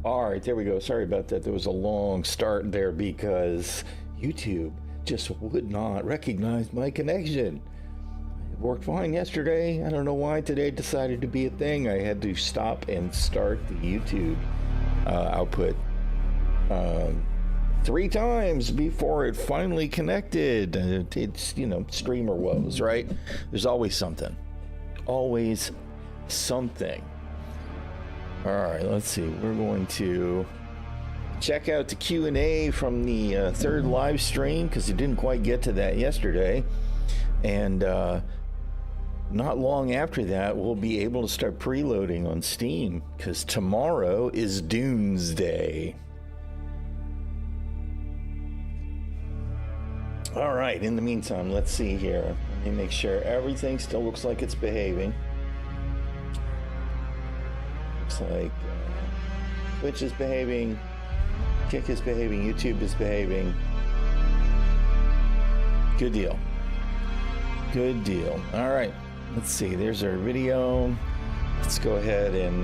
All right, there we go. Sorry about that. There was a long start there because YouTube just would not recognize my connection. It worked fine yesterday. I don't know why today decided to be a thing. I had to stop and start the YouTube output 3 times before it finally connected. It's, you know, streamer woes, right? There's always something. Always something. All right, let's see. We're going to check out the Q&A from the third live stream because it didn't quite get to that yesterday. And not long after that, we'll be able to start preloading on Steam because tomorrow is Dune's Day. All right, in the meantime, let's see here. Let me make sure everything still looks like it's behaving. Looks like Twitch is behaving, Kick is behaving, YouTube is behaving. Good deal. Good deal. All right, let's see. There's our video. Let's go ahead and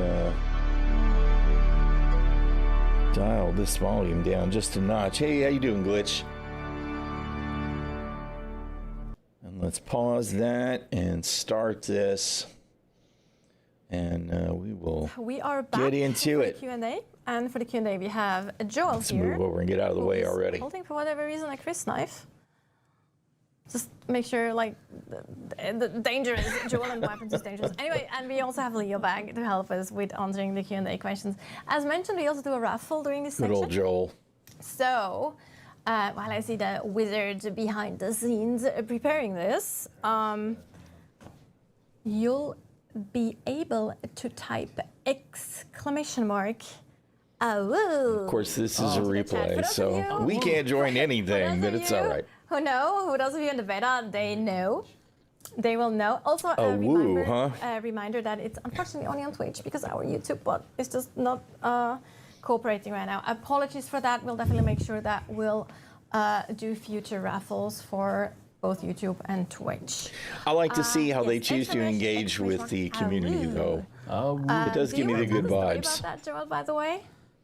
dial this volume down just a notch. Hey, how you doing, Glitch? And let's pause that and start this. And we are back get into it. Q&A. And for the Q&A, we have Joel Let's here. move over and get out of the way already. Holding, for whatever reason, a Chris knife. Just make sure, like, the danger is Joel and weapons is dangerous. Anyway, and we also have Leo back to help us with answering the Q&A questions. As mentioned, we also do a raffle during this section. Good old Joel. So, while I see the wizard behind the scenes preparing this, you'll be able to type exclamation mark. Of course, this is a replay, so we can't join anything, but it's all right. Who know? Who those of you in the beta, they know. They will know. Also, a reminder that it's unfortunately only on Twitch because our YouTube bot is just not cooperating right now. Apologies for that. We'll definitely make sure that we'll do future raffles for both YouTube and Twitch. I like to see how they choose to engage with the community, though. It does give me the good vibes. About that, Joel, by the way?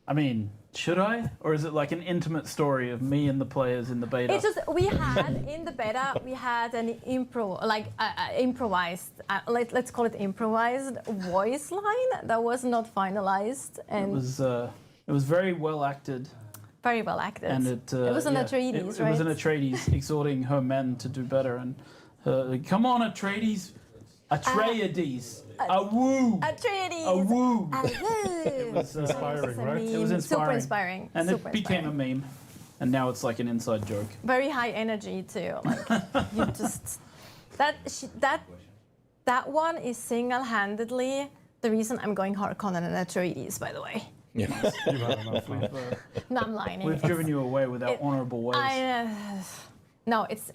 I mean, should I? Or is it like an intimate story of me and the players in the beta? It's just, we had, in the beta, we had an improvised, let's call it improvised voice line that was not finalized. And it was very well acted. Very well acted. And it was an Atreides, right? It was an Atreides exhorting her men to do better. And come on, Atreides. Atreides. A woo. Atreides. A woo. It was inspiring, right? It was inspiring. Super inspiring. And it became a meme. And now it's like an inside joke. Very high energy too. Like you just that one is single-handedly the reason I'm going Harkonnen and Atreides, by the way. Yeah. You have enough. No, I'm lying. We've driven you away without honourable ways. No, it's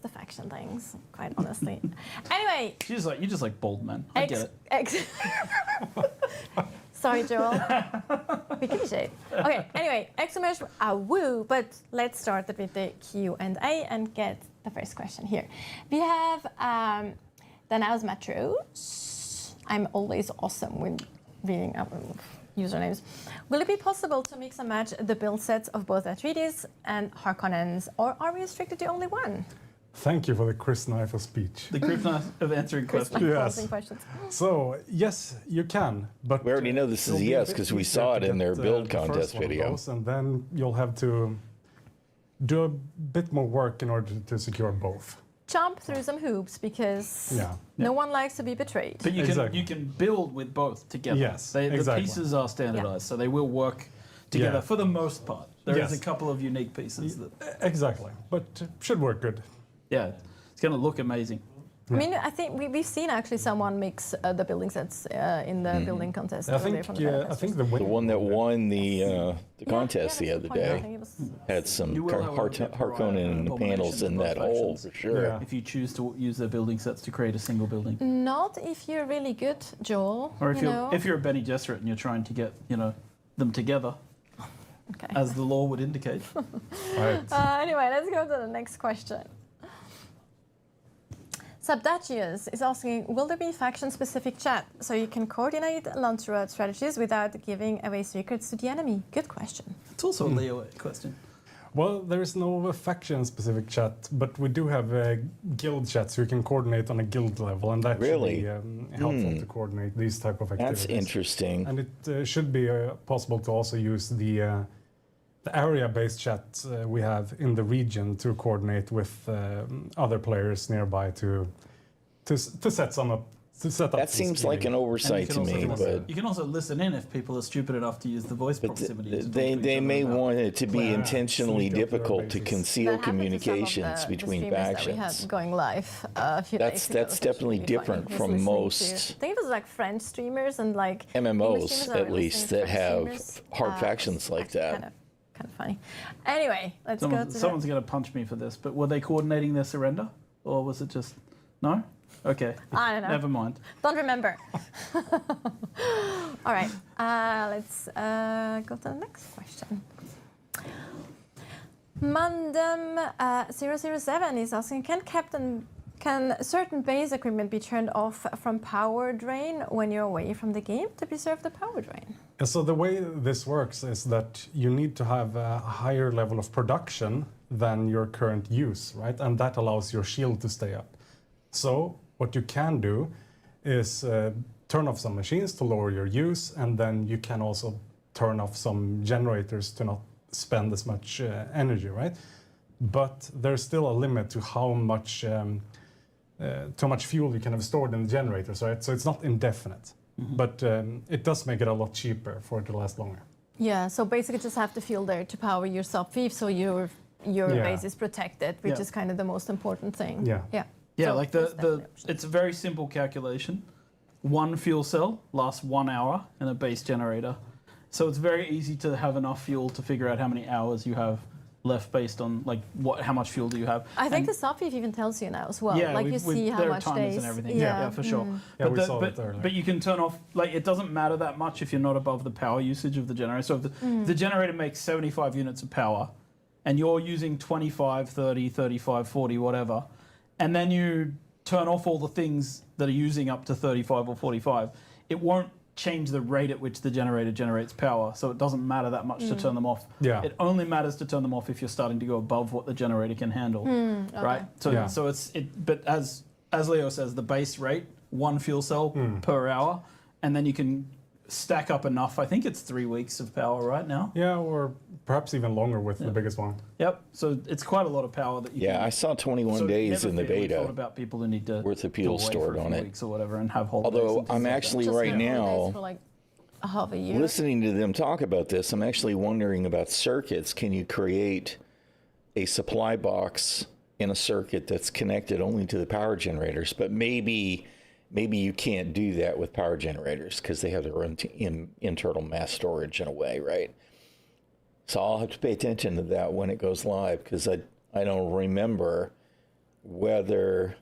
the faction things, quite honestly. Anyway. You just like bold men. I get it. Sorry, Joel. We give a shit. Okay, anyway, exclamation, woo. But let's start with the Q&A and get the first question here. We have Danaus Matros. I'm always awesome with reading up usernames. Will it be possible to mix and match the build sets of both Atreides and Harkonnens, or are we restricted to only one? Thank you for the Chris knife of speech. The Chris knife of answering questions. Yes. So, yes, you can. But we already know this is a yes because we saw it in their build contest video. And then you'll have to do a bit more work in order to secure both. Jump through some hoops because no one likes to be betrayed. But you can build with both together. Yes, the pieces are standardized, so they will work together for the most part. There is a couple of unique pieces that exactly, but should work good. Yeah, it's going to look amazing. I mean, I think we've seen actually someone mix the building sets in the building contest. I think the one that won the contest the other day had some Harkonnen in the panels in that hole for sure. Yeah. If you choose to use their building sets to create a single building. Not if you're really good, Joel. Or if you're a Bene Gesserit and you're trying to get them together. Okay. As the law would indicate. Right. Anyway, let's go to the next question. Subdacius is asking, will there be faction-specific chat so you can coordinate launch road strategies without giving away secrets to the enemy? Good question. It's also a Leo question. Well, there is no faction-specific chat, but we do have a guild chat, so you can coordinate on a guild level, and that Really? should be helpful to coordinate these type of activities. That's interesting. And it should be possible to also use the area-based chat we have in the region to coordinate with other players nearby to set some up. To set up That seems like an oversight to me, but you can also listen in if people are stupid enough to use the voice proximity. to talk to they each other may about. want it to be Well, intentionally sneak up their difficult to bases. conceal That happened to some of communications the between streamers that we factions. had going live a few That's- days ago. that's It was definitely really different funny, from just listening most to- I think it was like French streamers and like English MMOs, streamers that at were least, listening that to French have streamers. hard It was factions like actually that. Kind of funny. Anyway, let's go to Someone's going to punch me for this, but were they coordinating their surrender? Or was it just. No? Okay. I don't know. Never mind. Don't remember. All right, let's go to the next question. Mandem007 is asking, can certain base equipment be turned off from power drain when you're away from the game to preserve the power drain? So the way this works is that you need to have a higher level of production than your current use, right? And that allows your shield to stay up. So what you can do is turn off some machines to lower your use, and then you can also turn off some generators to not spend as much energy, right? But there's still a limit to how much fuel you can have stored in the generators, right? So it's not indefinite, but it does make it a lot cheaper for it to last longer. Yeah, so basically just have the fuel there to power your sub-thief so your Yeah. base is protected, which Yeah. is kind of the most important thing. Yeah. Yeah. Yeah, So like that's definitely an option. it's a very simple calculation. One fuel cell lasts 1 hour in a base generator. So it's very easy to have enough fuel to figure out how many hours you have left based on like how much fuel do you have. I think And- the sub-thief even tells you now as well. Yeah, like we- you see how there are much timers days. and everything. Yeah, for sure. Yeah, we the- saw but, that earlier. but you can turn off, like, it doesn't matter that much if you're not above the power usage of the generator. So if the generator makes 75 units of power and you're using 25, 30, 35, 40, whatever, and then you turn off all the things that are using up to 35 or 45, it won't change the rate at which the generator generates power. So it doesn't matter that much to turn them off. Yeah. It only matters to turn them off if you're starting to go above what the generator can handle, right? So Yeah. so but as Leo says, the base rate, one fuel cell per hour, and then you can stack up enough. I think it's 3 weeks of power right now. Yeah, or perhaps even longer with the biggest one. Yep. So it's quite a lot of power that you Yeah, can. I saw 21 so days never in the fear, we thought beta. about people who need to worth of go fuel away stored for a on few it. weeks or whatever and have holidays. Although and things I'm like that. actually Just right no holidays now, for like a half a year. listening to them talk about this, I'm actually wondering about circuits. Can you create a supply box in a circuit that's connected only to the power generators? But maybe you can't do that with power generators because they have their own internal mass storage in a way, right? So I'll have to pay attention to that when it goes live because I don't remember whether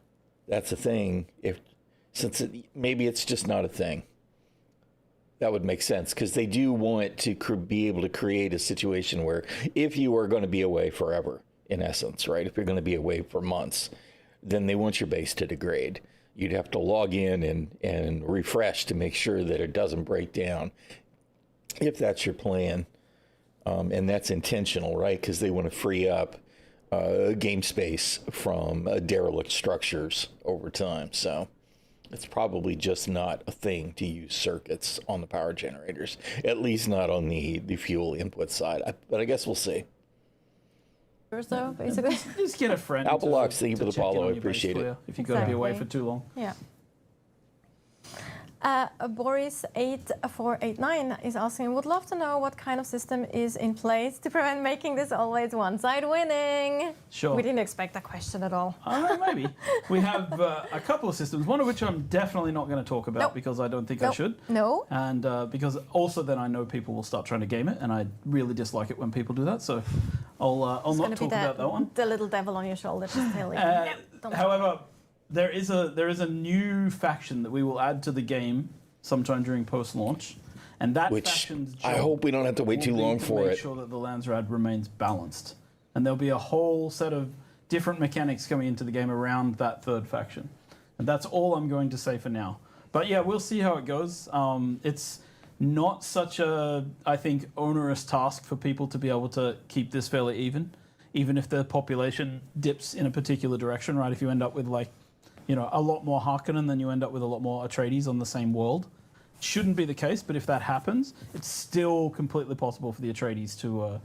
that's a thing. Maybe it's just not a thing. That would make sense because they do want to be able to create a situation where if you are going to be away forever, in essence, right? If you're going to be away for months, then they want your base to degrade. You'd have to log in and refresh to make sure that it doesn't break down, if that's your plan. And that's intentional, right? Because they want to free up game space from derelict structures over time. So it's probably just not a thing to use circuits on the power generators, at least not on the fuel input side. But I guess we'll see. Or so, basically. Just get a friend. Alpalox, thank you to for the check in follow. on I your base appreciate for it. you if you're going to be away for Exactly. too long. Yeah. Boris8489 is asking, would love to know what kind of system is in place to prevent making this always one-side winning. Sure. We didn't expect that question at all. Maybe. We have a couple of systems, one of which I'm definitely not going to talk about Nope. because I don't think I Nope. should. No. And because also then I know people will start trying to game it, and I really dislike it when people do that. So I'll It's not gonna talk be about that one. the little devil on your shoulder just telling you. "No, don't However, there is a new faction that we will add to the game sometime during post-launch, and that Which faction's I job hope we don't have to wait will too be long to for make it. sure that the Landsrad remains balanced, and there'll be a whole set of different mechanics coming into the game around that third faction. And that's all I'm going to say for now. But yeah, we'll see how it goes. It's not such a, I think, onerous task for people to be able to keep this fairly even if the population dips in a particular direction, right? If you end up with like, you know, a lot more Harkonnen, then you end up with a lot more Atreides on the same world. Shouldn't be the case, but if that happens, it's still completely possible for the Atreides to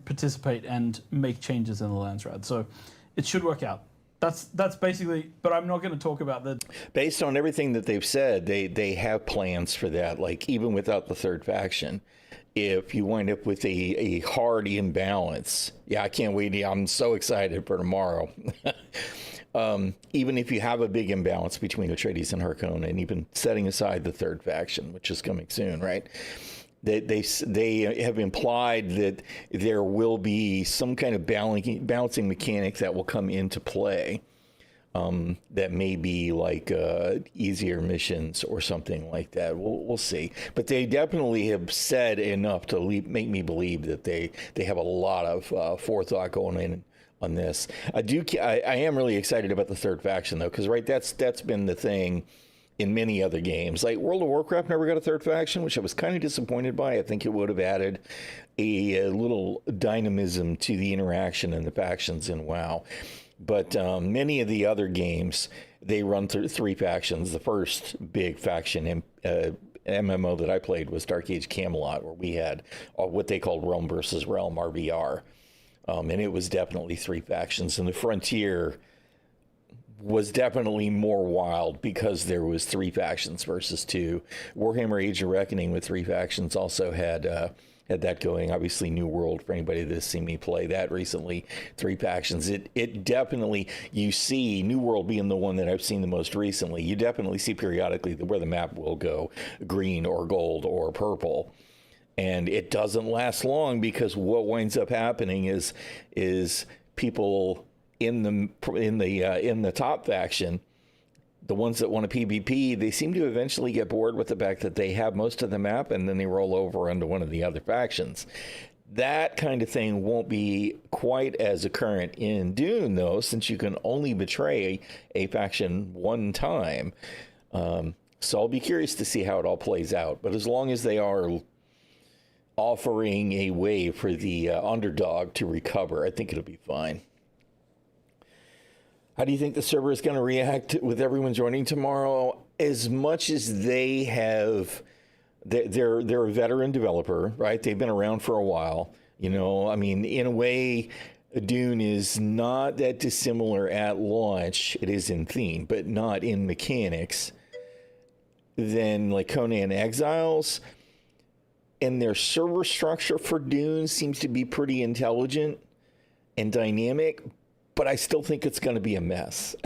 participate and make changes in the Landsraad. So it should work out. That's basically, but I'm not going to talk about the... Based on everything that they've said, they have plans for that, like even without the third faction. If you wind up with a hard imbalance, yeah, I can't wait. I'm so excited for tomorrow. Even if you have a big imbalance between Atreides and Harkonnen, and even setting aside the third faction, which is coming soon, right? They have implied that there will be some kind of balancing mechanic that will come into play that may be like easier missions or something like that. We'll see. But they definitely have said enough to make me believe that they have a lot of forethought going in on this. I am really excited about the third faction though, because right, that's been the thing in many other games. Like World of Warcraft never got a third faction, which I was kind of disappointed by. I think it would have added a little dynamism to the interaction and the factions in WoW. But many of the other games, they run through three factions. The first big faction MMO that I played was Dark Age Camelot, where we had what they called Realm versus Realm, RVR. And it was definitely three factions. And the Frontier was definitely more wild because there was three factions versus two. Warhammer Age of Reckoning with three factions also had that going. Obviously, New World, for anybody that's seen me play that recently, three factions. It definitely, you see, New World being the one that I've seen the most recently, you definitely see periodically where the map will go green or gold or purple. And it doesn't last long because what winds up happening is people in the top faction, the ones that want a PvP, they seem to eventually get bored with the fact that they have most of the map and then they roll over into one of the other factions. That kind of thing won't be quite as occurrent in Dune, though, since you can only betray a faction one time. So I'll be curious to see how it all plays out. But as long as they are offering a way for the underdog to recover, I think it'll be fine. How do you think the server is going to react with everyone joining tomorrow? As much as they have, they're a veteran developer, right? They've been around for a while. You know, I mean, in a way, Dune is not that dissimilar at launch. It is in theme, but not in mechanics than like Conan Exiles. And their server structure for Dune seems to be pretty intelligent and dynamic, but I still think it's going to be a mess.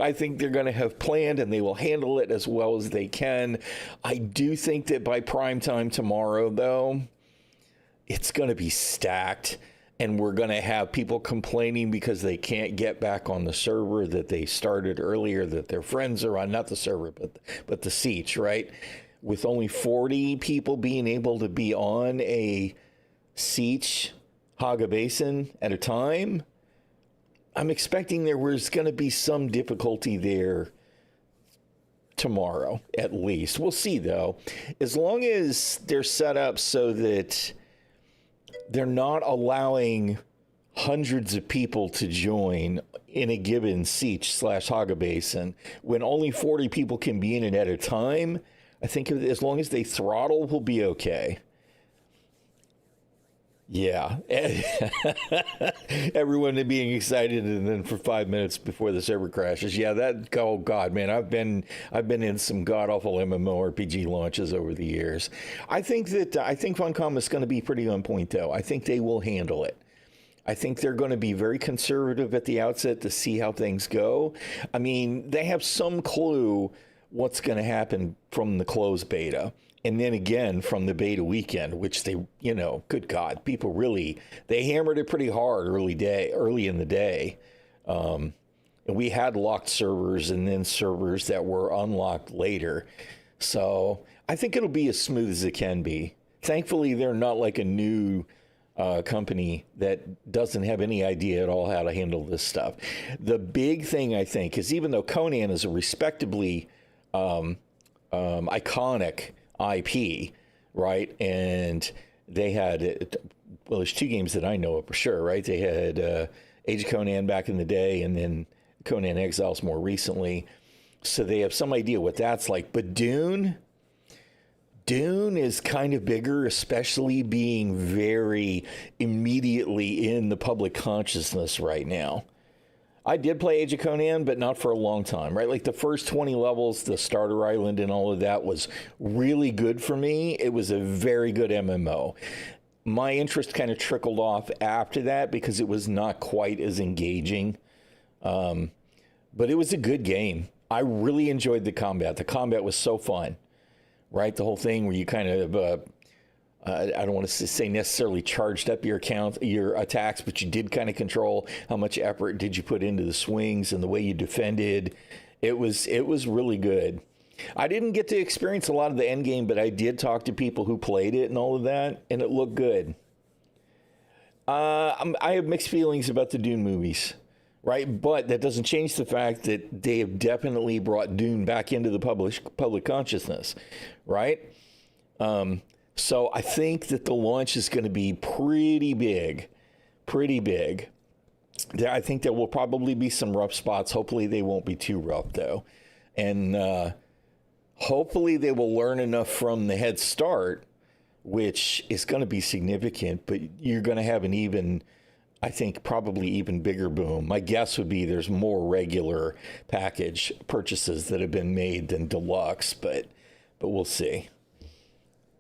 I think they're going to have planned and they will handle it as well as they can. I do think that by prime time tomorrow, though, it's going to be stacked. And we're going to have people complaining because they can't get back on the server that they started earlier, that their friends are on, not the server, but the Siege, right? With only 40 people being able to be on a Siege Haga Basin at a time, I'm expecting there was going to be some difficulty there tomorrow, at least. We'll see, though. As long as they're set up so that they're not allowing hundreds of people to join in a given Siege/Haga Basin, when only 40 people can be in it at a time, I think as long as they throttle, we'll be okay. Yeah. Everyone being excited and then for 5 minutes before the server crashes. Yeah, that, oh God, man, I've been in some god-awful MMORPG launches over the years. I think Funcom is going to be pretty on point, though. I think they will handle it. I think they're going to be very conservative at the outset to see how things go. I mean, they have some clue what's going to happen from the closed beta. And then again, from the beta weekend, which they, you know, good God, people really, they hammered it pretty hard early in the day. And we had locked servers and then servers that were unlocked later. So I think it'll be as smooth as it can be. Thankfully, they're not like a new company that doesn't have any idea at all how to handle this stuff. The big thing, I think, is even though Conan is a respectably iconic IP, right? And they had, well, there's two games that I know of for sure, right? They had Age of Conan back in the day, and then Conan Exiles more recently. So they have some idea what that's like. But Dune is kind of bigger, especially being very immediately in the public consciousness right now. I did play Age of Conan, but not for a long time, right? Like the first 20 levels, the starter island and all of that was really good for me. It was a very good MMO. My interest kind of trickled off after that because it was not quite as engaging. But it was a good game. I really enjoyed the combat. The combat was so fun, right? The whole thing where you kind of, I don't want to say necessarily charged up your attacks, but you did kind of control how much effort did you put into the swings and the way you defended. It was really good. I didn't get to experience a lot of the end game, but I did talk to people who played it and all of that, and it looked good. I have mixed feelings about the Dune movies. Right, but that doesn't change the fact that they have definitely brought Dune back into the public consciousness, right? So I think that the launch is going to be pretty big. I think there will probably be some rough spots. Hopefully they won't be too rough, though. And hopefully they will learn enough from the head start, which is going to be significant, but you're going to have an even... I think probably even bigger boom. My guess would be there's more regular package purchases that have been made than deluxe, but we'll see.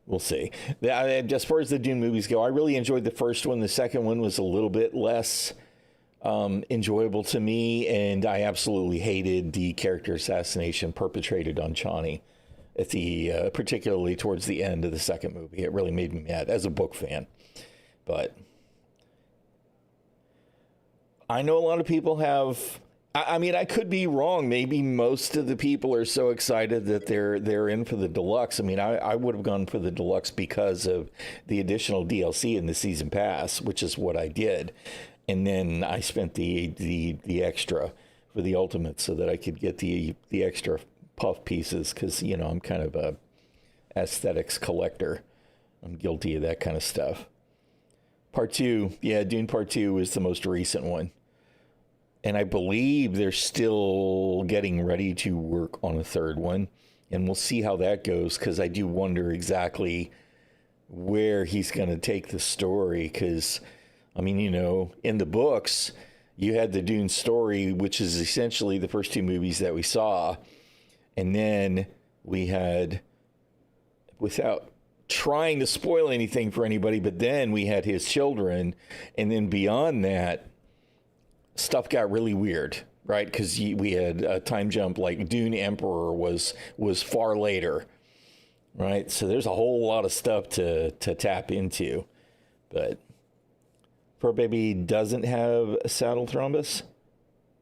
We'll see. As far as the Dune movies go, I really enjoyed the first one. The second one was a little bit less enjoyable to me, and I absolutely hated the character assassination perpetrated on Chani at the particularly towards the end of the second movie. It really made me mad as a book fan, but. I know a lot of people have, I mean, I could be wrong. Maybe most of the people are so excited that they're in for the deluxe. I mean, I would have gone for the deluxe because of the additional DLC in the season pass, which is what I did. And then I spent the extra for the ultimate so that I could get the extra puff pieces because, you know, I'm kind of a aesthetics collector. I'm guilty of that kind of stuff. Part 2, yeah, Dune Part 2 is the most recent one. And I believe they're still getting ready to work on a third one. And we'll see how that goes, because I do wonder exactly where he's going to take the story. Because, I mean, you know, in the books, you had the Dune story, which is essentially the first two movies that we saw. And then we had, without trying to spoil anything for anybody, but then we had his children. And then beyond that, stuff got really weird, right? Because we had a time jump, like Dune Emperor was far later, right? So there's a whole lot of stuff to tap into. But Fur Baby doesn't have a saddle thrombus,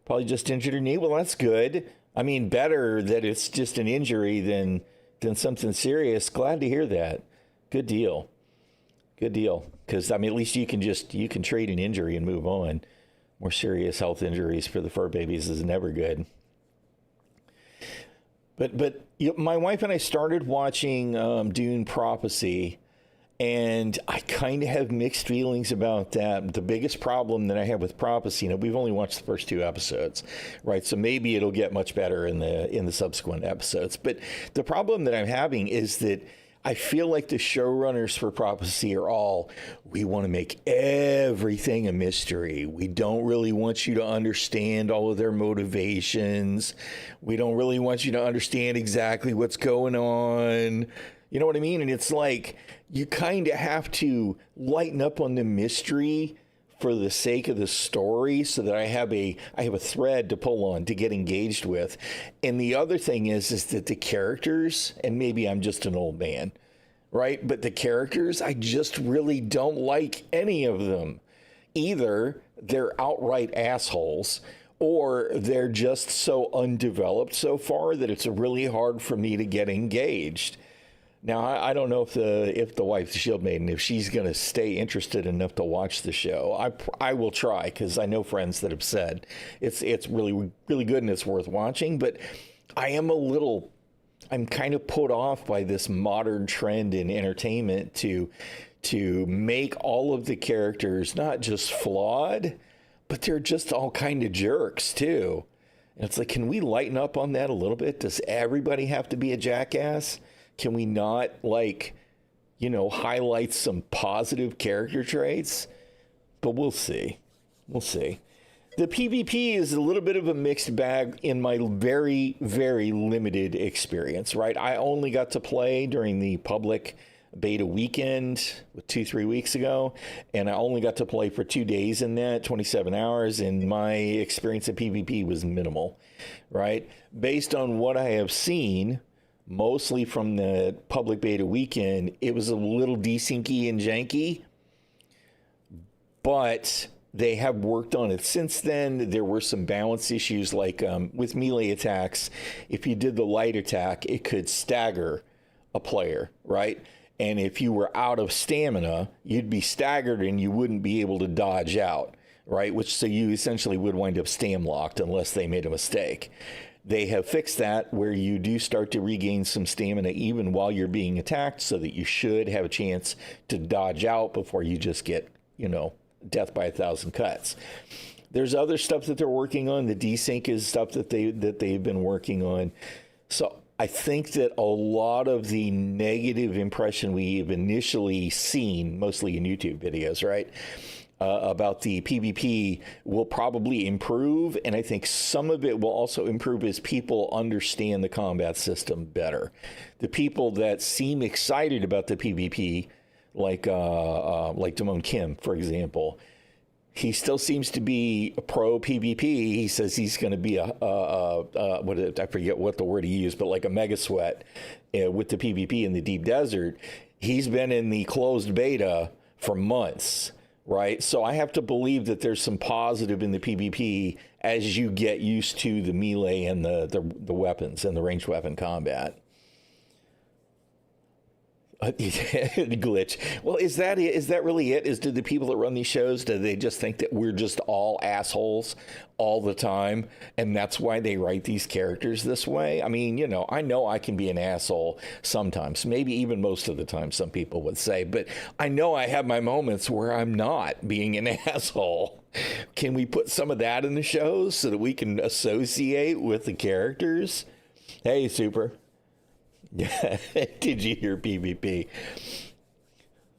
probably just injured her knee. Well, that's good. I mean, better that it's just an injury than something serious. Glad to hear that. Good deal. Because I mean, at least you can treat an injury and move on. More serious health injuries for the fur babies is never good. But my wife and I started watching Dune Prophecy, and I kind of have mixed feelings about that. The biggest problem that I have with Prophecy, you know, we've only watched the first 2 episodes, right? So maybe it'll get much better in the subsequent episodes. But the problem that I'm having is that I feel like the showrunners for Prophecy are all, we want to make everything a mystery. We don't really want you to understand all of their motivations. We don't really want you to understand exactly what's going on. You know what I mean? And it's like, you kind of have to lighten up on the mystery for the sake of the story so that I have a thread to pull on to get engaged with. And the other thing is that the characters, and maybe I'm just an old man, right? But the characters, I just really don't like any of them. Either they're outright assholes, or they're just so undeveloped so far that it's really hard for me to get engaged. Now, I don't know if the wife, the Shield Maiden, if she's going to stay interested enough to watch the show. I will try, because I know friends that have said it's really, really good and it's worth watching. But I'm kind of put off by this modern trend in entertainment to make all of the characters not just flawed, but they're just all kind of jerks too. And it's like, can we lighten up on that a little bit? Does everybody have to be a jackass? Can we not, like, highlight some positive character traits? But we'll see. We'll see. The PvP is a little bit of a mixed bag in my very, very limited experience, right? I only got to play during the public beta weekend 2-3 weeks ago, and I only got to play for 2 days in that, 27 hours, and my experience at PvP was minimal, right? Based on what I have seen, mostly from the public beta weekend, it was a little desyncy and janky, but they have worked on it since then. There were some balance issues, like with melee attacks. If you did the light attack, it could stagger a player, right? And if you were out of stamina, you'd be staggered and you wouldn't be able to dodge out, right? So you essentially would wind up stam locked unless they made a mistake. They have fixed that, where you do start to regain some stamina even while you're being attacked, so that you should have a chance to dodge out before you just get, death by 1,000 cuts. There's other stuff that they're working on. The desync is stuff that they've been working on. So I think that a lot of the negative impression we've initially seen, mostly in YouTube videos, right, about the PvP will probably improve, and I think some of it will also improve as people understand the combat system better. The people that seem excited about the PvP, like Damone Kim, for example, he still seems to be a pro PvP. He says he's going to be I forget what the word he used, but like a mega sweat with the PvP in the deep desert. He's been in the closed beta for months. Right. So I have to believe that there's some positive in the PvP as you get used to the melee and the weapons and the ranged weapon combat. Glitch. Well, is that it? Is that really it? Do the people that run these shows, do they just think that we're just all assholes all the time, and that's why they write these characters this way? I mean, I know I can be an asshole sometimes, maybe even most of the time, some people would say, but I know I have my moments where I'm not being an asshole. Can we put some of that in the shows so that we can associate with the characters? Hey, Super. Did you hear PvP?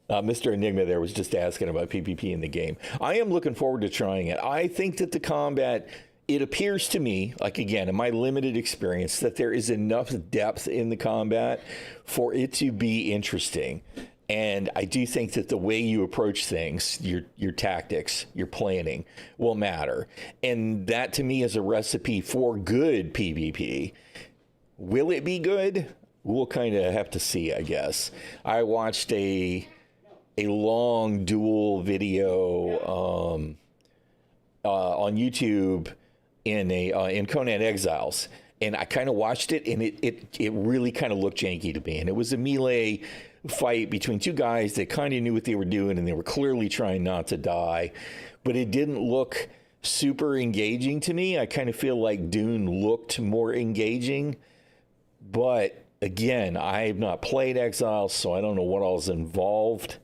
Mr. Enigma there was just asking about PvP in the game. I am looking forward to trying it. I think that the combat, it appears to me, like, again, in my limited experience, that there is enough depth in the combat for it to be interesting. And I do think that the way you approach things, your tactics, your planning will matter. And that, to me, is a recipe for good PvP. Will it be good? We'll kind of have to see, I guess. I watched a long duel video on YouTube in Conan Exiles, and I kind of watched it, and it really kind of looked janky to me. And it was a melee fight between two guys that kind of knew what they were doing, and they were clearly trying not to die, but it didn't look super engaging to me. I kind of feel like Dune looked more engaging, but again, I have not played Exiles, so I don't know what all is involved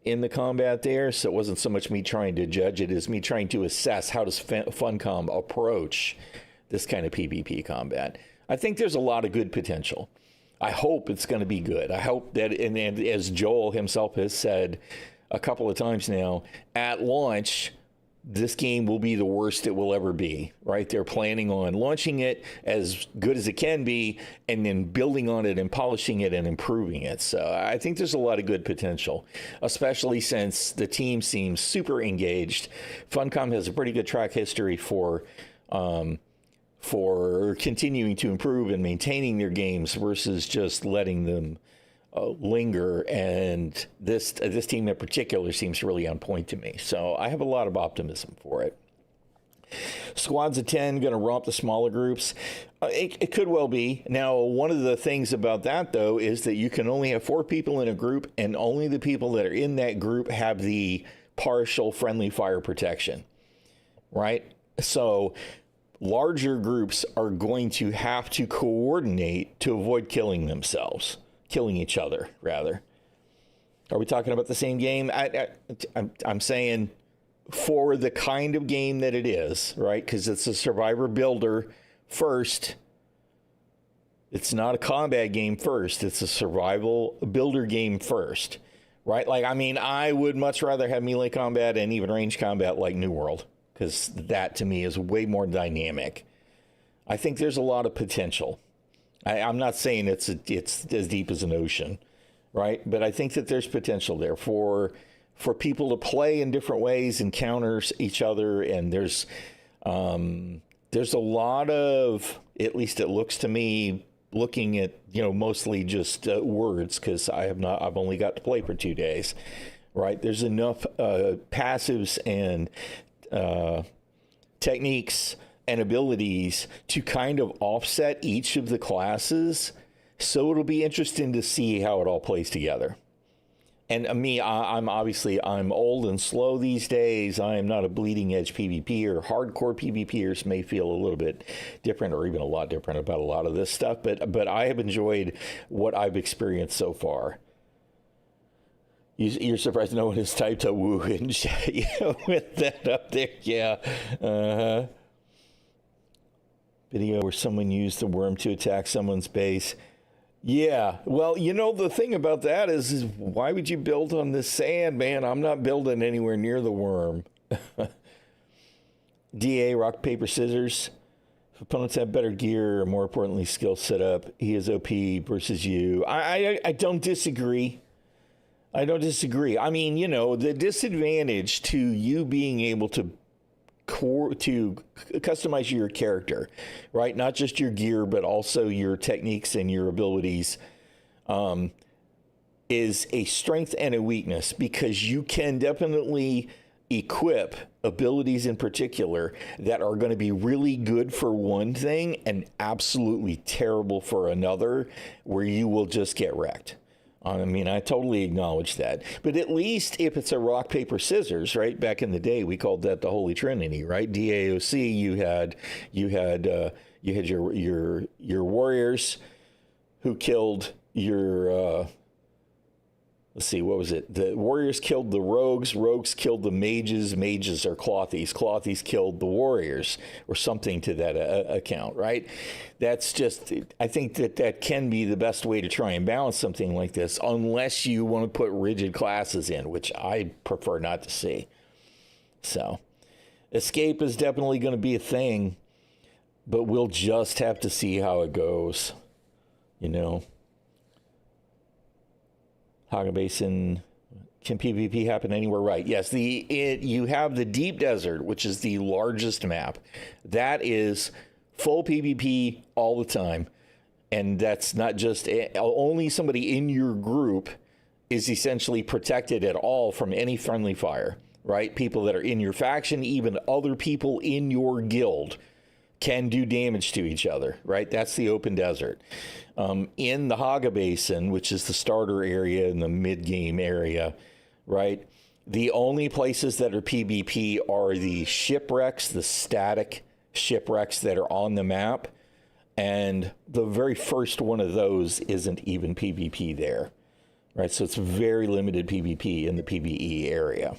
in the combat there. So it wasn't so much me trying to judge it as me trying to assess how does Funcom approach this kind of PvP combat. I think there's a lot of good potential. I hope it's going to be good. I hope that, and as Joel himself has said a couple of times now, at launch, this game will be the worst it will ever be, right? They're planning on launching it as good as it can be and then building on it and polishing it and improving it. So I think there's a lot of good potential, especially since the team seems super engaged. Funcom has a pretty good track history for continuing to improve and maintaining their games versus just letting them linger, and this team in particular seems really on point to me. So I have a lot of optimism for it. Squads of 10 going to romp the smaller groups. It could well be. Now, one of the things about that, though, is that you can only have 4 people in a group, and only the people that are in that group have the partial friendly fire protection, right? So larger groups are going to have to coordinate to avoid killing each other, rather. Are we talking about the same game? I'm saying for the kind of game that it is, right? Because it's a survivor builder first. It's not a combat game first. It's a survival builder game first, right? Like, I mean, I would much rather have melee combat and even range combat like New World, because that to me is way more dynamic. I think there's a lot of potential. I'm not saying it's as deep as an ocean, right? But I think that there's potential there for people to play in different ways, encounter each other, and there's a lot of, at least it looks to me, looking at, mostly just words, because I've only got to play for 2 days, right? There's enough passives and techniques and abilities to kind of offset each of the classes. So it'll be interesting to see how it all plays together. And I'm old and slow these days. I am not a bleeding edge PvPer. Hardcore PvPers may feel a little bit different, or even a lot different about a lot of this stuff. But I have enjoyed what I've experienced so far. You're surprised no one has typed a woo in chat with that up there. Yeah. Video where someone used the worm to attack someone's base. Yeah, well, the thing about that is why would you build on this sand, man? I'm not building anywhere near the worm. DA, rock, paper, scissors. If opponents have better gear, or more importantly, skill setup, he is OP versus you. I don't disagree. I mean, the disadvantage to you being able to customize your character, right? Not just your gear, but also your techniques and your abilities, is a strength and a weakness, because you can definitely equip abilities in particular that are going to be really good for one thing and absolutely terrible for another, where you will just get wrecked. I mean, I totally acknowledge that. But at least if it's a rock, paper, scissors, right? Back in the day, we called that the Holy Trinity, right? DAOC, you had your warriors who killed your let's see, what was it? The warriors killed the rogues killed the mages are clothies killed the warriors, or something to that account, right? That's just, I think that can be the best way to try and balance something like this, unless you want to put rigid classes in, which I prefer not to see. So escape is definitely going to be a thing, but we'll just have to see how it goes, Haga Basin, can PvP happen anywhere? Right. Yes. You have the Deep Desert, which is the largest map. That is full PvP all the time. And that's not just, only somebody in your group is essentially protected at all from any friendly fire, right? People that are in your faction, even other people in your guild, can do damage to each other, right? That's the open desert. In the Haga Basin, which is the starter area and the mid-game area, right? The only places that are PvP are the shipwrecks, the static shipwrecks that are on the map. And the very first one of those isn't even PvP there, right? So it's very limited PvP in the PvE area.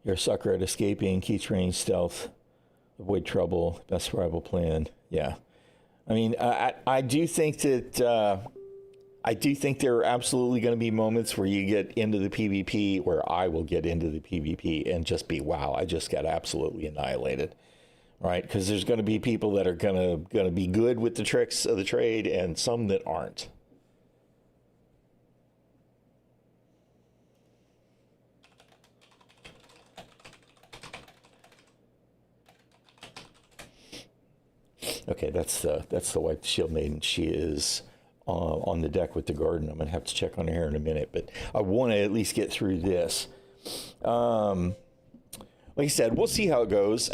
You're a sucker at escaping, key terrain, stealth, avoid trouble, best survival plan. Yeah. I mean, I do think that, there are absolutely going to be moments where you get into the PvP, where I will get into the PvP and just be, wow, I just got absolutely annihilated, right? Because there's going to be people that are going to be good with the tricks of the trade, and some that aren't. Okay, that's the White Shield Maiden. She is on the deck with the garden. I'm going to have to check on her in a minute, but I want to at least get through this. like I said, we'll see how it goes.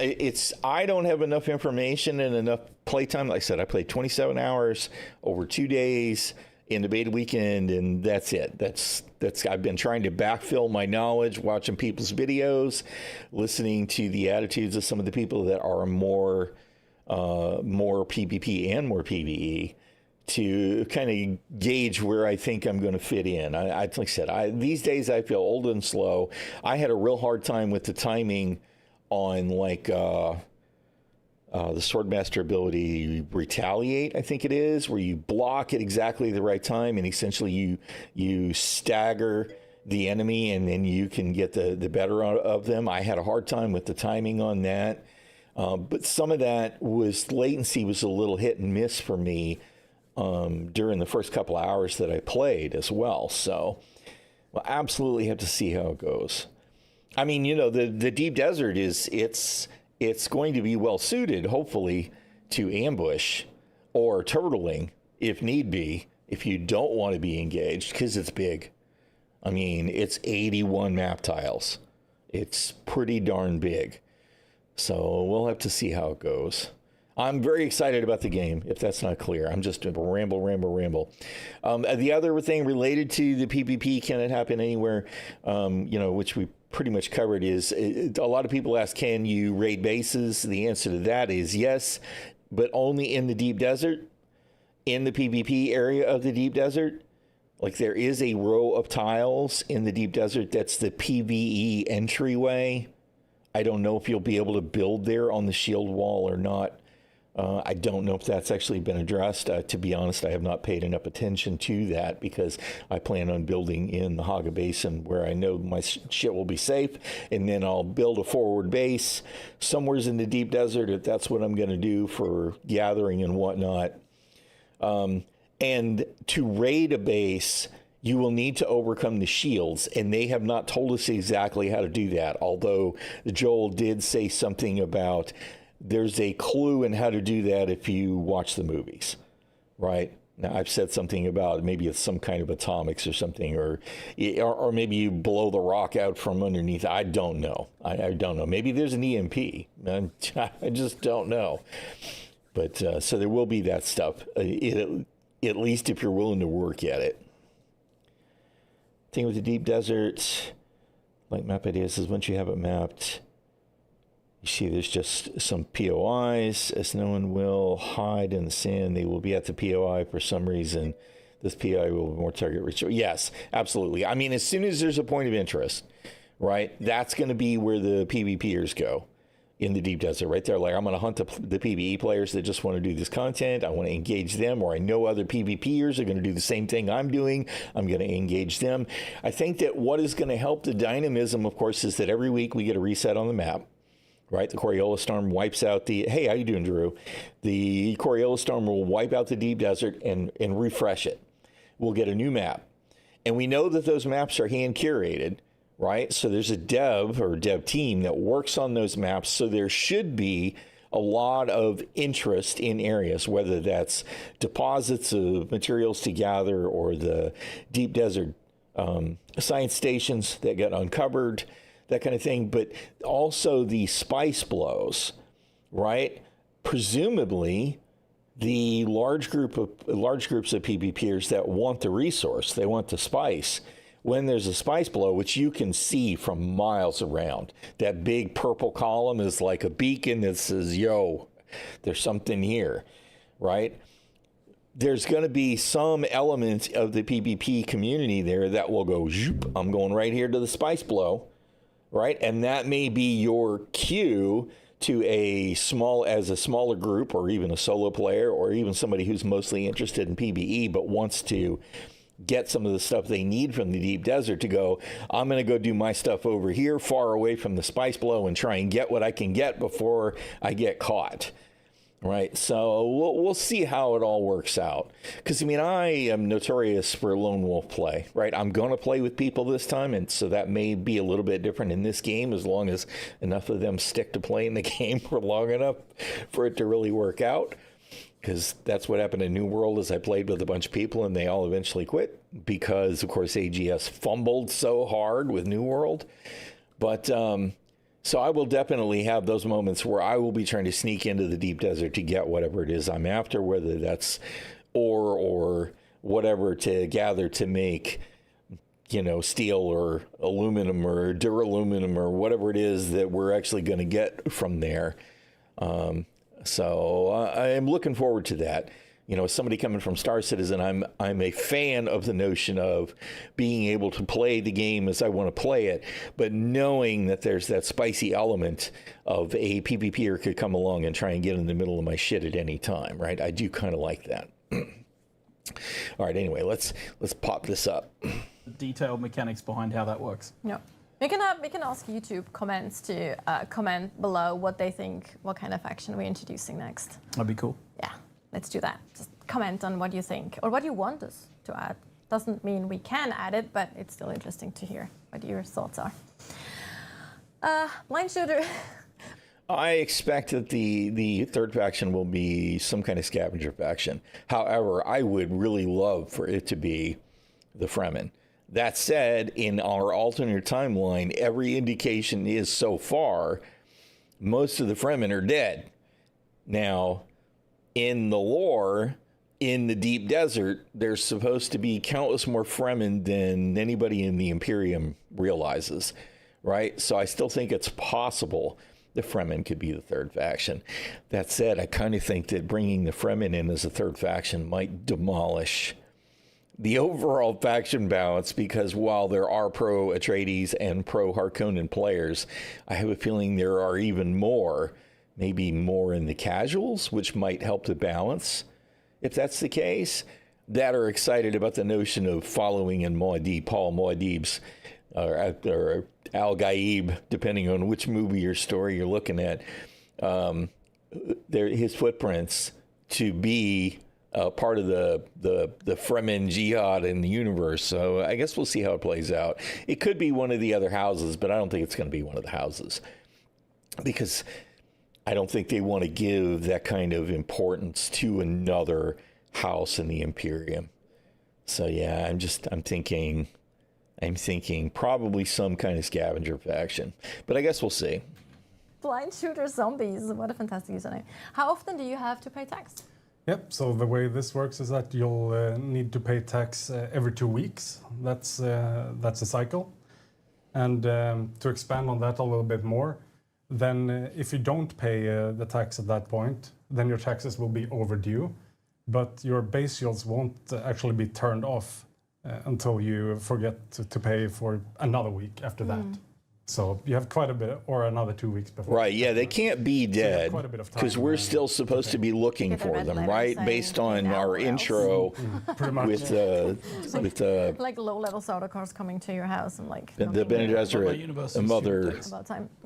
I don't have enough information and enough playtime. Like I said, I played 27 hours over 2 days in the beta weekend, and that's it. That's I've been trying to backfill my knowledge, watching people's videos, listening to the attitudes of some of the people that are more PvP and more PvE, to kind of gauge where I think I'm going to fit in. Like I said, these days I feel old and slow. I had a real hard time with the timing on like the Swordmaster ability Retaliate, I think it is, where you block at exactly the right time and essentially you stagger the enemy and then you can get the better of them. I had a hard time with the timing on that. But some of that latency was a little hit and miss for me during the first couple of hours that I played as well. So we'll absolutely have to see how it goes. I mean, the deep desert it's going to be well suited, hopefully, to ambush or turtling if need be, if you don't want to be engaged, because it's big. I mean, it's 81 map tiles. It's pretty darn big. So we'll have to see how it goes. I'm very excited about the game, if that's not clear. I'm just a ramble. The other thing related to the PvP, can it happen anywhere, which we pretty much covered, is a lot of people ask, can you raid bases? The answer to that is yes, but only in the deep desert, in the PvP area of the deep desert. Like, there is a row of tiles in the deep desert that's the PvE entryway. I don't know if you'll be able to build there on the shield wall or not. I don't know if that's actually been addressed. To be honest, I have not paid enough attention to that because I plan on building in the Haga Basin where I know my shit will be safe, and then I'll build a forward base somewheres in the deep desert if that's what I'm going to do for gathering and whatnot. And to raid a base, you will need to overcome the shields, and they have not told us exactly how to do that, although Joel did say something about there's a clue in how to do that if you watch the movies, right? Now, I've said something about maybe it's some kind of atomics or something, or maybe you blow the rock out from underneath. I don't know. I don't know. Maybe there's an EMP. I just don't know. But so there will be that stuff, at least if you're willing to work at it. Thing with the deep desert, like map ideas, is once you have it mapped, you see there's just some POIs, as no one will hide in the sand. They will be at the POI for some reason. This POI will be more target rich. Yes, absolutely. I mean, as soon as there's a point of interest, right, that's going to be where the PvPers go in the deep desert, right there. Like, I'm going to hunt the PvE players that just want to do this content. I want to engage them, or I know other PvPers are going to do the same thing I'm doing. I'm going to engage them. I think that what is going to help the dynamism, of course, is that every week we get a reset on the map. Right, the Coriolis Storm wipes out the, hey, how you doing, Drew? The Coriolis Storm will wipe out the deep desert and refresh it. We'll get a new map. And we know that those maps are hand curated, right? So there's a dev team that works on those maps. So there should be a lot of interest in areas, whether that's deposits of materials to gather or the deep desert science stations that got uncovered, that kind of thing, but also the spice blows, right? Presumably, the large groups of PvPers that want the resource, they want the spice. When there's a spice blow, which you can see from miles around, that big purple column is like a beacon that says, "Yo, there's something here," right? There's going to be some element of the PvP community there that will go, "Zoop, I'm going right here to the spice blow." Right, and that may be your cue to a smaller group, or even a solo player, or even somebody who's mostly interested in PvE but wants to get some of the stuff they need from the deep desert to go, I'm going to go do my stuff over here, far away from the spice blow, and try and get what I can get before I get caught. Right, so we'll see how it all works out. Because, I mean, I am notorious for lone wolf play, right? I'm going to play with people this time, and so that may be a little bit different in this game, as long as enough of them stick to playing the game for long enough for it to really work out. Because that's what happened in New World, is I played with a bunch of people, and they all eventually quit. Because, of course, AGS fumbled so hard with New World. But So I will definitely have those moments where I will be trying to sneak into the deep desert to get whatever it is I'm after, whether that's ore or whatever to gather to make, steel or aluminum or duraluminum or whatever it is that we're actually going to get from there. So I am looking forward to that. As somebody coming from Star Citizen, I'm a fan of the notion of being able to play the game as I want to play it, but knowing that there's that spicy element of a PvPer could come along and try and get in the middle of my shit at any time, right? I do kind of like that. All right, anyway, let's pop this up. Detailed mechanics behind how that works. Yeah. We can ask YouTube comments to comment below what they think, what kind of action we're introducing next. That'd be cool. Yeah, let's do that. Just comment on what you think or what you want us to add. Doesn't mean we can add it, but it's still interesting to hear what your thoughts are. Blind shooter. I expect that the third faction will be some kind of scavenger faction. However, I would really love for it to be the Fremen. That said, in our alternate timeline, every indication is so far, most of the Fremen are dead. Now, in the lore, in the deep desert, there's supposed to be countless more Fremen than anybody in the Imperium realizes, right? So I still think it's possible the Fremen could be the third faction. That said, I kind of think that bringing the Fremen in as a third faction might demolish the overall faction balance, because while there are pro Atreides and pro Harkonnen players, I have a feeling there are even more, maybe more in the casuals, which might help the balance. If that's the case, that are excited about the notion of following in Paul Muad'Dib's or Al Gaib, depending on which movie or story you're looking at, his footprints to be part of the Fremen jihad in the universe. So I guess we'll see how it plays out. It could be one of the other houses, but I don't think it's going to be one of the houses, because I don't think they want to give that kind of importance to another house in the Imperium. So yeah, I'm thinking probably some kind of scavenger faction, but I guess we'll see. Blind shooter zombies. What a fantastic username. How often do you have to pay tax? Yep, so the way this works is that you'll need to pay tax every 2 weeks. That's a cycle. And to expand on that a little bit more, then if you don't pay the tax at that point, then your taxes will be overdue, but your base shields won't actually be turned off until you forget to pay for another week after that. So you have quite a bit, or another 2 weeks before. Right, yeah, they can't be dead because we're still supposed to be looking for them, right? Based on our intro with like low-level starter cars coming to your house and like the Bene Gesserit.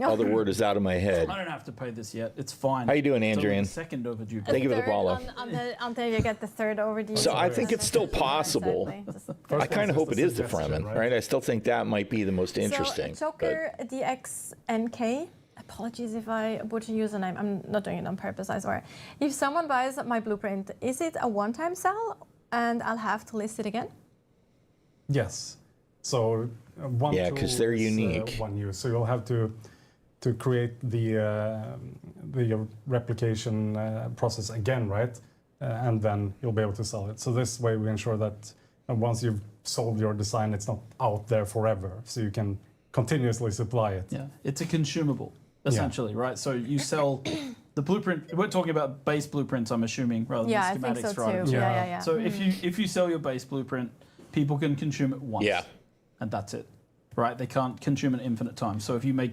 Other word is out of my head. I don't have to pay this yet. It's fine. How you doing, Andrian? Second overdue. Thank you for the follow. Until you get the third overdue. So I think it's still possible. I kind of hope it is the Fremen, right? I still think that might be the most interesting. So, Joker DXNK, apologies if I butcher username, I'm not doing it on purpose, I swear. If someone buys my blueprint, is it a one-time sell and I'll have to list it again? Yes. So one yeah, because they're unique. One use. So you'll have to create the replication process again, right? And then you'll be able to sell it. So this way we ensure that once you've sold your design, it's not out there forever. So you can continuously supply it. Yeah, it's a consumable, essentially, right? So you sell the blueprint. We're talking about base blueprints, I'm assuming, rather than schematics. I think so right? too. Yeah. So if you sell your base blueprint, people can consume it once. Yeah. And that's it, right? They can't consume it infinite time. So if you make...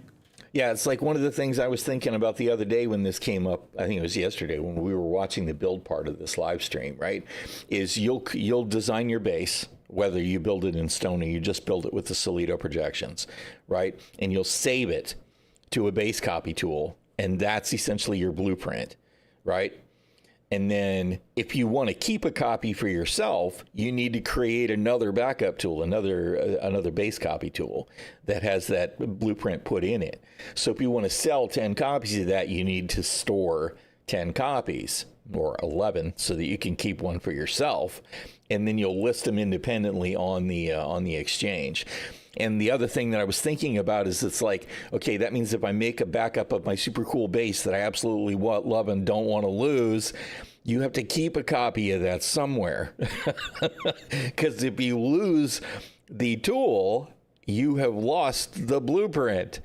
Yeah, it's like one of the things I was thinking about the other day when this came up, I think it was yesterday when we were watching the build part of this live stream, right? Is you'll design your base, whether you build it in stone or you just build it with the Solido projections, right? And you'll save it to a base copy tool, and that's essentially your blueprint, right? And then if you want to keep a copy for yourself, you need to create another backup tool, another base copy tool that has that blueprint put in it. So if you want to sell 10 copies of that, you need to store 10 copies, or 11 so that you can keep one for yourself, and then you'll list them independently on the exchange. And the other thing that I was thinking about is it's like, okay, that means if I make a backup of my super cool base that I absolutely love and don't want to lose, you have to keep a copy of that somewhere. Because if you lose the tool, you have lost the blueprint,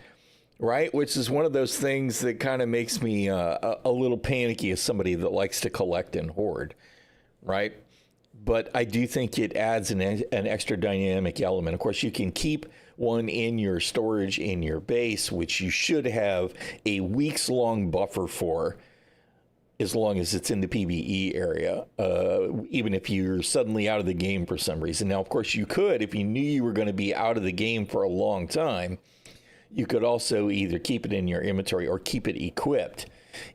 right? Which is one of those things that kind of makes me a little panicky as somebody that likes to collect and hoard, right? But I do think it adds an extra dynamic element. Of course, you can keep one in your storage in your base, which you should have a weeks-long buffer for, as long as it's in the PvE area, even if you're suddenly out of the game for some reason. Now, of course, you could, if you knew you were going to be out of the game for a long time, you could also either keep it in your inventory or keep it equipped,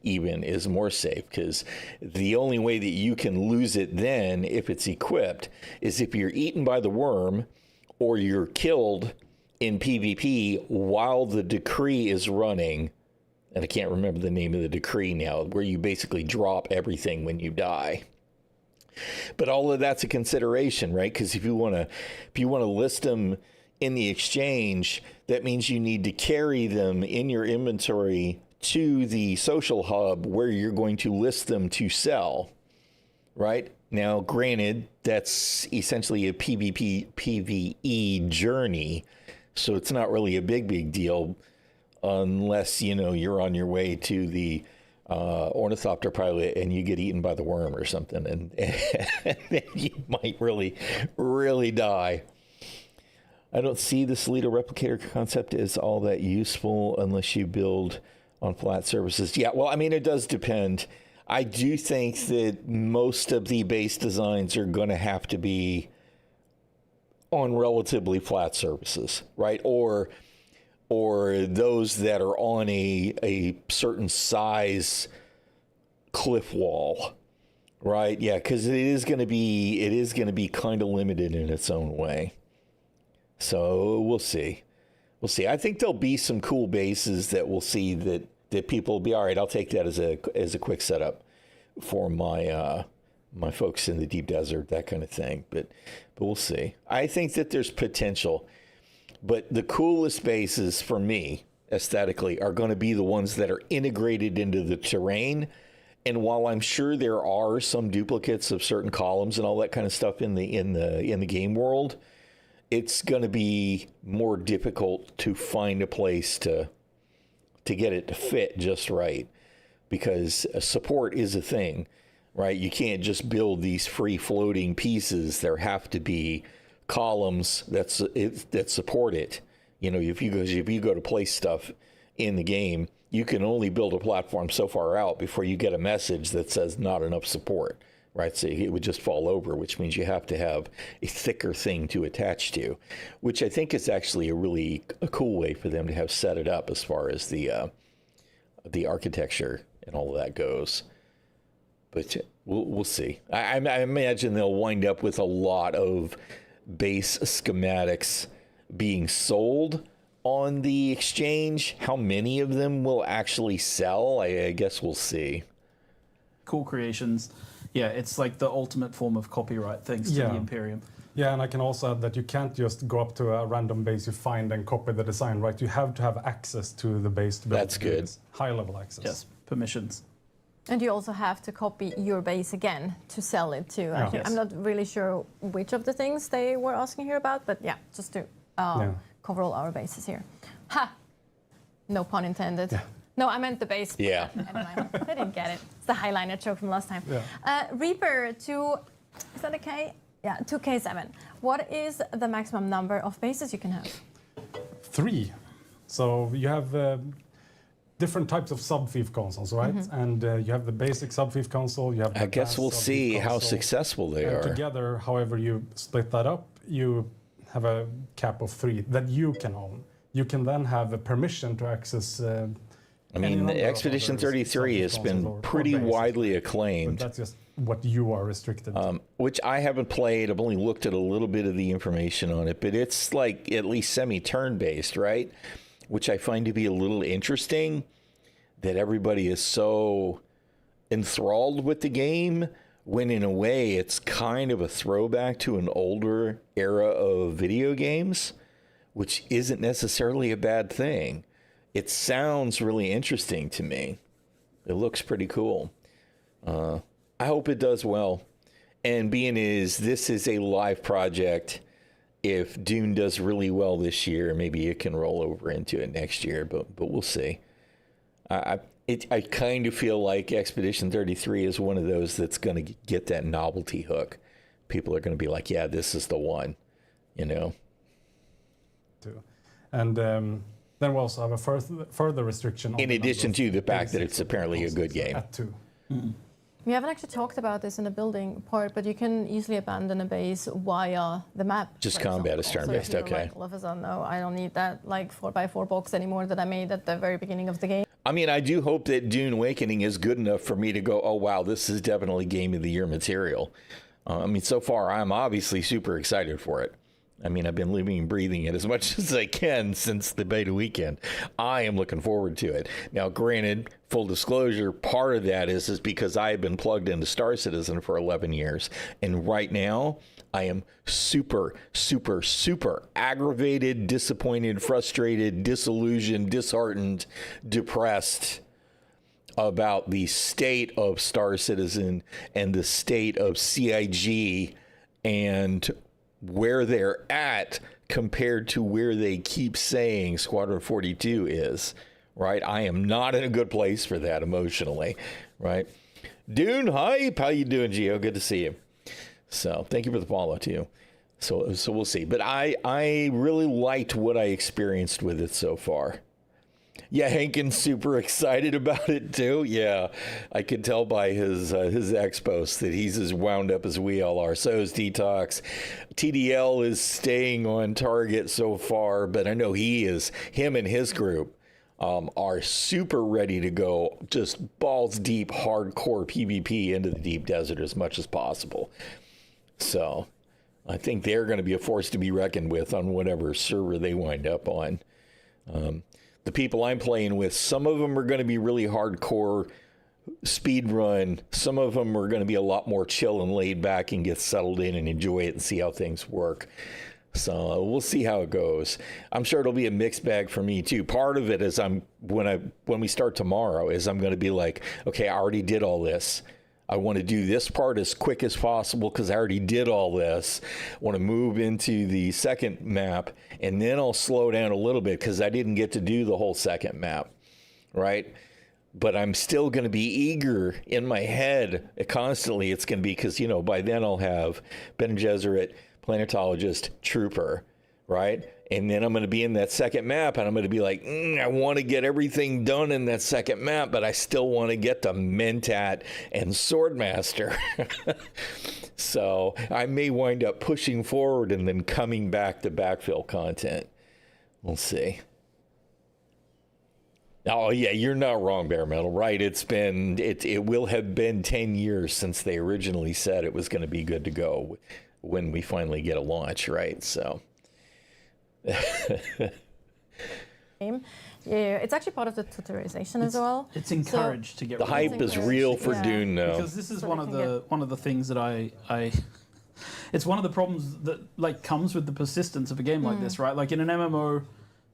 even is more safe, because the only way that you can lose it then, if it's equipped, is if you're eaten by the worm or you're killed in PvP while the decree is running. And I can't remember the name of the decree now, where you basically drop everything when you die. But all of that's a consideration, right? Because if you want to list them in the exchange, that means you need to carry them in your inventory to the social hub where you're going to list them to sell, right? Now, granted, that's essentially a PvE journey, so it's not really a big deal unless, you're on your way to the ornithopter pilot and you get eaten by the worm or something, and then you might really die. I don't see the Solito replicator concept as all that useful unless you build on flat surfaces. Yeah, well, I mean, it does depend. I do think that most of the base designs are going to have to be on relatively flat surfaces, right? Or those that are on a certain size cliff wall, right? Yeah, because it is going to be kind of limited in its own way. So we'll see. I think there'll be some cool bases that we'll see that people will be all right. I'll take that as a quick setup for my my folks in the deep desert, that kind of thing. But we'll see. I think that there's potential, but the coolest bases for me aesthetically are going to be the ones that are integrated into the terrain. And while I'm sure there are some duplicates of certain columns and all that kind of stuff in the game world, it's going to be more difficult to find a place to get it to fit just right, because support is a thing, right? You can't just build these free floating pieces. There have to be columns that support it. If you go to place stuff in the game, you can only build a platform so far out before you get a message that says not enough support, right? So it would just fall over, which means you have to have a thicker thing to attach to, which I think is actually a cool way for them to have set it up as far as the architecture and all of that goes. But we'll see. I imagine they'll wind up with a lot of base schematics being sold on the exchange. How many of them will actually sell? I guess we'll see. Cool creations. Yeah, it's like the ultimate form of copyright thanks to the Imperium. Yeah, and I can also add that you can't just go up to a random base you find and copy the design, right? You have to have access to the base to build. That's good. High-level access. Yes, permissions. And you also have to copy your base again to sell it to. Yes. I'm not really sure which of the things they were asking here about, but yeah, just to cover all our bases here. Ha! No pun intended. Yeah. No, I meant the base. Yeah. I didn't get it. It's the highliner joke from last time. Yeah. Reaper is that a K? Yeah, 2K7. What is the maximum number of bases you can have? 3. So you have different types of sub-thief consoles, right? Mm-hmm. And you have the basic sub-thief console. You have. The I guess we'll see how successful they are. Together, however you split that up, you have a cap of 3 that you can own. You can then have a permission to access. I mean, Expedition 33 has been pretty widely acclaimed. But that's just what you are restricted to. Which I haven't played. I've only looked at a little bit of the information on it, but it's like at least semi-turn based, right? Which I find to be a little interesting, that everybody is so enthralled with the game, when in a way it's kind of a throwback to an older era of video games, which isn't necessarily a bad thing. It sounds really interesting to me. It looks pretty cool. I hope it does well. And being this is a live project, if Dune does really well this year, maybe it can roll over into it next year, but we'll see. I kind of feel like Expedition 33 is one of those that's going to get that novelty hook. People are going to be like, yeah, this is the one, you know. And then we also have a further restriction. On in addition to the fact that it's apparently a good game. At 2. We haven't actually talked about this in the building part, but you can easily abandon a base via the map. Just for combat is example. turn-based, So if you're okay. like, all of a sudden, no, I don't need that like 4x4 box anymore that I made at the very beginning of the game. I mean, I do hope that Dune Awakening is good enough for me to go, oh, wow, this is definitely Game of the Year material. I mean, so far, I'm obviously super excited for it. I mean, I've been living and breathing it as much as I can since the beta weekend. I am looking forward to it. Now, granted, full disclosure, part of that is because I have been plugged into Star Citizen for 11 years. And right now, I am super, super, super aggravated, disappointed, frustrated, disillusioned, disheartened, depressed about the state of Star Citizen and the state of CIG and where they're at compared to where they keep saying Squadron 42 is, right? I am not in a good place for that emotionally, right? Dune, hi, how you doing, Gio? Good to see you. So thank you for the follow too. So we'll see. But I really liked what I experienced with it so far. Yeah, Hankins super excited about it too. Yeah, I could tell by his X post that he's as wound up as we all are. So is Detox. TDL is staying on target so far, but I know him and his group are super ready to go, just balls deep, hardcore PvP into the deep desert as much as possible. So I think they're going to be a force to be reckoned with on whatever server they wind up on. The people I'm playing with, some of them are going to be really hardcore speed run. Some of them are going to be a lot more chill and laid back and get settled in and enjoy it and see how things work. So we'll see how it goes. I'm sure it'll be a mixed bag for me too. Part of it is when we start tomorrow is I'm going to be like, okay, I already did all this. I want to do this part as quick as possible because I already did all this. I want to move into the second map, and then I'll slow down a little bit because I didn't get to do the whole second map, right? But I'm still going to be eager in my head constantly. It's going to be because, by then I'll have Bene Gesserit, Planetologist, Trooper, right? And then I'm going to be in that second map, and I'm going to be like, I want to get everything done in that second map, but I still want to get to Mentat and Swordmaster. So I may wind up pushing forward and then coming back to backfill content. We'll see. Oh, yeah, you're not wrong, Bare Metal, right? It will have been 10 years since they originally said it was going to be good to go when we finally get a launch, right? So... Yeah, it's actually part of the tutorization as well. It's encouraged to get the hype is real for Dune now. Because this is one of the things that I it's one of the problems that comes with the persistence of a game like this, right? Like in an MMO,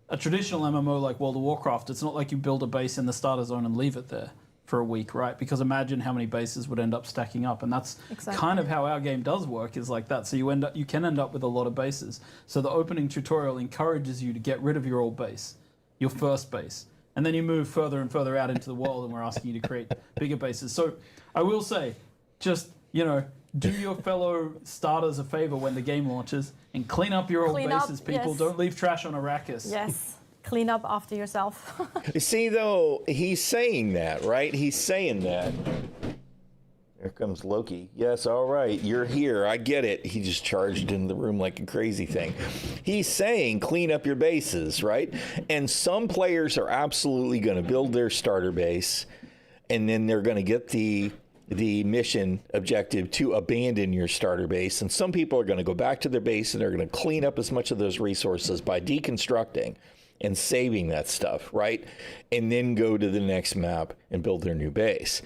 a traditional MMO like World of Warcraft, it's not like you build a base in the starter zone and leave it there for a week, right? Because imagine how many bases would end up stacking up, and that's kind of how our game does work, is like that. So you can end up with a lot of bases. So the opening tutorial encourages you to get rid of your old base, your first base, and then you move further and further out into the world, and we're asking you to create bigger bases. So I will say, just do your fellow starters a favor when the game launches and clean up your old bases. People, yes. Don't leave trash on Arrakis. Yes. Clean up after yourself. See, though, he's saying that, right? He's saying that. Here comes Loki. Yes, all right, you're here. I get it. He just charged in the room like a crazy thing. He's saying clean up your bases, right? And some players are absolutely going to build their starter base, and then they're going to get the mission objective to abandon your starter base. And some people are going to go back to their base, and they're going to clean up as much of those resources by deconstructing, and saving that stuff, right? And then go to the next map and build their new base.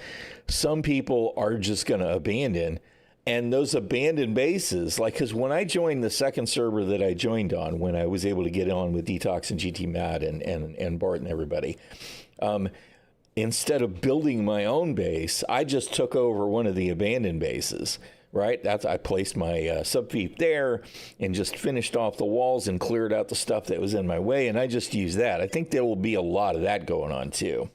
Some people are just going to abandon, and those abandoned bases, like, because when I joined the second server that I joined on, when I was able to get on with Detox and GT Mad and Bart and everybody, instead of building my own base, I just took over one of the abandoned bases. Right, I placed my subfeet there and just finished off the walls and cleared out the stuff that was in my way, and I just used that. I think there will be a lot of that going on too.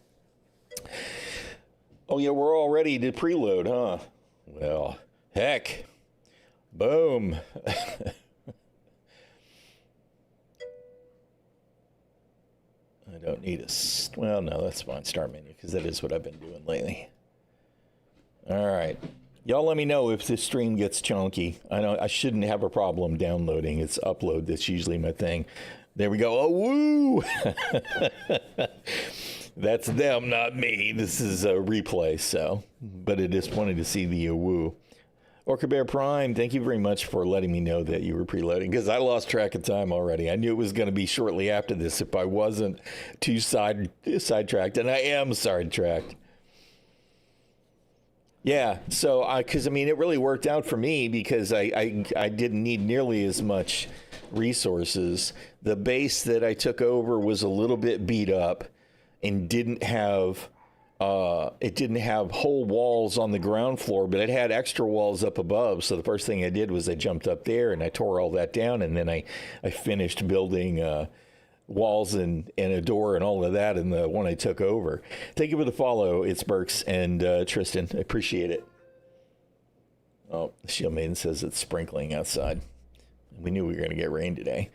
Oh yeah, we're all ready to preload, huh? Well, heck, boom. I don't need a, well, no, that's fine, start menu, because that is what I've been doing lately. All right. Y'all let me know if this stream gets chunky. I know I shouldn't have a problem downloading. It's upload that's usually my thing. There we go. Oh, woo! That's them, not me. This is a replay, so. But it is funny to see the woo. Orca Bear Prime, thank you very much for letting me know that you were preloading, because I lost track of time already. I knew it was going to be shortly after this if I wasn't too sidetracked, and I am sidetracked. Yeah, so because I mean, it really worked out for me because I didn't need nearly as much resources. The base that I took over was a little bit beat up and didn't have whole walls on the ground floor, but it had extra walls up above. So the first thing I did was I jumped up there and I tore all that down, and then I finished building walls and a door and all of that in the one I took over. Thank you for the follow. It's Burks and Tristan. I appreciate it. Oh, Shield Maiden says it's sprinkling outside. We knew we were going to get rain today.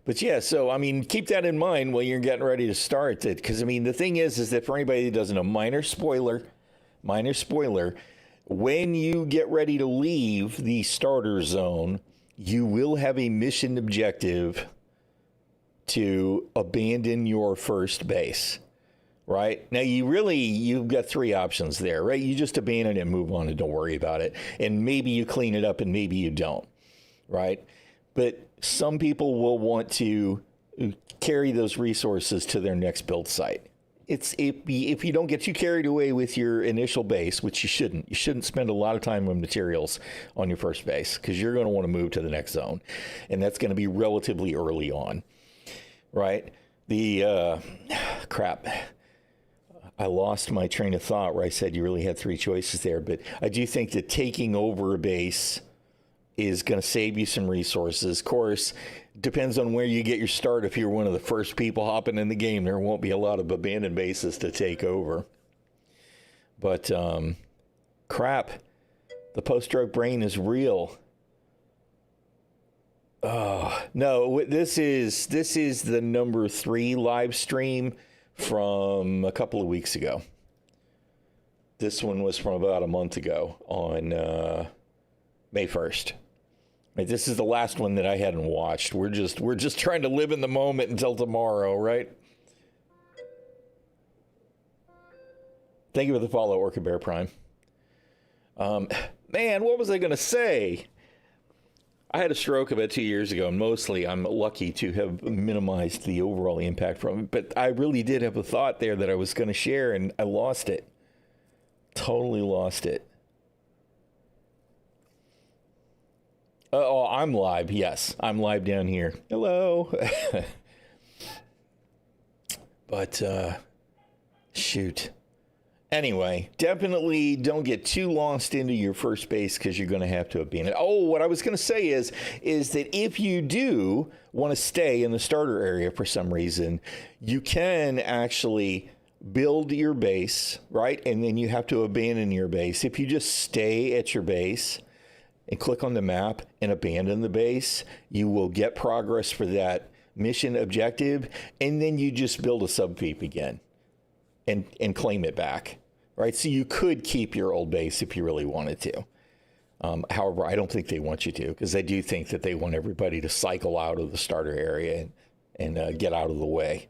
But yeah, so I mean, keep that in mind while you're getting ready to start it. Because I mean, the thing is that for anybody that doesn't know, minor spoiler, when you get ready to leave the starter zone, you will have a mission objective to abandon your first base, right? Now, you've got three options there, right? You just abandon it and move on and don't worry about it. And maybe you clean it up and maybe you don't, right? But some people will want to carry those resources to their next build site. If you don't get too carried away with your initial base, which you shouldn't spend a lot of time on materials on your first base, because you're going to want to move to the next zone. And that's going to be relatively early on. Right? The crap. I lost my train of thought where I said you really had three choices there, but I do think that taking over a base is going to save you some resources. Of course, depends on where you get your start. If you're one of the first people hopping in the game, there won't be a lot of abandoned bases to take over. But crap, the post-stroke brain is real. Oh, no, this is the number 3 live stream from a couple of weeks ago. This one was from about a month ago on May 1st. Right, this is the last one that I hadn't watched. We're just trying to live in the moment until tomorrow, right? Thank you for the follow, Orca Bear Prime. Man, what was I going to say? I had a stroke about 2 years ago, and mostly I'm lucky to have minimized the overall impact from it. But I really did have a thought there that I was going to share, and I lost it. Totally lost it. Oh, I'm live. Yes, I'm live down here. Hello. But, shoot. Anyway, definitely don't get too lost into your first base because you're going to have to abandon it. Oh, what I was going to say is that if you do want to stay in the starter area for some reason, you can actually build your base, right? And then you have to abandon your base. If you just stay at your base and click on the map and abandon the base, you will get progress for that mission objective, and then you just build a subfeep again. And claim it back, right? So you could keep your old base if you really wanted to. However, I don't think they want you to, because I do think that they want everybody to cycle out of the starter area and get out of the way.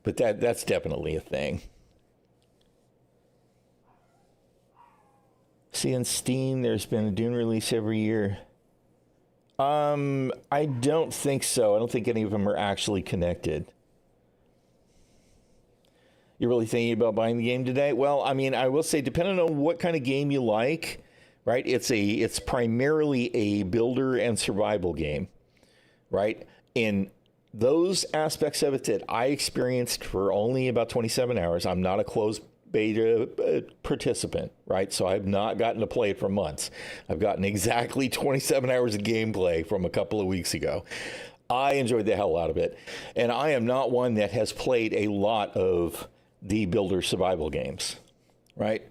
But that's definitely a thing. See, on Steam, there's been a Dune release every year. I don't think so. I don't think any of them are actually connected. You're really thinking about buying the game today? Well, I mean, I will say, depending on what kind of game you like, right? It's primarily a builder and survival game, right? In those aspects of it that I experienced for only about 27 hours, I'm not a closed beta participant, right? So I've not gotten to play it for months. I've gotten exactly 27 hours of gameplay from a couple of weeks ago. I enjoyed the hell out of it. And I am not one that has played a lot of the builder survival games, right?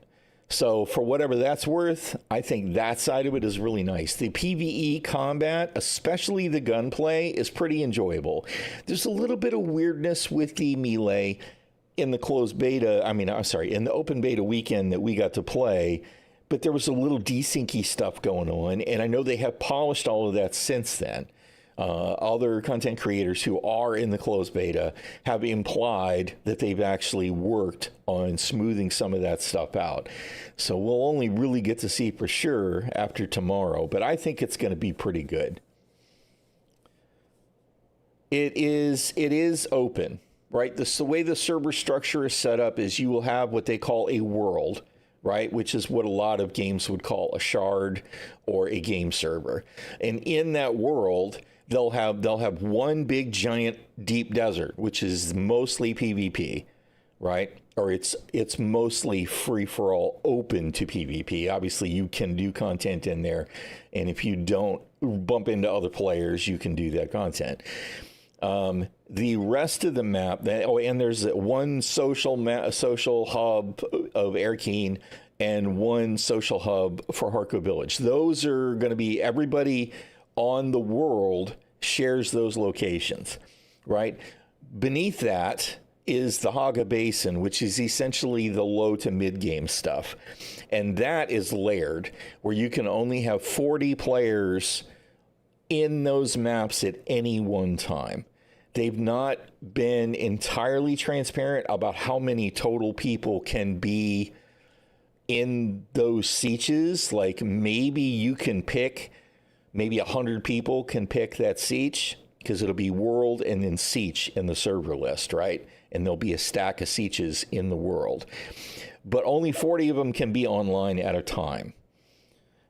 So for whatever that's worth, I think that side of it is really nice. The PvE combat, especially the gunplay, is pretty enjoyable. There's a little bit of weirdness with the melee in the closed beta. I mean, I'm sorry, in the open beta weekend that we got to play, but there was a little desyncy stuff going on, and I know they have polished all of that since then. Other content creators who are in the closed beta have implied that they've actually worked on smoothing some of that stuff out. So we'll only really get to see for sure after tomorrow, but I think it's going to be pretty good. It is open, right? The way the server structure is set up is you will have what they call a world, right? Which is what a lot of games would call a shard or a game server. And in that world, they'll have one big giant deep desert, which is mostly PvP, right? Or it's mostly free for all, open to PvP. Obviously, you can do content in there, and if you don't bump into other players, you can do that content. The rest of the map, and there's one social hub of Airkeen and one social hub for Harco Village. Those are going to be everybody on the world shares those locations, right? Beneath that is the Haga Basin, which is essentially the low to mid game stuff. And that is layered, where you can only have 40 players in those maps at any one time. They've not been entirely transparent about how many total people can be in those sietches. Like maybe you can pick, maybe 100 people can pick that siege, because it'll be world and then siege in the server list, right? And there'll be a stack of sieges in the world. But only 40 of them can be online at a time.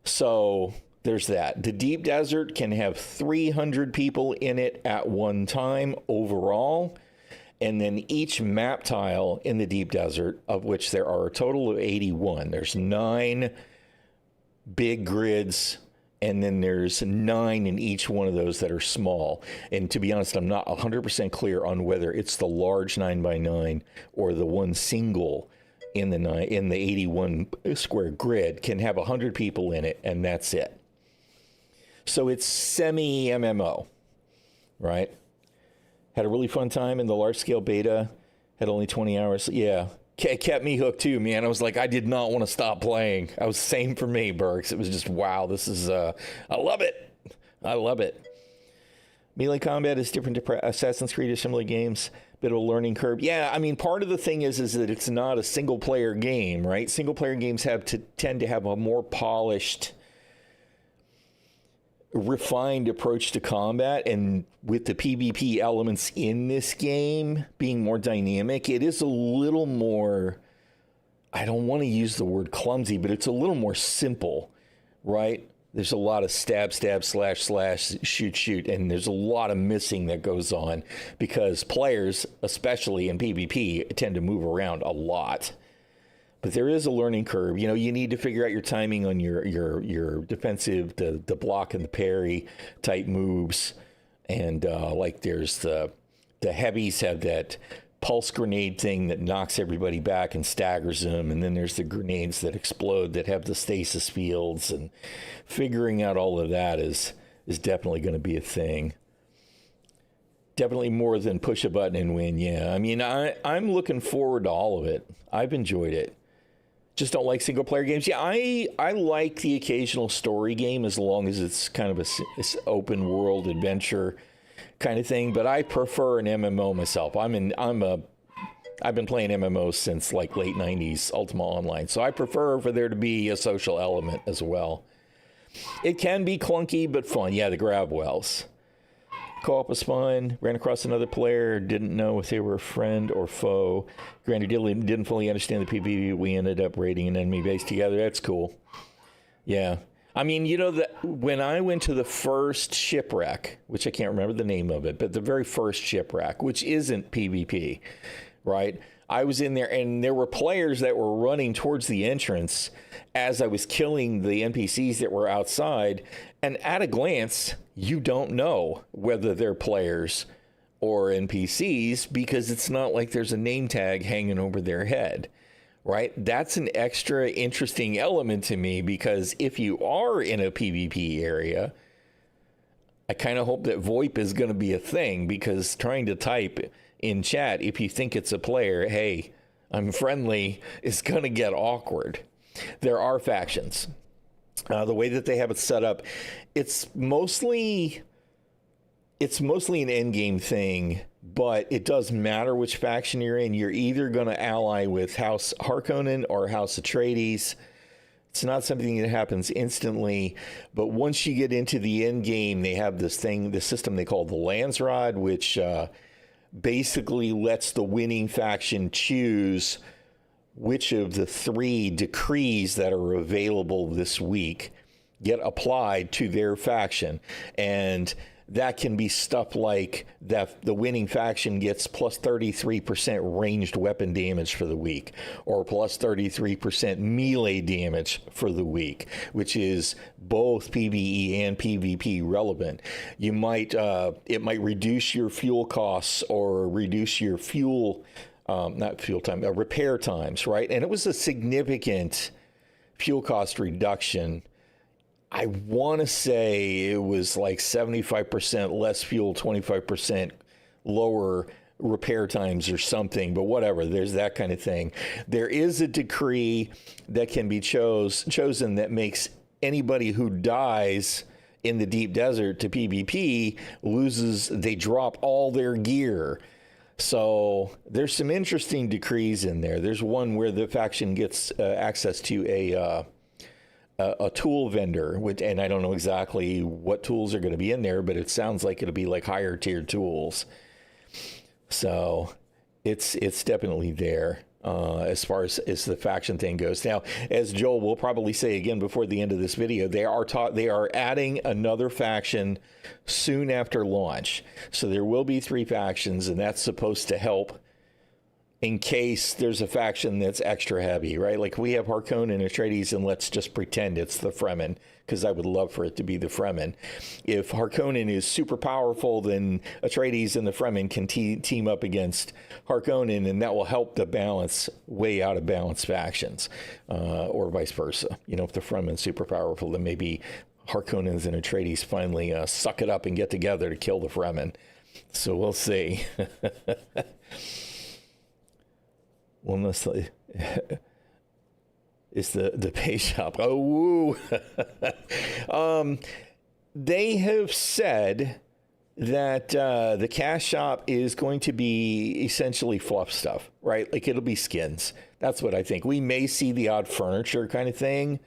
So there's that. The deep desert can have 300 people in it at one time overall. And then each map tile in the deep desert, of which there are a total of 81. There's 9 big grids, and then there's 9 in each one of those that are small. And to be honest, I'm not 100% clear on whether it's the large 9x9 or the one single in the 81 square grid can have 100 people in it, and that's it. So it's semi-MMO, right? Had a really fun time in the large-scale beta. Had only 20 hours. Yeah, it kept me hooked too, man. I was like, I did not want to stop playing. I was same for me, Burks. It was just, wow, this is, I love it. I love it. Melee combat is different to Assassin's Creed or similar games. Bit of a learning curve. Yeah, I mean, part of the thing is that it's not a single-player game, right? Single-player games tend to have a more polished, refined approach to combat, and with the PvP elements in this game being more dynamic, it is a little more, I don't want to use the word clumsy, but it's a little more simple, right? There's a lot of stab, slash, shoot, and there's a lot of missing that goes on because players, especially in PvP, tend to move around a lot. But there is a learning curve. You know, you need to figure out your timing on your defensive, the block and the parry type moves. And like there's the heavies have that pulse grenade thing that knocks everybody back and staggers them. And then there's the grenades that explode that have the stasis fields. And figuring out all of that is definitely going to be a thing. Definitely more than push a button and win. Yeah, I mean, I'm looking forward to all of it. I've enjoyed it. Just don't like single player games. Yeah, I like the occasional story game as long as it's kind of a open world adventure kind of thing. But I prefer an MMO myself. I've been playing MMOs since like late 90s Ultima Online. So I prefer for there to be a social element as well. It can be clunky but fun. Yeah, the grab wells. Co-op was fun. Ran across another player. Didn't know if they were a friend or foe. Granted, didn't fully understand the PvP. We ended up raiding an enemy base together. That's cool. Yeah. I mean, you know, when I went to the first shipwreck, which I can't remember the name of it, but the very first shipwreck, which isn't PvP, right? I was in there, and there were players that were running towards the entrance as I was killing the NPCs that were outside. And at a glance, you don't know whether they're players or NPCs because it's not like there's a name tag hanging over their head, right? That's an extra interesting element to me because if you are in a PvP area, I kind of hope that VoIP is going to be a thing because trying to type in chat, if you think it's a player, hey, I'm friendly, is going to get awkward. There are factions. The way that they have it set up, it's mostly an end game thing, but it does matter which faction you're in. You're either going to ally with House Harkonnen or House Atreides. It's not something that happens instantly, but once you get into the end game, they have this system they call the Landsrod, which basically lets the winning faction choose which of the 3 decrees that are available this week get applied to their faction. And that can be stuff like that the winning faction gets plus 33% ranged weapon damage for the week, or plus 33% melee damage for the week, which is both PvE and PvP relevant. You might, it might reduce your fuel costs or reduce your repair times, right? And it was a significant fuel cost reduction. I want to say it was like 75% less fuel, 25% lower repair times or something, but whatever, there's that kind of thing. There is a decree that can be chosen that makes anybody who dies in the deep desert to PvP they drop all their gear. So there's some interesting decrees in there. There's one where the faction gets access to a tool vendor, and I don't know exactly what tools are going to be in there, but it sounds like it'll be like higher tier tools. So it's definitely there as far as the faction thing goes. Now, as Joel will probably say again before the end of this video, they are adding another faction soon after launch. So there will be 3 factions, and that's supposed to help in case there's a faction that's extra heavy, right? Like we have Harkonnen and Atreides, and let's just pretend it's the Fremen, because I would love for it to be the Fremen. If Harkonnen is super powerful, then Atreides and the Fremen can team up against Harkonnen, and that will help the balance, way out of balance factions, or vice versa. You know, if the Fremen's super powerful, then maybe Harkonnens and Atreides finally suck it up and get together to kill the Fremen. So we'll see. One less is the pay shop. Oh, woo. They have said that the cash shop is going to be essentially fluff stuff, right? Like it'll be skins. That's what I think. We may see the odd furniture kind of thing.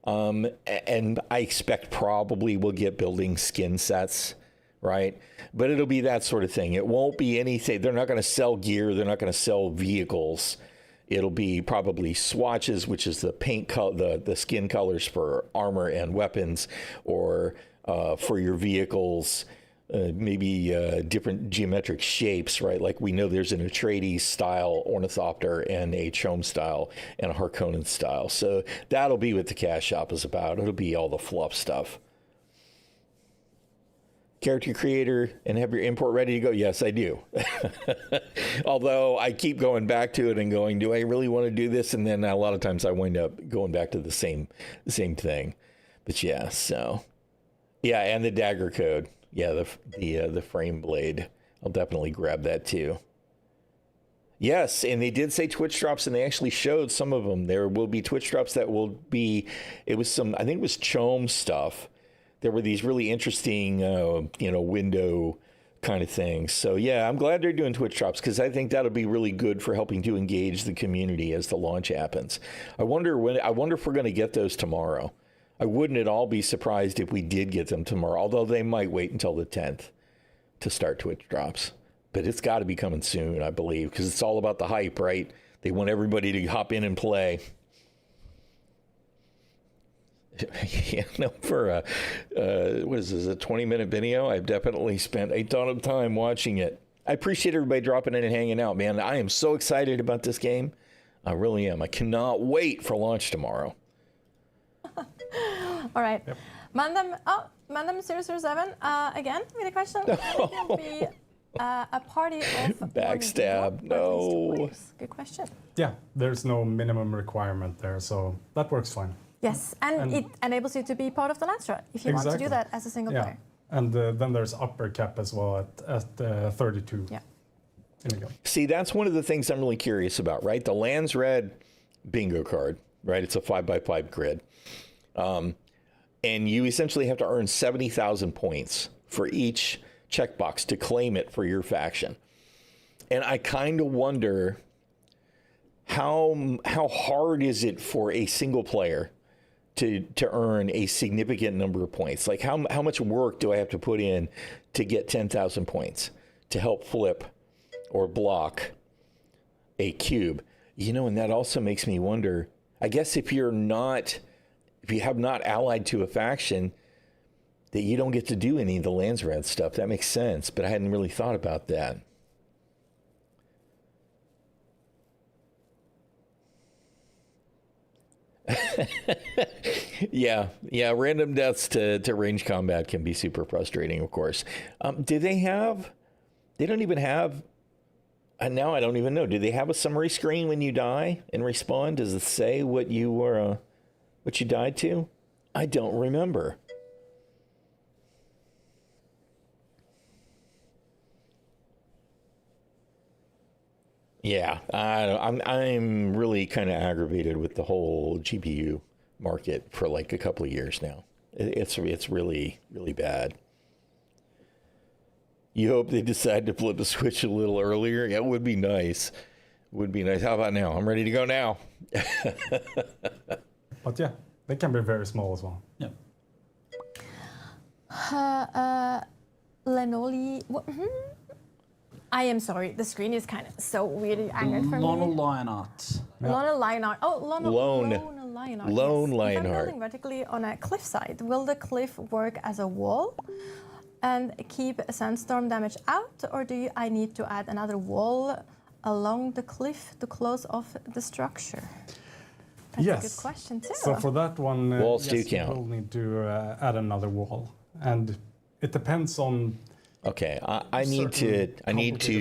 And I expect probably we'll get building skin sets, right? But it'll be that sort of thing. It won't be anything. They're not going to sell gear. They're not going to sell vehicles. It'll be probably swatches, which is the paint color, the skin colors for armor and weapons, or for your vehicles, maybe different geometric shapes, right? Like we know there's an Atreides style ornithopter and a Chom style and a Harkonnen style. So that'll be what the cash shop is about. It'll be all the fluff stuff. Character creator and have your import ready to go? Yes, I do. Although I keep going back to it and going, do I really want to do this? And then a lot of times I wind up going back to the same thing. But yeah, so yeah, and the dagger code. Yeah, the frame blade. I'll definitely grab that too. Yes, and they did say Twitch drops, and they actually showed some of them. There will be Twitch drops that will be. It was some. I think it was Chom stuff. There were these really interesting, window kind of things. So yeah, I'm glad they're doing Twitch drops because I think that'll be really good for helping to engage the community as the launch happens. I wonder if we're going to get those tomorrow. I wouldn't at all be surprised if we did get them tomorrow, although they might wait until the 10th. to start Twitch drops, but it's got to be coming soon, I believe, because it's all about the hype, right? They want everybody to hop in and play. Yeah, no, for what is this, a 20-minute video? I've definitely spent a ton of time watching it. I appreciate everybody dropping in and hanging out, man. I am so excited about this game. I really am. I cannot wait for launch tomorrow. All right. Yep. Mandem007, again, with a question. Will be a party of backstab? No. Good question. Yeah, there's no minimum requirement there, so that works fine. Yes, and it enables you to be part of the Landstra if you want to do that as a single player. And then there's upper cap as well at 32. Yeah. See, that's one of the things I'm really curious about, right? The Lands Red bingo card, right? It's a 5x5 grid. And you essentially have to earn 70,000 points for each checkbox to claim it for your faction. And I kind of wonder how hard is it for a single player to earn a significant number of points? Like how much work do I have to put in to get 10,000 points to help flip or block a cube? You know, and that also makes me wonder, I guess if you have not allied to a faction, that you don't get to do any of the Lands Red stuff. That makes sense, but I hadn't really thought about that. Yeah, random deaths to range combat can be super frustrating, of course. They don't even have, now I don't even know, do they have a summary screen when you die and respawn? Does it say what you died to? I don't remember. Yeah, I'm really kind of aggravated with the whole GPU market for like a couple of years now. It's really, really bad. You hope they decide to flip the switch a little earlier. Yeah, it would be nice. Would be nice. How about now? I'm ready to go now. But yeah, they can be very small as well. Yeah. Lenoli. I am sorry, the screen is kind of so weirdly angled for me. Lona Lionheart. Lona Lionheart. Oh, Lona Lionheart. Lone Lionheart. If I'm building vertically on a cliffside, will the cliff work as a wall and keep sandstorm damage out, or I need to add another wall along the cliff to close off the structure? That's a good question too. So for that one, walls do count. You will need to add another wall, and it depends on. Okay, I need to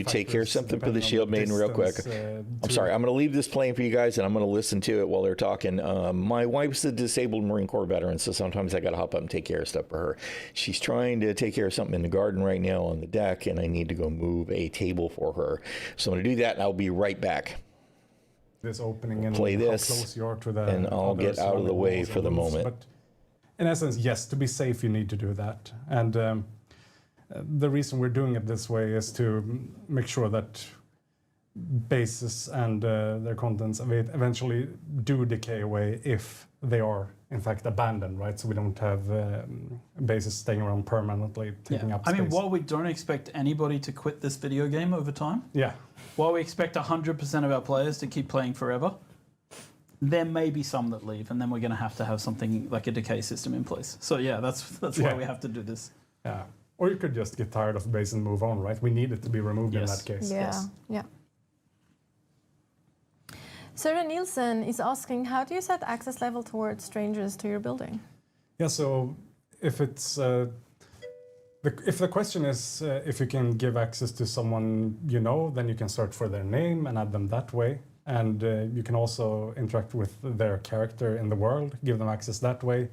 take care of something for the Shield Maiden real quick. I'm sorry, I'm going to leave this playing for you guys, and I'm going to listen to it while they're talking. My wife's a disabled Marine Corps veteran, so sometimes I got to hop up and take care of stuff for her. She's trying to take care of something in the garden right now on the deck, and I need to go move a table for her. So I'm going to do that, and I'll be right back. This opening and play this, how close you are to the and I'll get out of the way for the moment. But in essence, yes, to be safe, you need to do that. And the reason we're doing it this way is to make sure that bases and their contents eventually do decay away if they are in fact abandoned, right? So we don't have bases staying around permanently taking up space. I mean, while we don't expect anybody to quit this video game over time, while we expect 100% of our players to keep playing forever, there may be some that leave, and then we're going to have something like a decay system in place. So yeah, that's why we have to do this. Yeah. Or you could just get tired of the base and move on, right? We need it to be removed in that case. Yeah. Sarah Nielsen is asking, how do you set access level towards strangers to your building? Yeah, so if it's if the question is if you can give access to someone you know, then you can search for their name and add them that way. And you can also interact with their character in the world, give them access that way.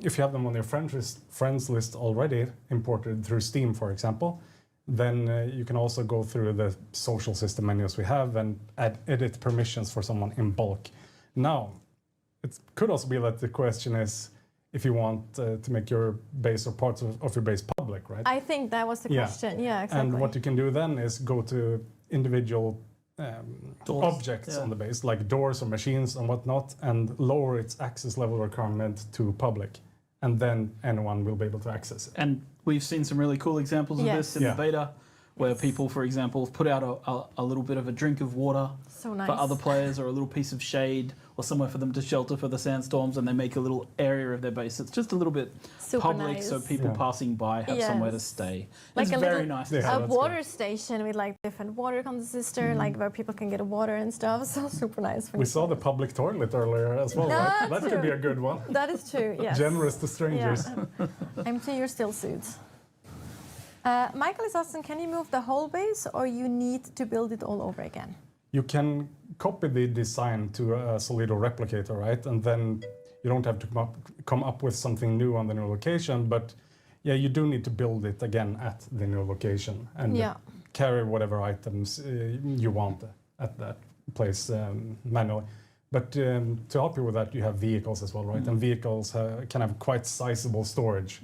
If you have them on your friends list already, imported through Steam, for example, then you can also go through the social system menus we have and edit permissions for someone in bulk. Now, it could also be that the question is if you want to make your base or parts of your base public, right? I think that was the question. Yeah, exactly. And what you can do then is go to individual objects on the base, like doors or machines and whatnot, and lower its access level requirement to public. and then anyone will be able to access it. And we've seen some really cool examples of this in the beta, where people, for example, put out a little bit of a drink of water So nice. for other players, or a little piece of shade, or somewhere for them to shelter for the sandstorms, and they make a little area of their base. It's just a little bit Super public, nice. so people passing by have somewhere to stay. Like It's a very little- nice. Yeah. design. A that's water station with like different water consistor, like where people can get water and stuff. So super nice. We saw the public toilet earlier as well, right? That could be a good one. That is true. Yes. Generous to strangers. Yeah. Empty your still suits. Michael is asking, can you move the whole base, or you need to build it all over again? You can copy the design to a Solido replicator, right? And then you don't have to come up with something new on the new location, but yeah, you do need to build it again at the new location and carry whatever items you want at that place manually. But to help you with that, you have vehicles as well, right? And vehicles can have quite sizable storage.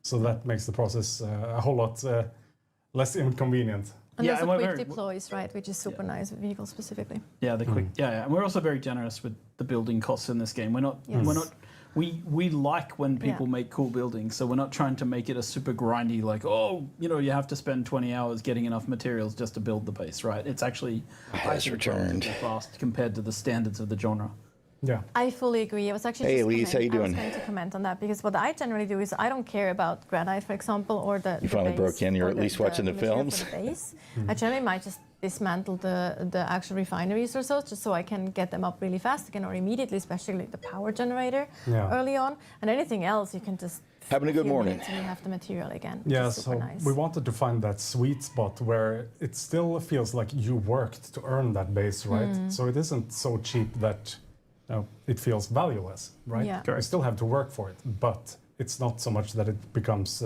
So that makes the process a whole lot less inconvenient. And Yeah, also and we're quick very- deploys, right? Which is super nice with vehicles specifically. Yeah, the quick. Yeah, and we're also very generous with the building costs in this game. We're not. Yes. We're not. We like when people make cool buildings, so we're not trying to make it a super grindy, like, oh, you have to spend 20 hours getting enough materials just to build the base, right? It's actually returned. relatively fast compared to the standards of the genre. Yeah. I fully agree. I was actually Hey, just Elise, how you I was doing? going to comment on that, because what I generally do is I don't care about granite, for example, or the You finally base, broke in. You're or at least watching the material films. for the base. I generally might just dismantle the actual refineries or so, just so I can get them up really fast again, or immediately, especially like the power generator early on. And anything else, you can just Having a good few morning. minutes and you have the material again. Which Yeah, is super so nice. we wanted to find that sweet spot where it still feels like you worked to earn that base, right? So it isn't so cheap that it feels valueless, right? Yeah. You still have to work for it, but it's not so much that it becomes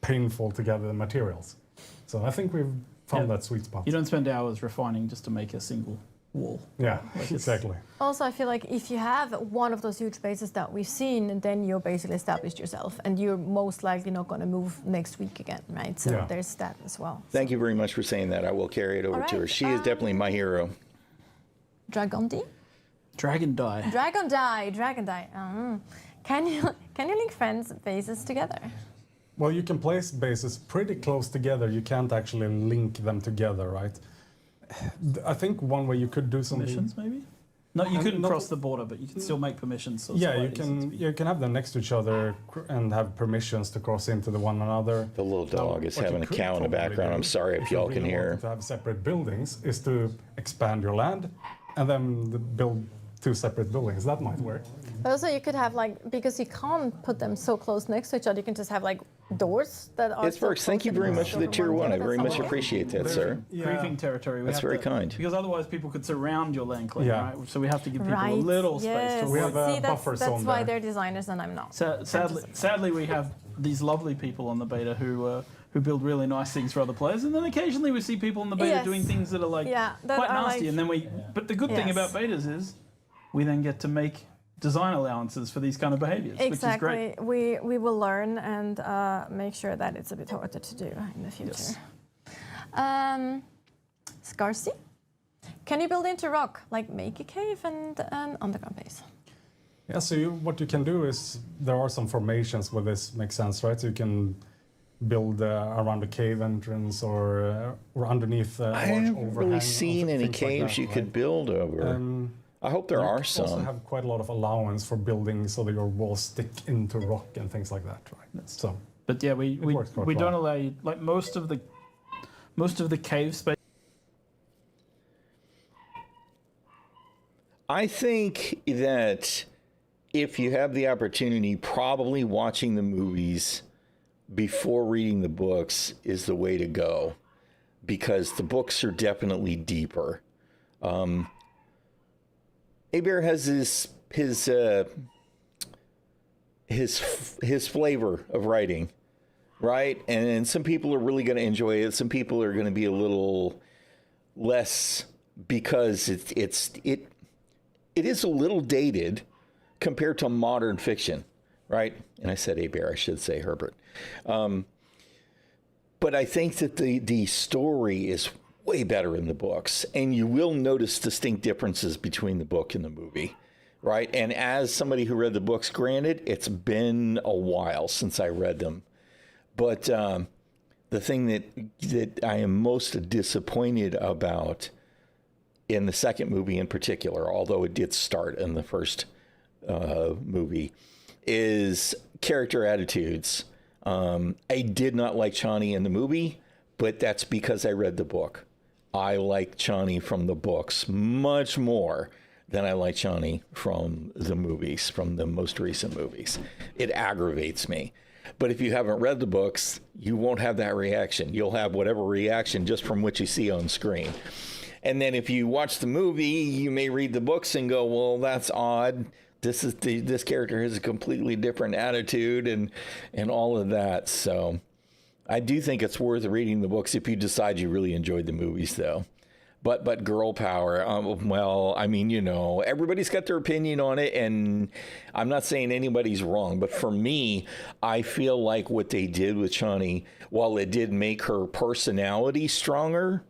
painful to gather the materials. So I think we've found that sweet spot. You don't spend hours refining just to make a single wall. Yeah, exactly. Also, I feel like if you have one of those huge bases that we've seen, then you're basically established yourself, and you're most likely not going to move next week again, right? So there's that as well. Thank you very much for saying that. I will carry it over to her. right, She is definitely my hero. Dragon D? Dragon die. Dragon die. Can you link friends' bases together? Well, you can place bases pretty close together. You can't actually link them together, right? I think one way you could do something. Permissions, maybe? No, you couldn't not- cross the border, but you can still make permissions. So it's Yeah, quite easy to- you can have them next to each other and have permissions to cross into the one another. The little dog is What you having a could cow in the probably background. do, I'm sorry if you y'all really can hear. wanted to have separate buildings, is to expand your land and then build two separate buildings. That might work. But also, you could have because you can't put them so close next to each other, you can just have doors that are. It so works. Thank close you that very can much for the go tier from 1. I That's very not much working. appreciate that, sir. Creeping territory. We That's have very to- kind. Because otherwise people could surround your land claim, Yeah. right? So we have to give people Right. a little space Yes. to We work. have a See, that's, buffer that's zone why there. they're designers and I'm not. Sadly, we have these lovely people on the beta who build really nice things for other players, and then occasionally we see people in the beta Yes. doing things that are that quite are nasty, and then we. But the good thing Yes. about betas is we then get to make design allowances for these kind of behaviors, which is great. Exactly. We will learn and make sure that it's a bit harder to do in the future. Yes. Scarsy, can you build into rock, like make a cave and an underground base? Yeah, so what you can do is, there are some formations where this makes sense, right? So you can build around a cave entrance or underneath a I large haven't overhang. really or seen any things like caves that, you could right? build over. I hope there You are also some. have quite a lot of allowance for building so that your walls stick into rock and things like that, right? So But yeah, we works quite don't well. allow you, like most of the cave space. I think that if you have the opportunity, probably watching the movies before reading the books is the way to go, because the books are definitely deeper. Abear has his flavor of writing, right? And some people are really going to enjoy it. Some people are going to be a little less, because it is a little dated compared to modern fiction, right? And I said Abear, I should say Herbert. But I think that the story is way better in the books, and you will notice distinct differences between the book and the movie. right? And as somebody who read the books, granted, it's been a while since I read them. But the thing that I am most disappointed about in the second movie in particular, although it did start in the first movie, is character attitudes. I did not like Chani in the movie, but that's because I read the book. I like Chani from the books much more than I like Chani from the movies, from the most recent movies. It aggravates me. But if you haven't read the books, you won't have that reaction. You'll have whatever reaction just from what you see on screen. And then if you watch the movie, you may read the books and go, well, that's odd. This character has a completely different attitude and all of that. So I do think it's worth reading the books if you decide you really enjoyed the movies, though. But girl power, well, I mean, you know, everybody's got their opinion on it, and I'm not saying anybody's wrong. But for me, I feel like what they did with Chani, while it did make her personality stronger,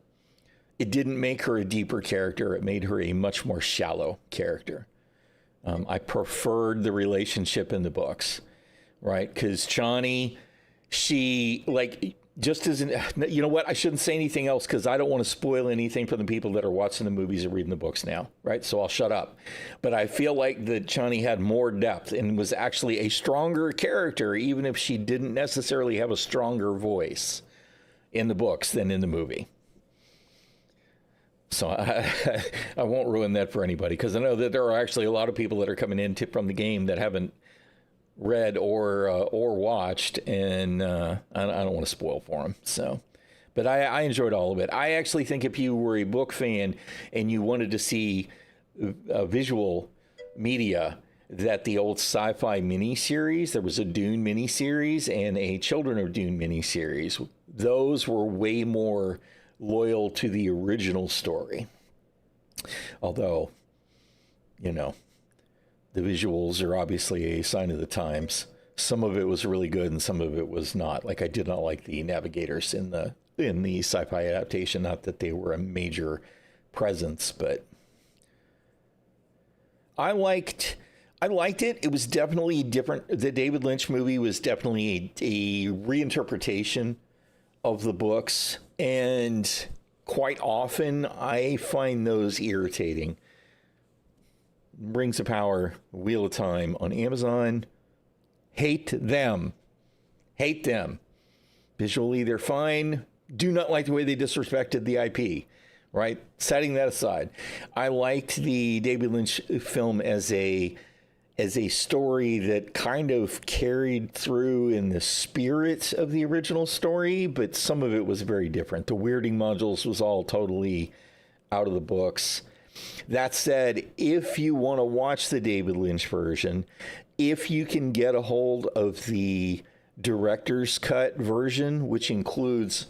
it didn't make her a deeper character. It made her a much more shallow character. I preferred the relationship in the books, right? Because Chani, she, like, just isn't, you know what? I shouldn't say anything else because I don't want to spoil anything for the people that are watching the movies and reading the books now, right? So I'll shut up. But I feel like that Chani had more depth and was actually a stronger character, even if she didn't necessarily have a stronger voice in the books than in the movie. So I won't ruin that for anybody, because I know that there are actually a lot of people that are coming in from the game that haven't read or watched, and I don't want to spoil for them. So, but I enjoyed all of it. I actually think if you were a book fan and you wanted to see visual media, that the old sci-fi miniseries, there was a Dune miniseries and a Children of Dune miniseries. Those were way more loyal to the original story. Although, you know, the visuals are obviously a sign of the times. Some of it was really good and some of it was not. Like, I did not like the navigators in the sci-fi adaptation. Not that they were a major presence, but I liked it. It was definitely different. The David Lynch movie was definitely a reinterpretation of the books, and quite often I find those irritating. Rings of Power, Wheel of Time on Amazon. Hate them. Visually, they're fine. Do not like the way they disrespected the IP, right? Setting that aside, I liked the David Lynch film as a story that kind of carried through in the spirit of the original story, but some of it was very different. The weirding modules was all totally out of the books. That said, if you want to watch the David Lynch version, if you can get a hold of the director's cut version, which includes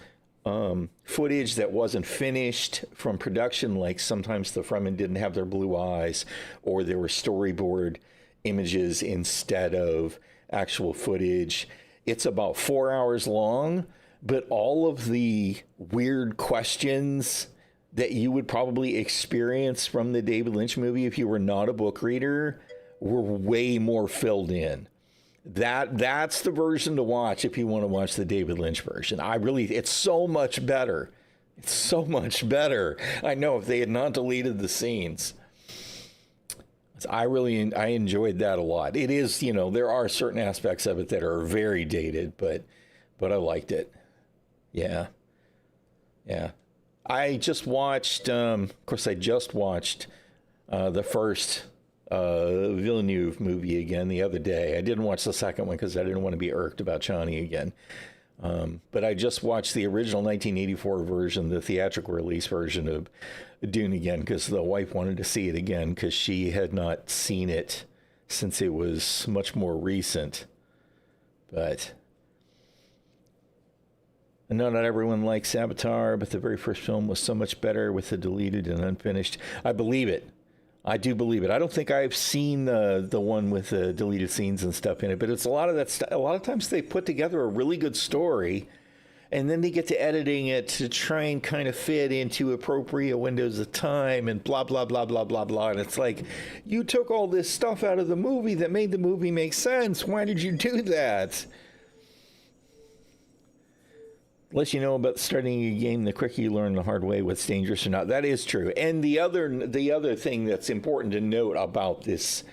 footage that wasn't finished from production, like sometimes the Fremen didn't have their blue eyes, or there were storyboard images instead of actual footage. It's about 4 hours long, but all of the weird questions that you would probably experience from the David Lynch movie if you were not a book reader were way more filled in. That's the version to watch if you want to watch the David Lynch version. It's so much better. It's so much better. I know, if they had not deleted the scenes. I enjoyed that a lot. It is, you know, there are certain aspects of it that are very dated, but I liked it. Yeah. I just watched, the first Villeneuve movie again the other day. I didn't watch the second one because I didn't want to be irked about Chani again. But I just watched the original 1984 version, the theatrical release version of Dune again, because the wife wanted to see it again because she had not seen it since it was much more recent. But I know not everyone likes Avatar, but the very first film was so much better with the deleted and unfinished. I believe it. I do believe it. I don't think I've seen the one with the deleted scenes and stuff in it, but it's a lot of that stuff. A lot of times they put together a really good story, And then they get to editing it to try and kind of fit into appropriate windows of time and blah, blah, blah, blah, blah, blah. And it's like, you took all this stuff out of the movie that made the movie make sense. Why did you do that? Unless you know about starting a game, the quicker you learn the hard way what's dangerous or not. That is true. And the other thing that's important to note about this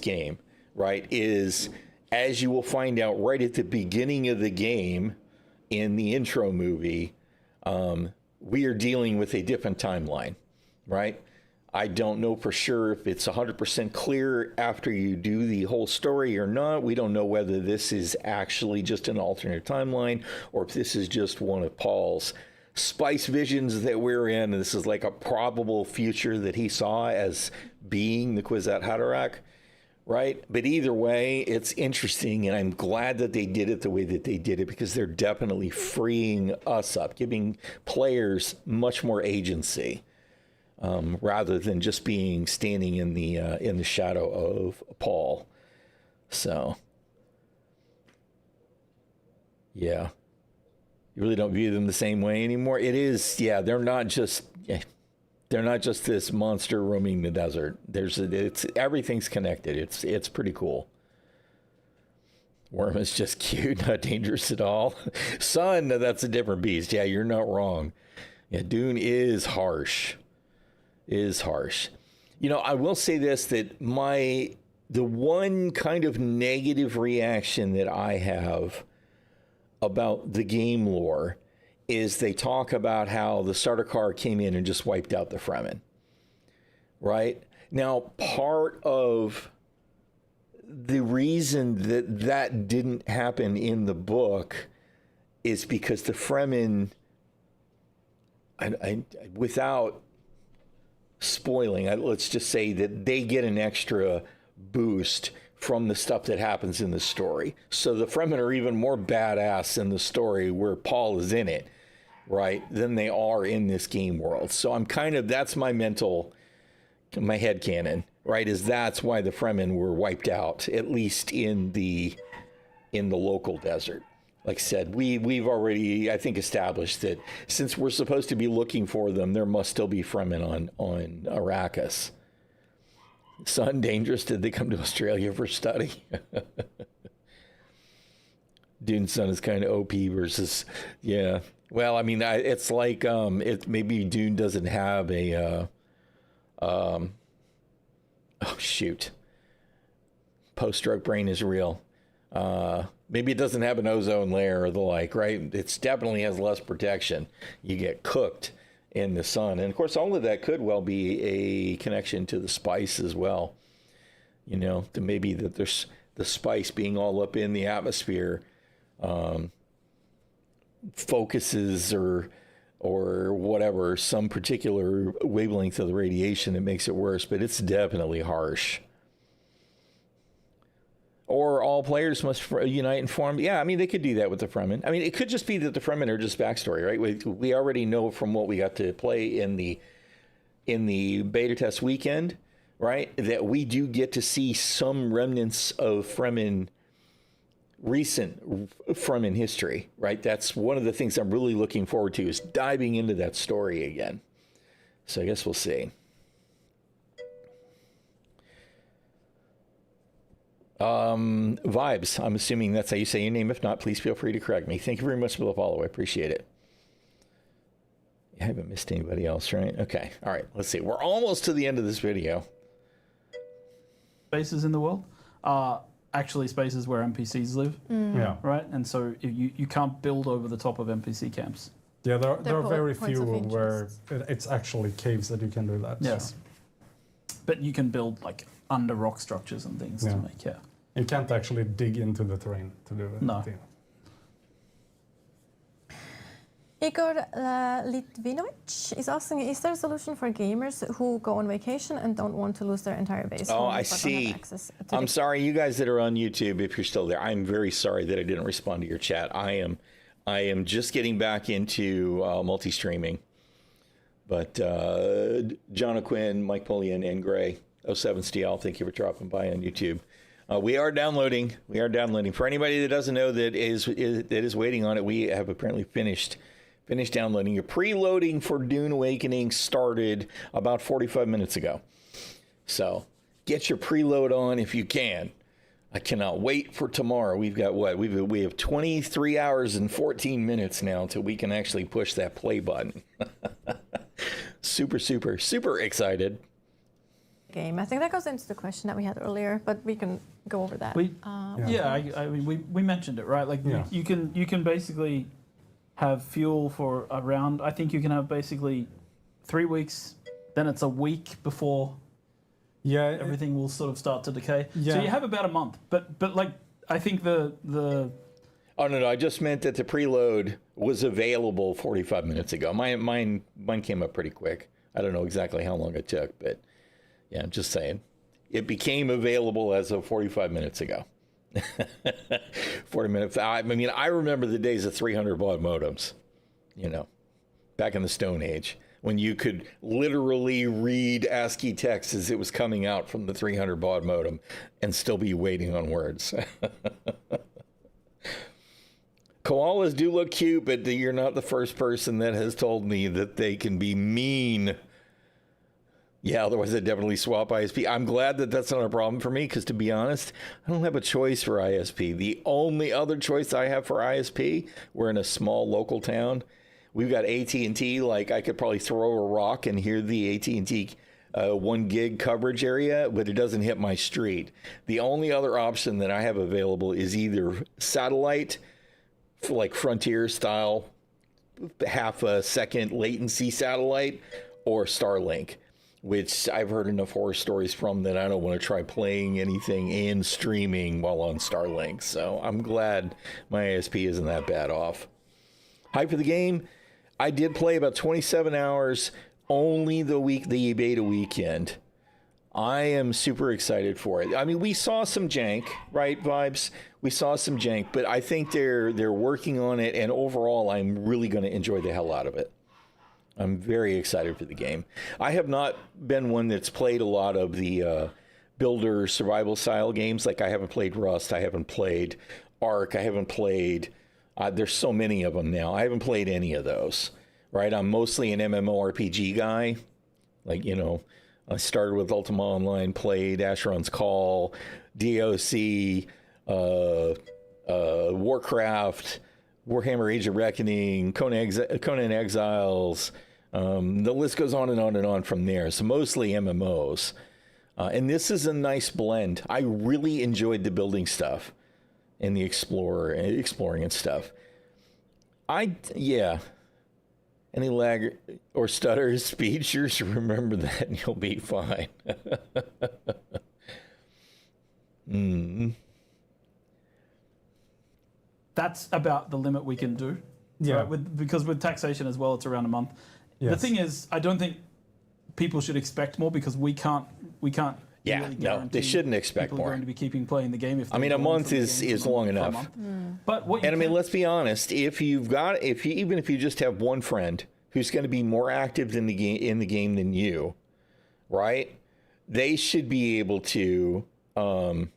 game, right, is as you will find out right at the beginning of the game, in the intro movie, we are dealing with a different timeline, right? I don't know for sure if it's 100% clear after you do the whole story or not. We don't know whether this is actually just an alternate timeline or if this is just one of Paul's spice visions that we're in. This is like a probable future that he saw as being the Kwisatz Haderach. Right? But either way, it's interesting, and I'm glad that they did it the way that they did it, because they're definitely freeing us up, giving players much more agency, rather than just standing in the shadow of Paul. So, yeah. You really don't view them the same way anymore. It is, yeah, they're not just this monster roaming the desert. Everything's connected. It's pretty cool. Worm is just cute, not dangerous at all. Sun, that's a different beast. Yeah, you're not wrong. Yeah, Dune is harsh. You know, I will say this, that the one kind of negative reaction that I have about the game lore is they talk about how the Sardaukar came in and just wiped out the Fremen, right? Now, part of the reason that didn't happen in the book is because the Fremen, without spoiling, let's just say that they get an extra boost from the stuff that happens in the story. So the Fremen are even more badass in the story where Paul is in it, right, than they are in this game world. So that's my headcanon, right, is that's why the Fremen were wiped out, at least in the local desert. Like I said, we've already, I think, established that since we're supposed to be looking for them, there must still be Fremen on Arrakis. Sun, dangerous? Did they come to Australia for study? Dune Sun is kind of OP versus, yeah. Well, I mean, it's like maybe Dune doesn't have a post-stroke brain is real. Maybe it doesn't have an ozone layer or the like, right? It definitely has less protection. You get cooked in the sun. And of course, all of that could well be a connection to the spice as well. You know, to maybe that there's the spice being all up in the atmosphere focuses or whatever, some particular wavelength of the radiation that makes it worse, but it's definitely harsh. Or all players must unite and form. Yeah, I mean, they could do that with the Fremen. I mean, it could just be that the Fremen are just backstory, right? We already know from what we got to play in the beta test weekend, right, that we do get to see some remnants of recent Fremen history, right? That's one of the things I'm really looking forward to, is diving into that story again. So I guess we'll see. Vibes, I'm assuming that's how you say your name. If not, please feel free to correct me. Thank you very much for the follow. I appreciate it. I haven't missed anybody else, right? Okay. All right. Let's see. We're almost to the end of this video. Spaces in the world are actually spaces where NPCs live. Yeah. Right? And so you can't build over the top of NPC camps. Yeah, there are very points few of where it's actually caves that you can do that. Yes. So. But you can build like under rock structures and things to make, You can't actually dig into the terrain to do it. No. Igor Litvinovic is asking, is there a solution for gamers who go on vacation and don't want to lose their entire base? Oh, I see. I'm sorry, you guys that are on YouTube, if you're still there, I'm very sorry that I didn't respond to your chat. I am just getting back into multi-streaming. But John O'Quinn, Mike Pullian, and Gray, 07 Steele, thank you for dropping by on YouTube. We are downloading. We are downloading. For anybody that doesn't know that is waiting on it, we have apparently finished downloading. Your preloading for Dune Awakening started about 45 minutes ago. So get your preload on if you can. I cannot wait for tomorrow. We've got what? We have 23 hours and 14 minutes now until we can actually push that play button. Super, super, super excited. Game. I think that goes into the question that we had earlier, but we can go over that. I mean, we mentioned it, right? Like you can basically have fuel for around. I think you can have basically 3 weeks. Then it's a week before. Yeah, everything will sort of start to decay. Yeah. So you have about a month. But like I think the. Oh no! I just meant that the preload was available 45 minutes ago. Mine came up pretty quick. I don't know exactly how long it took, but. Yeah, I'm just saying. It became available as of 45 minutes ago. 40 minutes. I mean, I remember the days of 300 baud modems, back in the Stone Age, when you could literally read ASCII text as it was coming out from the 300 baud modem and still be waiting on words. Koalas do look cute, but you're not the first person that has told me that they can be mean. Yeah, otherwise I'd definitely swap ISP. I'm glad that that's not a problem for me because, to be honest, I don't have a choice for ISP. The only other choice I have for ISP, we're in a small local town. We've got AT&T. Like, I could probably throw a rock and hear the AT&T 1 gig coverage area, but it doesn't hit my street. The only other option that I have available is either satellite, like Frontier style, half a second latency satellite, or Starlink, which I've heard enough horror stories from that I don't want to try playing anything and streaming while on Starlink. So I'm glad my ISP isn't that bad off. Hype for the game. I did play about 27 hours only the beta weekend. I am super excited for it. I mean, we saw some jank, right, Vibes? We saw some jank, but I think they're working on it, and overall, I'm really going to enjoy the hell out of it. I'm very excited for the game. I have not been one that's played a lot of the builder survival style games. Like, I haven't played Rust. I haven't played Ark. I haven't played... there's so many of them now. I haven't played any of those, right? I'm mostly an MMORPG guy. Like, I started with Ultima Online, played Asheron's Call, DOC, Warcraft, Warhammer Age of Reckoning, Conan Exiles. The list goes on and on and on from there. So mostly MMOs. And this is a nice blend. I really enjoyed the building stuff and the exploring and stuff. Any lag or stutter speech, just remember that and you'll be fine. That's about the limit we can do. Yeah. Right? Because with taxation as well, it's around a month. Yes. The thing is, I don't think people should expect more because we can't. Yeah, really no, they shouldn't expect people more. Are going to be keeping playing the game. If I mean, a month is long enough. But what? And I mean, let's be honest. Even if you just have one friend who's going to be more active in the game than you, right? They should be able to. You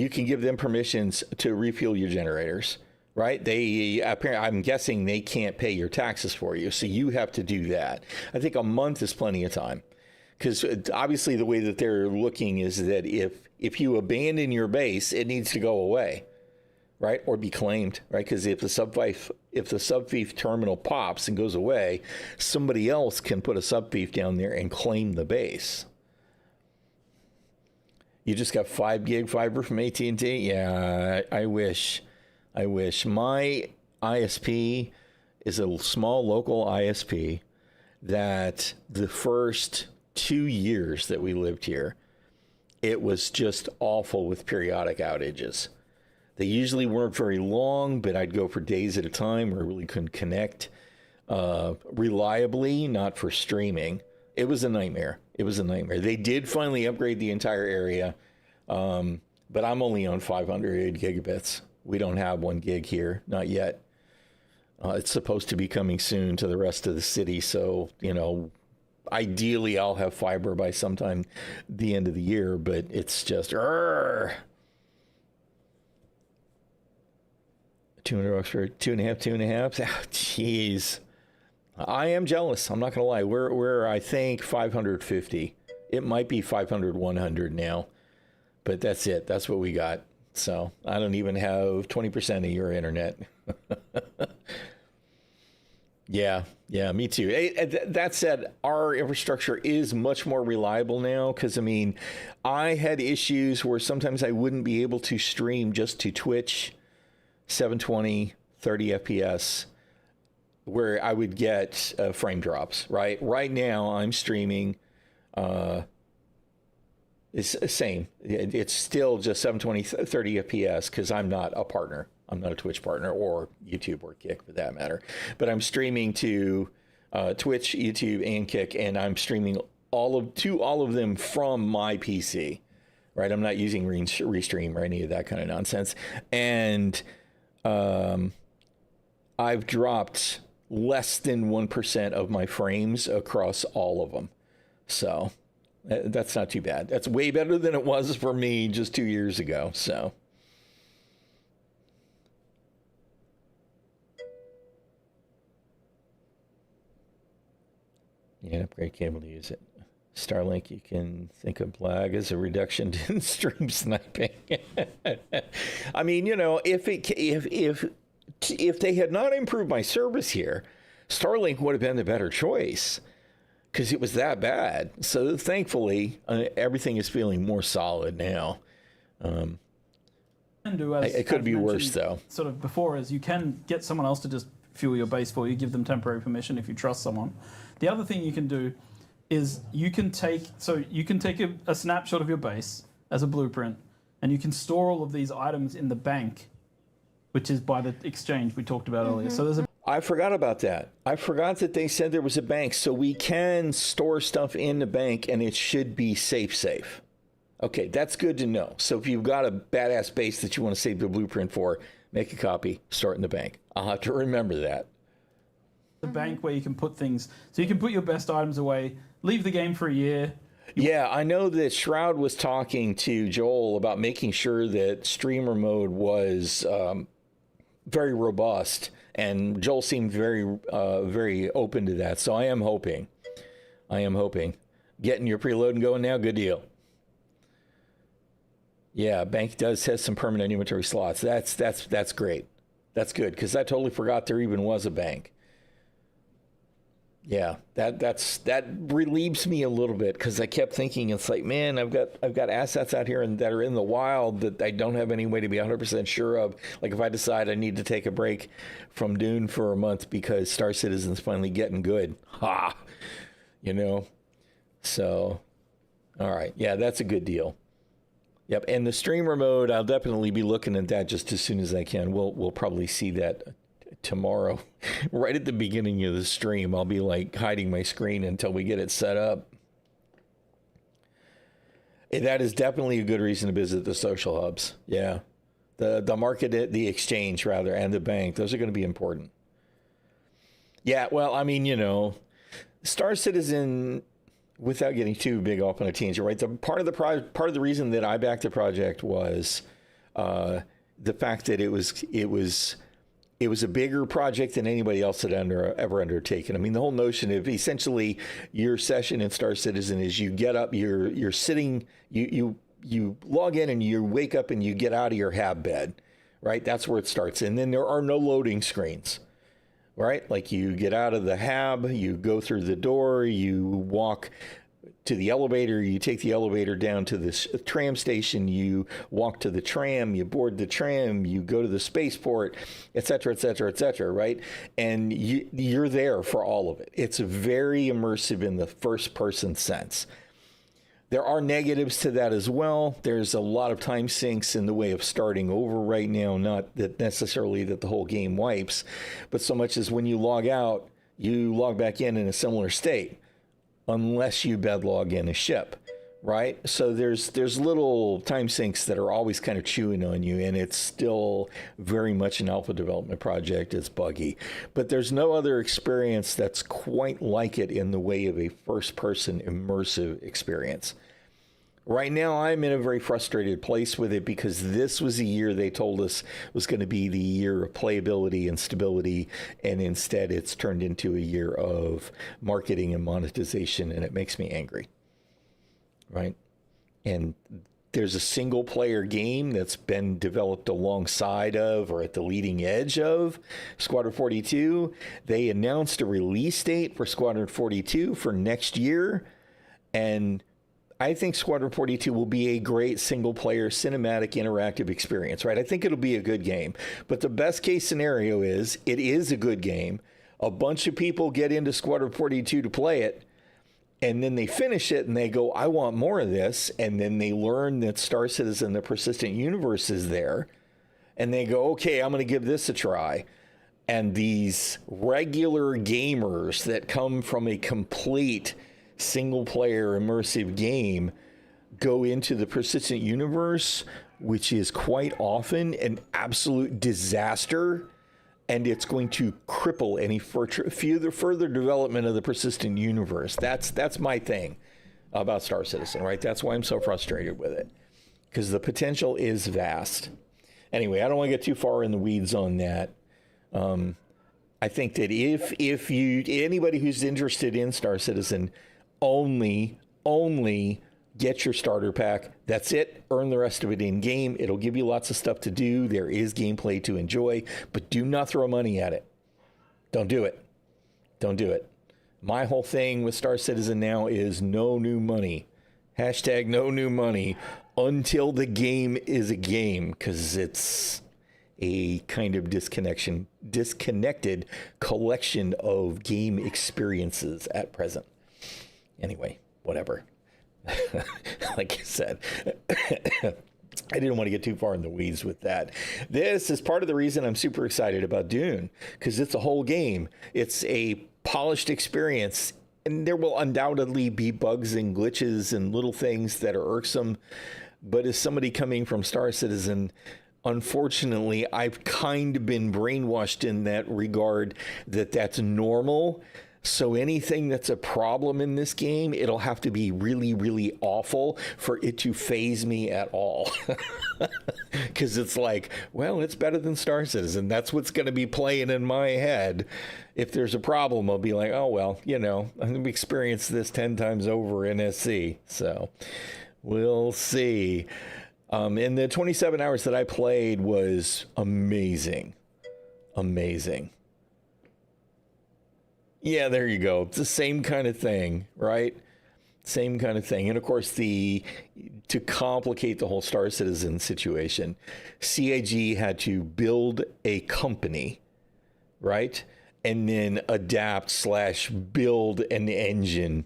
can give them permissions to refuel your generators, right? I'm guessing they can't pay your taxes for you, so you have to do that. I think a month is plenty of time, because obviously the way that they're looking is that if you abandon your base, it needs to go away, right, or be claimed, right? Because if the subfief terminal pops and goes away, somebody else can put a subfief down there and claim the base. You just got 5 gig fiber from AT&T? Yeah, I wish. My ISP is a small local ISP that the first 2 years that we lived here, it was just awful with periodic outages. They usually weren't very long, but I'd go for days at a time where I really couldn't connect reliably, not for streaming. It was a nightmare. They did finally upgrade the entire area, but I'm only on 500 gigabits. We don't have 1 gig here, not yet. It's supposed to be coming soon to the rest of the city, so, ideally I'll have fiber by sometime the end of the year, but it's just, $200 for 2.5. Oh, jeez. I am jealous. I'm not going to lie. We're, I think, 550. It might be 500, 100 now, but that's it. That's what we got. So I don't even have 20% of your internet. Yeah, me too. That said, our infrastructure is much more reliable now because, I mean, I had issues where sometimes I wouldn't be able to stream just to Twitch 720, 30 FPS, where I would get frame drops, right? Right now, I'm streaming, it's the same. It's still just 720, 30 FPS because I'm not a partner. I'm not a Twitch partner or YouTube or Kick for that matter. But I'm streaming to Twitch, YouTube, and Kick, and I'm streaming all of them from my PC, right? I'm not using Restream or any of that kind of nonsense. And I've dropped less than 1% of my frames across all of them. So that's not too bad. That's way better than it was for me just 2 years ago. So. Yeah, upgrade cable to use it. Starlink, you can think of lag as a reduction in stream sniping. I mean, you know, if they had not improved my service here, Starlink would have been the better choice because it was that bad. So thankfully, everything is feeling more solid now. It could be worse though. Sort of before, is you can get someone else to just fuel your base for you, give them temporary permission if you trust someone. The other thing you can do is you can take a snapshot of your base as a blueprint, and you can store all of these items in the bank, which is by the exchange we talked about earlier. So there's I forgot about that. I forgot that they said there was a bank, so we can store stuff in the bank, and it should be safe. Okay, that's good to know. So if you've got a badass base that you want to save the blueprint for, make a copy, store it in the bank. I'll have to remember that. The bank where you can put things, so you can put your best items away, leave the game for a year. Yeah, I know that Shroud was talking to Joel about making sure that streamer mode was very robust, and Joel seemed very open to that. So I am hoping. Getting your preload and going now, good deal. Yeah, bank does have some permanent inventory slots. That's great. That's good because I totally forgot there even was a bank. Yeah, that relieves me a little bit because I kept thinking it's like, man, I've got assets out here that are in the wild that I don't have any way to be 100% sure of. Like if I decide I need to take a break from Dune for a month because Star Citizen's finally getting good, you know. So, all right, yeah, that's a good deal. Yep, and the streamer mode, I'll definitely be looking at that just as soon as I can. We'll probably see that tomorrow, right at the beginning of the stream. I'll be like hiding my screen until we get it set up. That is definitely a good reason to visit the social hubs. Yeah, the market, the exchange rather, and the bank. Those are going to be important. Yeah, well, I mean, you know, Star Citizen, without getting too big off on a tangent, right? The part of the reason that I backed the project was the fact that it was a bigger project than anybody else had ever undertaken. I mean, the whole notion of essentially your session in Star Citizen is you get up, you're sitting, you log in and you wake up and you get out of your hab bed, right? That's where it starts. And then there are no loading screens, right? Like you get out of the hab, you go through the door, you walk to the elevator, you take the elevator down to this tram station, you walk to the tram, you board the tram, you go to the spaceport, et cetera, right? And you're there for all of it. It's very immersive in the first person sense. There are negatives to that as well. There's a lot of time sinks in the way of starting over right now, not that necessarily that the whole game wipes, but so much as when you log out, you log back in a similar state, unless you bed log in a ship, right? So there's little time sinks that are always kind of chewing on you, and it's still very much an alpha development project. It's buggy, but there's no other experience that's quite like it in the way of a first-person immersive experience. Right now, I'm in a very frustrated place with it because this was a year they told us was going to be the year of playability and stability, and instead it's turned into a year of marketing and monetization, and it makes me angry. Right? And there's a single player game that's been developed alongside of or at the leading edge of Squadron 42. They announced a release date for Squadron 42 for next year, and I think Squadron 42 will be a great single-player cinematic interactive experience, right? I think it'll be a good game. But the best-case scenario is it is a good game. A bunch of people get into Squadron 42 to play it, and then they finish it, and they go, I want more of this. And then they learn that Star Citizen, the Persistent Universe, is there. And they go, okay, I'm going to give this a try. And these regular gamers that come from a complete single-player immersive game go into the Persistent Universe, which is quite often an absolute disaster, and it's going to cripple any further development of the Persistent Universe. That's my thing about Star Citizen, right? That's why I'm so frustrated with it, because the potential is vast. Anyway, I don't want to get too far in the weeds on that. I think that if anybody who's interested in Star Citizen, only get your starter pack. That's it. Earn the rest of it in game. It'll give you lots of stuff to do. There is gameplay to enjoy, but do not throw money at it. Don't do it. Don't do it. My whole thing with Star Citizen now is no new money. Hashtag no new money until the game is a game, because it's a kind of disconnected collection of game experiences at present. Anyway, whatever. Like I said, I didn't want to get too far in the weeds with that. This is part of the reason I'm super excited about Dune, because it's a whole game. It's a polished experience, and there will undoubtedly be bugs and glitches and little things that are irksome. But as somebody coming from Star Citizen, unfortunately, I've kind of been brainwashed in that regard, that that's normal. So anything that's a problem in this game, it'll have to be really, really awful for it to faze me at all. Because it's like, well, it's better than Star Citizen. That's what's going to be playing in my head. If there's a problem, I'll be like, oh, well, I've experienced this 10 times over in SC. So we'll see. And the 27 hours that I played was amazing. Amazing. Yeah, there you go. It's the same kind of thing, right? Same kind of thing. And of course, to complicate the whole Star Citizen situation, CIG had to build a company, right? And then adapt/build an engine,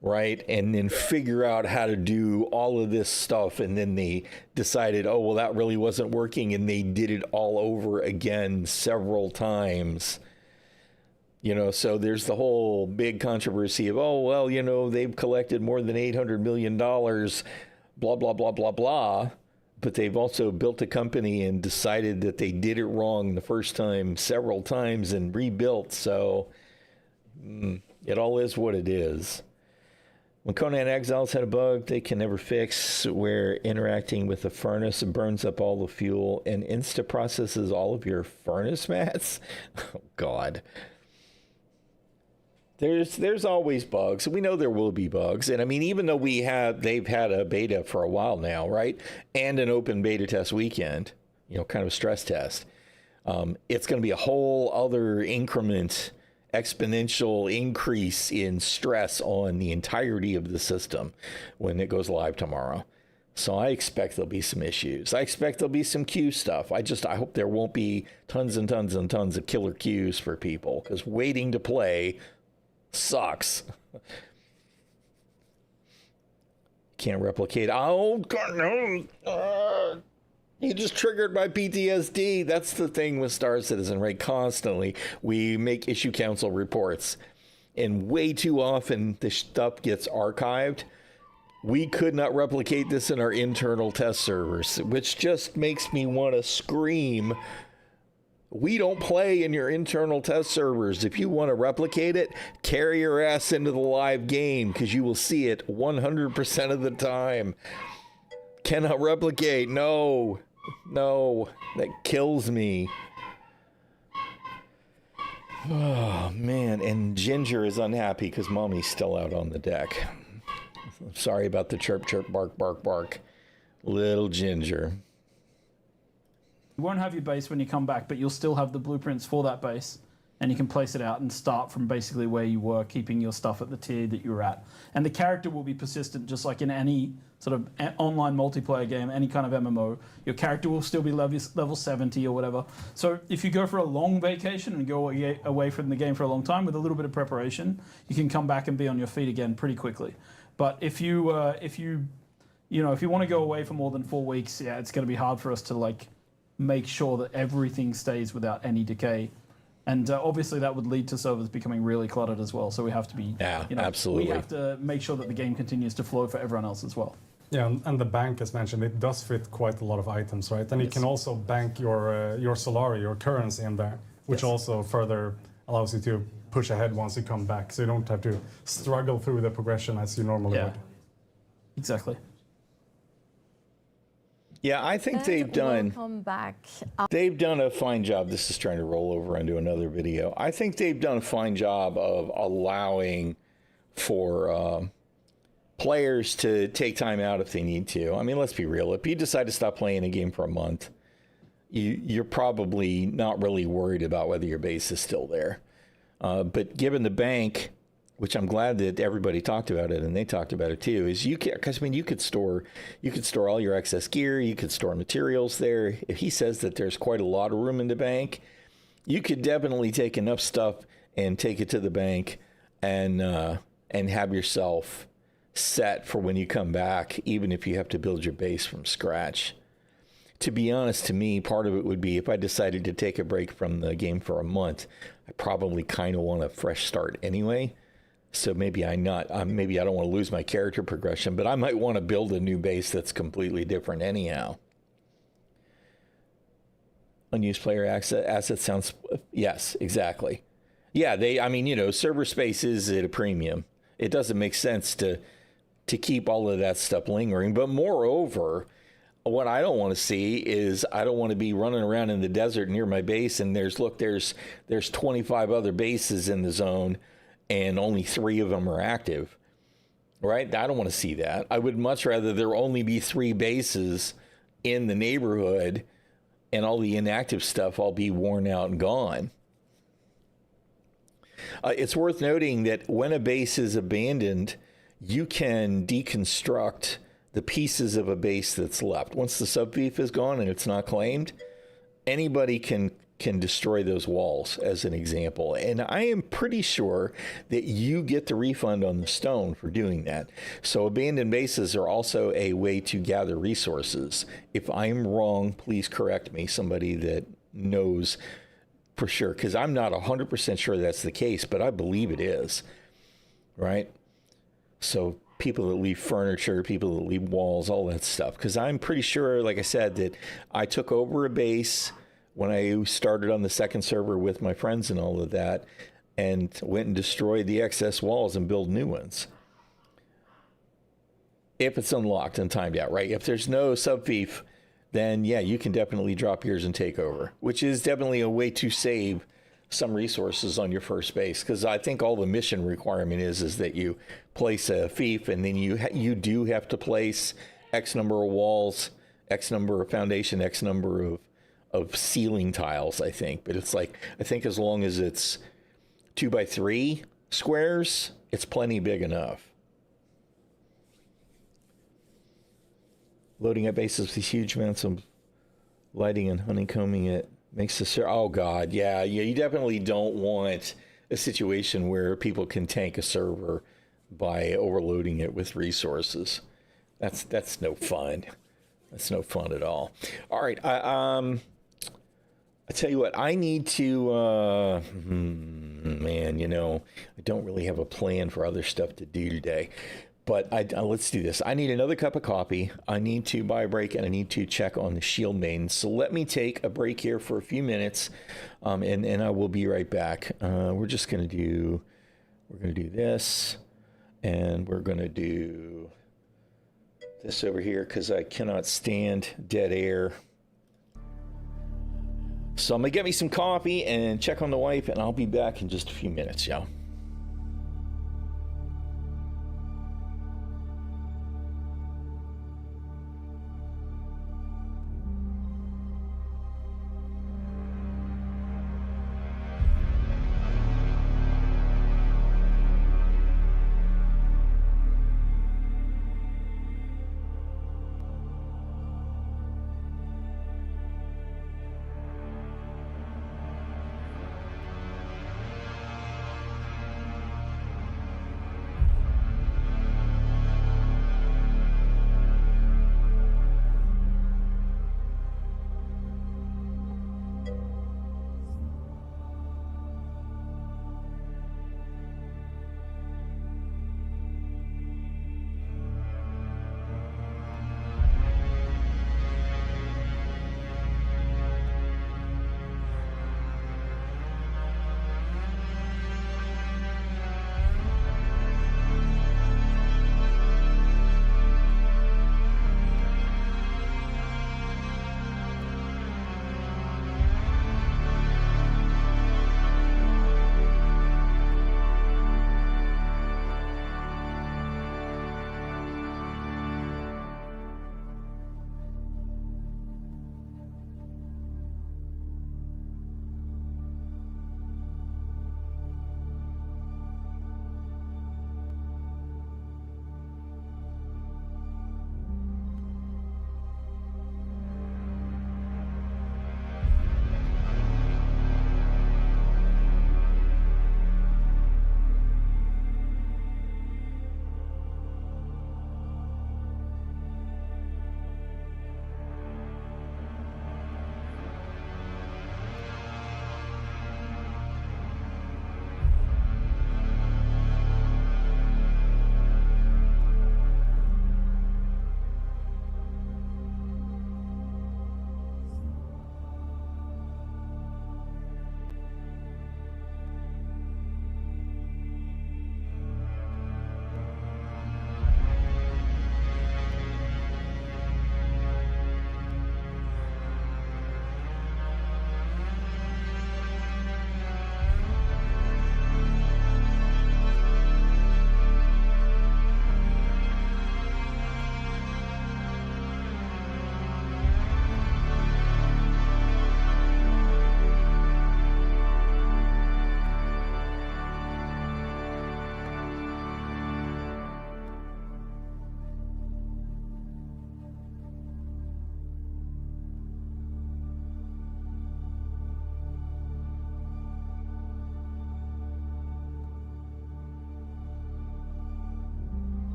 right? And then figure out how to do all of this stuff. And then they decided, oh, well, that really wasn't working. And they did it all over again several times. So there's the whole big controversy of, oh, well, they've collected more than $800 million, blah, blah, blah, blah, blah. But they've also built a company and decided that they did it wrong the first time several times and rebuilt. So it all is what it is. When Conan Exiles had a bug they can never fix, where interacting with the furnace burns up all the fuel and insta-processes all of your furnace mats. Oh, God. There's always bugs. We know there will be bugs. And I mean, even though they've had a beta for a while now, right? And an open beta test weekend, kind of a stress test. It's going to be a whole other exponential increase in stress on the entirety of the system when it goes live tomorrow. So I expect there'll be some issues. I expect there'll be some queue stuff. I hope there won't be tons and tons and tons of killer queues for people, because waiting to play sucks. Can't replicate. Oh, God, no. You just triggered my PTSD. That's the thing with Star Citizen, right? Constantly, we make issue council reports, and way too often the stuff gets archived We could not replicate this in our internal test servers, which just makes me want to scream. We don't play in your internal test servers. If you want to replicate it, carry your ass into the live game because you will see it 100% of the time. Cannot replicate. No, that kills me. Oh, man. And Ginger is unhappy because Mommy's still out on the deck. Sorry about the chirp, chirp, bark, bark, bark. Little Ginger. You won't have your base when you come back, but you'll still have the blueprints for that base, and you can place it out and start from basically where you were, keeping your stuff at the tier that you were at. And the character will be persistent, just like in any sort of online multiplayer game, any kind of MMO. Your character will still be level 70 or whatever. So if you go for a long vacation and go away from the game for a long time with a little bit of preparation, you can come back and be on your feet again pretty quickly. But if you want to go away for more than 4 weeks, yeah, it's going to be hard for us to like make sure that everything stays without any decay. And obviously that would lead to servers becoming really cluttered as well. So we have to be, absolutely. We have to make sure that the game continues to flow for everyone else as well. Yeah, and the bank, as mentioned, it does fit quite a lot of items, right? And you can also bank your Solari, your currency in there, which also further allows you to push ahead once you come back, so you don't have to struggle through the progression as you normally would. Exactly. Yeah, I think they've done a fine job. This is trying to roll over into another video. I think they've done a fine job of allowing for players to take time out if they need to. I mean, let's be real. If you decide to stop playing a game for a month, you're probably not really worried about whether your base is still there. But given the bank, which I'm glad that everybody talked about it and they talked about it too, is you could store all your excess gear, you could store materials there. If he says that there's quite a lot of room in the bank, you could definitely take enough stuff and take it to the bank and have yourself set for when you come back, even if you have to build your base from scratch. To be honest, to me, part of it would be if I decided to take a break from the game for a month, I probably kind of want a fresh start anyway. So maybe I don't want to lose my character progression, but I might want to build a new base that's completely different anyhow. Unused player assets sounds, yes, exactly. Yeah, server space is at a premium. It doesn't make sense to keep all of that stuff lingering. But moreover, what I don't want to see is I don't want to be running around in the desert near my base and there's 25 other bases in the zone and only 3 of them are active, right? I don't want to see that. I would much rather there only be 3 bases in the neighborhood and all the inactive stuff all be worn out and gone. It's worth noting that when a base is abandoned, you can deconstruct the pieces of a base that's left. Once the sub-fief is gone and it's not claimed, anybody can destroy those walls, as an example. And I am pretty sure that you get the refund on the stone for doing that. So abandoned bases are also a way to gather resources. If I'm wrong, please correct me, somebody that knows for sure, because I'm not 100% sure that's the case, but I believe it is, right? So people that leave furniture, people that leave walls, all that stuff. Because I'm pretty sure, like I said, that I took over a base when I started on the second server with my friends and all of that, and went and destroyed the excess walls and built new ones. If it's unlocked and timed out, right? If there's no sub-fief, then yeah, you can definitely drop yours and take over, which is definitely a way to save some resources on your first base. Because I think all the mission requirement is that you place a fief, and then you do have to place X number of walls, X number of foundation, X number of ceiling tiles, I think. But it's like, I think as long as it's 2x3 squares, it's plenty big enough. Loading up bases with huge amounts of lighting and honeycombing it makes the oh god, yeah, you definitely don't want a situation where people can tank a server by overloading it with resources. That's no fun. That's no fun at all. All right, I tell you what, I need to man, I don't really have a plan for other stuff to do today. But let's do this. I need another cup of coffee. I need to buy a break, and I need to check on the shield main. So let me take a break here for a few minutes, and I will be right back. We're going to do this, and we're going to do this over here because I cannot stand dead air. So I'm going to get me some coffee and check on the wife, and I'll be back in just a few minutes, y'all.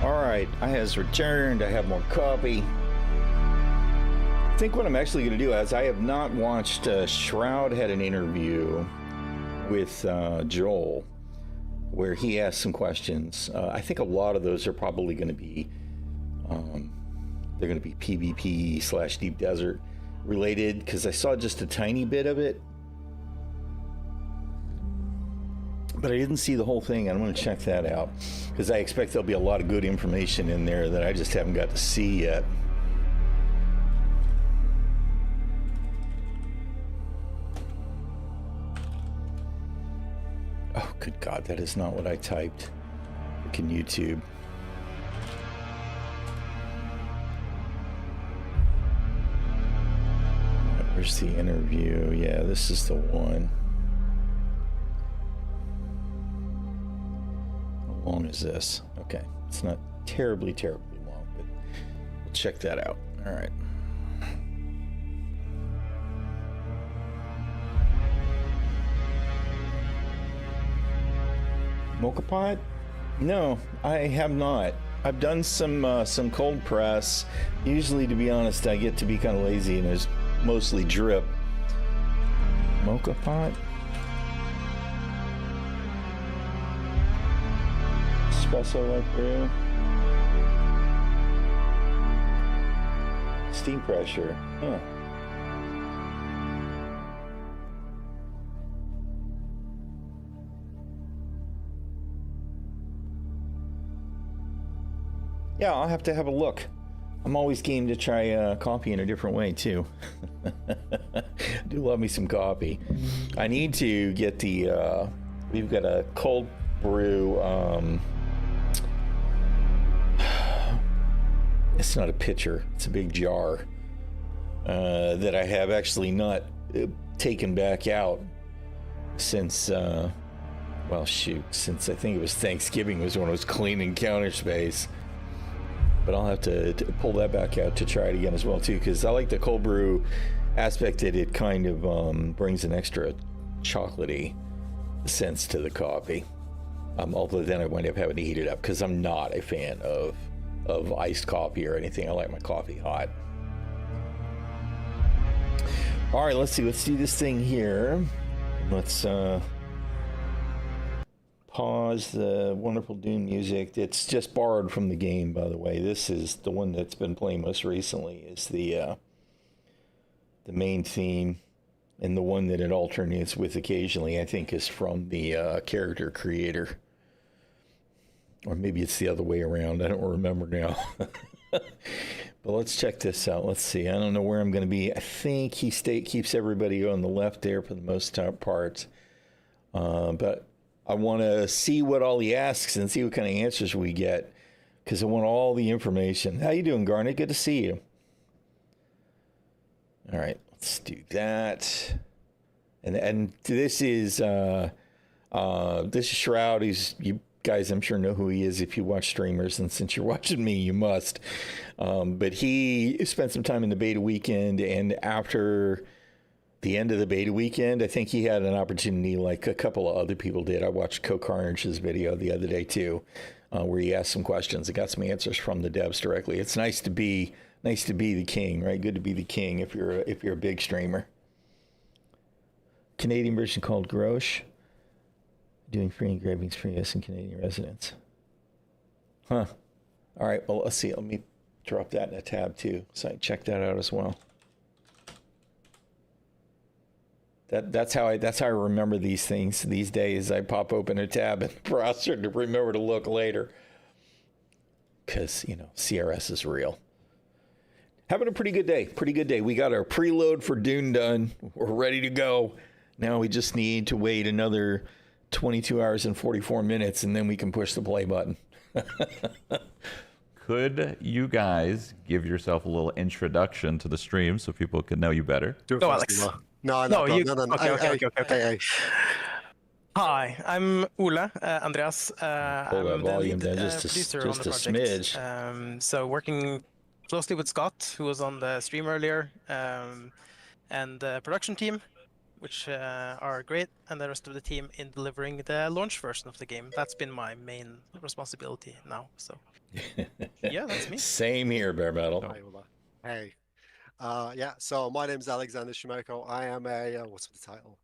All right, I has returned. I have more coffee. I think what I'm actually going to do is I have not watched. Shroud had an interview with Joel where he asked some questions. I think a lot of those are probably going to be they're going to be PvP / Deep Desert related, because I saw just a tiny bit of it, but I didn't see the whole thing. I'm going to check that out because I expect there'll be a lot of good information in there that I just haven't got to see yet. Oh, good God, that is not what I typed. Freaking YouTube. Where's the interview? Yeah, this is the one. How long is this? Okay, it's not terribly long, but we'll check that out. All right. Mocha pot? No, I have not. I've done some cold press. Usually, to be honest, I get to be kind of lazy and there's mostly drip. Mocha pot? Espresso like brew? Steam pressure. Huh. Yeah, I'll have to have a look. I'm always game to try coffee in a different way too. I do love me some coffee. I need to get the, we've got a cold brew, it's not a pitcher, it's a big jar, that I have actually not taken back out since, well shoot, since I think it was Thanksgiving was when I was cleaning counter space. But I'll have to pull that back out to try it again as well too, because I like the cold brew aspect that it kind of brings an extra chocolatey sense to the coffee. Although then I wind up having to heat it up because I'm not a fan of iced coffee or anything. I like my coffee hot. All right, let's see. Let's do this thing here. Let's pause the wonderful Dune music. It's just borrowed from the game, by the way. This is the one that's been playing most recently. Is the main theme, and the one that it alternates with occasionally, I think, is from the character creator, or maybe it's the other way around. I don't remember now. But let's check this out. Let's see. I don't know where I'm going to be. I think he keeps everybody on the left there for the most part, but I want to see what all he asks and see what kind of answers we get, because I want all the information. How you doing, Garnet? Good to see you. All right, let's do that. And this is Shroud. You guys, I'm sure know who he is if you watch streamers, and since you're watching me, you must. But he spent some time in the beta weekend, and after the end of the beta weekend, I think he had an opportunity like a couple of other people did. I watched Co-Carnage's video the other day too, where he asked some questions and got some answers from the devs directly. It's nice to be the king, right? Good to be the king if you're a big streamer. Canadian version called Grosh, doing free engravings for US and Canadian residents. Huh. All right. Well, let's see. Let me drop that in a tab too, so I can check that out as well. That's how I remember these things these days. I pop open a tab and browser to remember to look later, because CRS is real. Having a pretty good day. We got our preload for Dune done. We're ready to go. Now we just need to wait another 22 hours and 44 minutes, and then we can push the play button. Could you guys give yourself a little introduction to the stream so people can know you better? Go, Alex. No. Okay. Hi, I'm Ole Andreas. Hold I'm that volume the lead down just producer a on the project. smidge. So working closely with Scott, who was on the stream earlier, and the production team. which are great, and the rest of the team in delivering the launch version of the game. That's been my main responsibility now. So yeah, that's me. Same here, Bare Metal. Hi, Ola. Hey. Yeah, so my name's Alexander Shimoko. I am a, what's the title?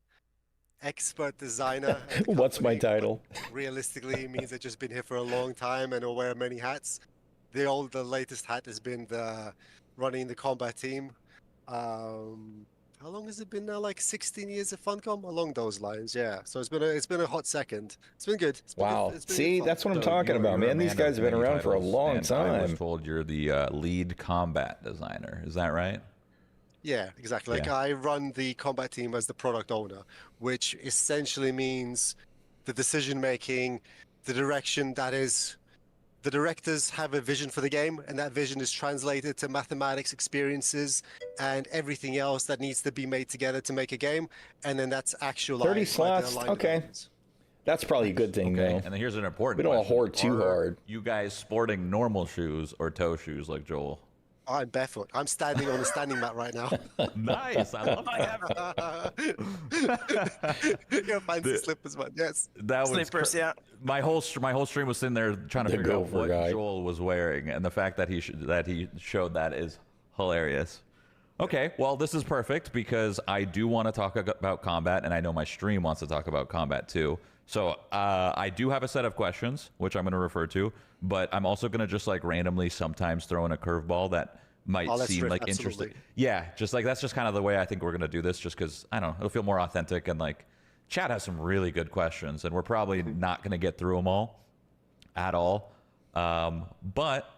Expert designer. at the What's my company. title? Realistically, it means I've just been here for a long time and I wear many hats. The latest hat has been the running the combat team. How long has it been now? Like 16 years of Funcom, along those lines. Yeah. So it's been a hot second. It's been good. It's been Wow. Good. It's been See, good fun. that's what I'm So talking you're about, a man. These of guys have been many around for a titles, long and I was time. told you're the lead combat designer. Is that right? Yeah, exactly. Like Yeah. I run the combat team as the product owner, which essentially means the decision making, the direction. That is, the directors have a vision for the game, and that vision is translated to mathematics experiences and everything else that needs to be made together to make a game. And then that's actualized. 30 by the slots, line okay. developments. That's probably a good thing, Okay. though. And then here's an important We don't question. hoard too Are hard. You guys sporting normal shoes or toe shoes like Joel? I'm barefoot. I'm standing on a standing mat right now. Nice. I love that. Your fancy slippers, man. Yes. That was Slippers, yeah. My whole stream was sitting there trying to The figure out gopher what guy. Joel was wearing, and the fact that he showed that is hilarious. Okay, well, this is perfect because I do want to talk about combat, and I know my stream wants to talk about combat too. So I do have a set of questions, which I'm going to refer to, but I'm also going to just like randomly sometimes throw in a curveball that might Oh, that's seem true. like Absolutely. interesting. Yeah, just like that's just kind of the way I think we're going to do this, just because I don't know, it'll feel more authentic, and like chat has some really good questions, and we're probably not going to get through them all at all. But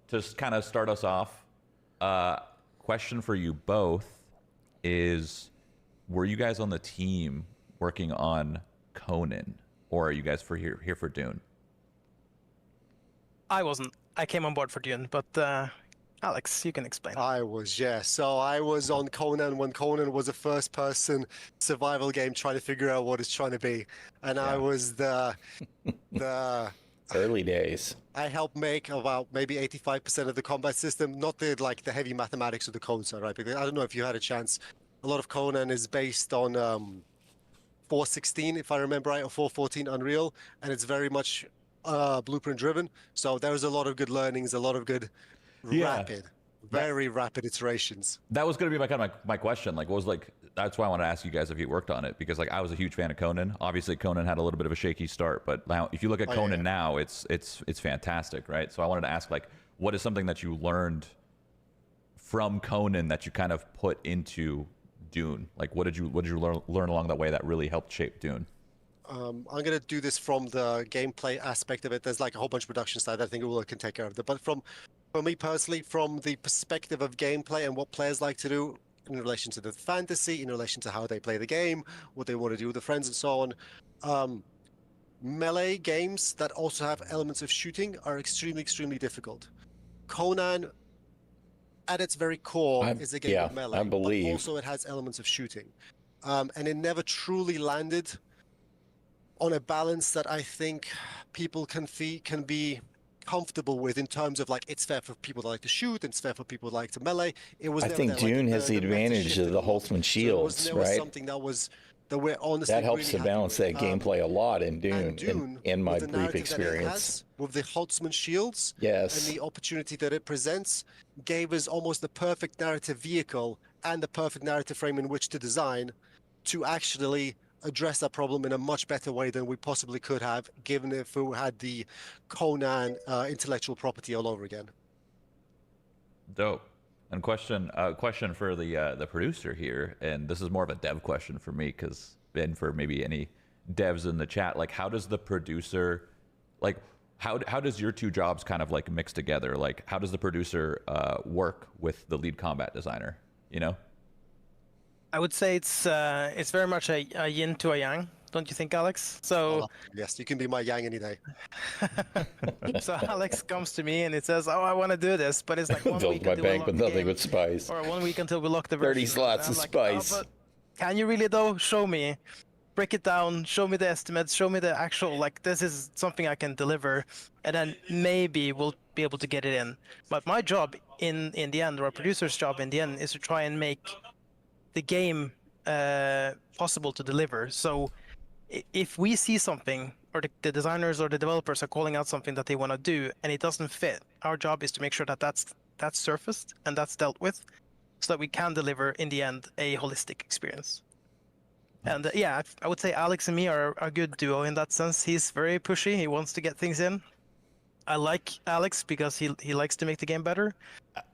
to kind of start us off, question for you both is, were you guys on the team working on Conan, or are you guys here for Dune? I wasn't. I came on board for Dune, but Alex, you can explain. I was, yeah. So I was on Conan when Conan was a first-person survival game trying to figure out what it's trying to be. And I was the Early days. I helped make about maybe 85% of the combat system, not the the heavy mathematics of the code side, right? Because I don't know if you had a chance. A lot of Conan is based on 4.16, if I remember right, or 4.14 Unreal, and it's very much blueprint driven. So there was a lot of good learnings, a lot of good very rapid iterations. That was going to be my question. Like, what was like? That's why I want to ask you guys if you worked on it, because like I was a huge fan of Conan. Obviously, Conan had a little bit of a shaky start, but now if you look at Conan now, it's fantastic, right? So I wanted to ask, like, what is something that you learned from Conan that you kind of put into Dune? Like, what did you learn along that way that really helped shape Dune? I'm going to do this from the gameplay aspect of it. There's like a whole bunch of production side. I think Ula can take care of that. But for me personally, from the perspective of gameplay and what players like to do in relation to the fantasy, in relation to how they play the game, what they want to do with their friends and so on, melee games that also have elements of shooting are extremely, extremely difficult. Conan, at its very core, is a game of melee. I believe. But also it has elements of shooting. And it never truly landed on a balance that I think people can be comfortable with, in terms of like it's fair for people that like to shoot and it's fair for people that like to melee. It was. I think Dune has the advantage of the Holtzman shields, so it was right? Something that we're honestly That helps really to happy balance with. that gameplay a lot in Dune, in my with the brief narrative that it experience. has, with the Holtzman shields, Yes. and the opportunity that it presents, gave us almost the perfect narrative vehicle and the perfect narrative frame in which to design to actually address that problem in a much better way than we possibly could have, given if we had the Conan intellectual property all over again. Dope. And question for the producer here, and this is more of a dev question for me, and for maybe any devs in the chat, like how does the producer, like how does your two jobs kind of like mix together? Like how does the producer work with the lead combat designer? You know? I would say it's very much a yin to a yang, don't you think, Alex? So yes, you can be my yang any day. so Alex comes to me and it says, "Oh, I want to do this," but it's like 1 Filled week my until we bank lock with the nothing game, but spice. or 1 week until we lock the 30 version. slots And of I'm like, spice. "Oh, but can you really though? Show me, break it down, show me the estimates, show me the actual, like this is something I can deliver, and then maybe we'll be able to get it in." But my job in the end, or a producer's job in the end, is to try and make the game possible to deliver. So if we see something, or the designers or the developers are calling out something that they want to do, and it doesn't fit, our job is to make sure that that's surfaced and that's dealt with, so that we can deliver in the end a holistic experience. And yeah, I would say Alex and me are a good duo in that sense. He's very pushy. He wants to get things in. I like Alex because he likes to make the game better.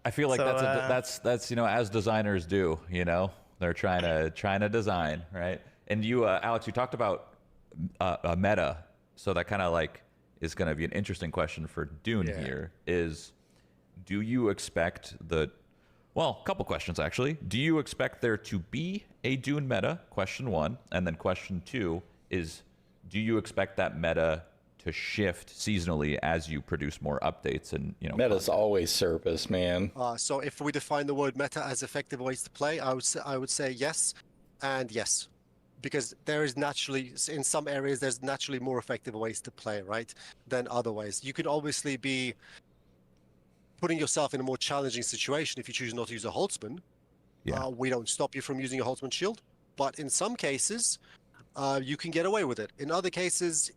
I feel like So, that's you know, as designers do, you know, they're trying to design, right? And you, Alex, you talked about a meta, so that kind of like is going to be an interesting question for Dune here. Is, do you expect well, a couple questions actually. Do you expect there to be a Dune meta? Question one, and then question two is, do you expect that meta to shift seasonally as you produce more updates and, you know, Meta's always surface, man. So if we define the word meta as effective ways to play, I would say yes and yes, because there is naturally, in some areas, there's naturally more effective ways to play, right, than other ways. You could obviously be putting yourself in a more challenging situation if you choose not to use a Holtzman. Yeah. We don't stop you from using a Holtzman shield, but in some cases, you can get away with it. In other cases,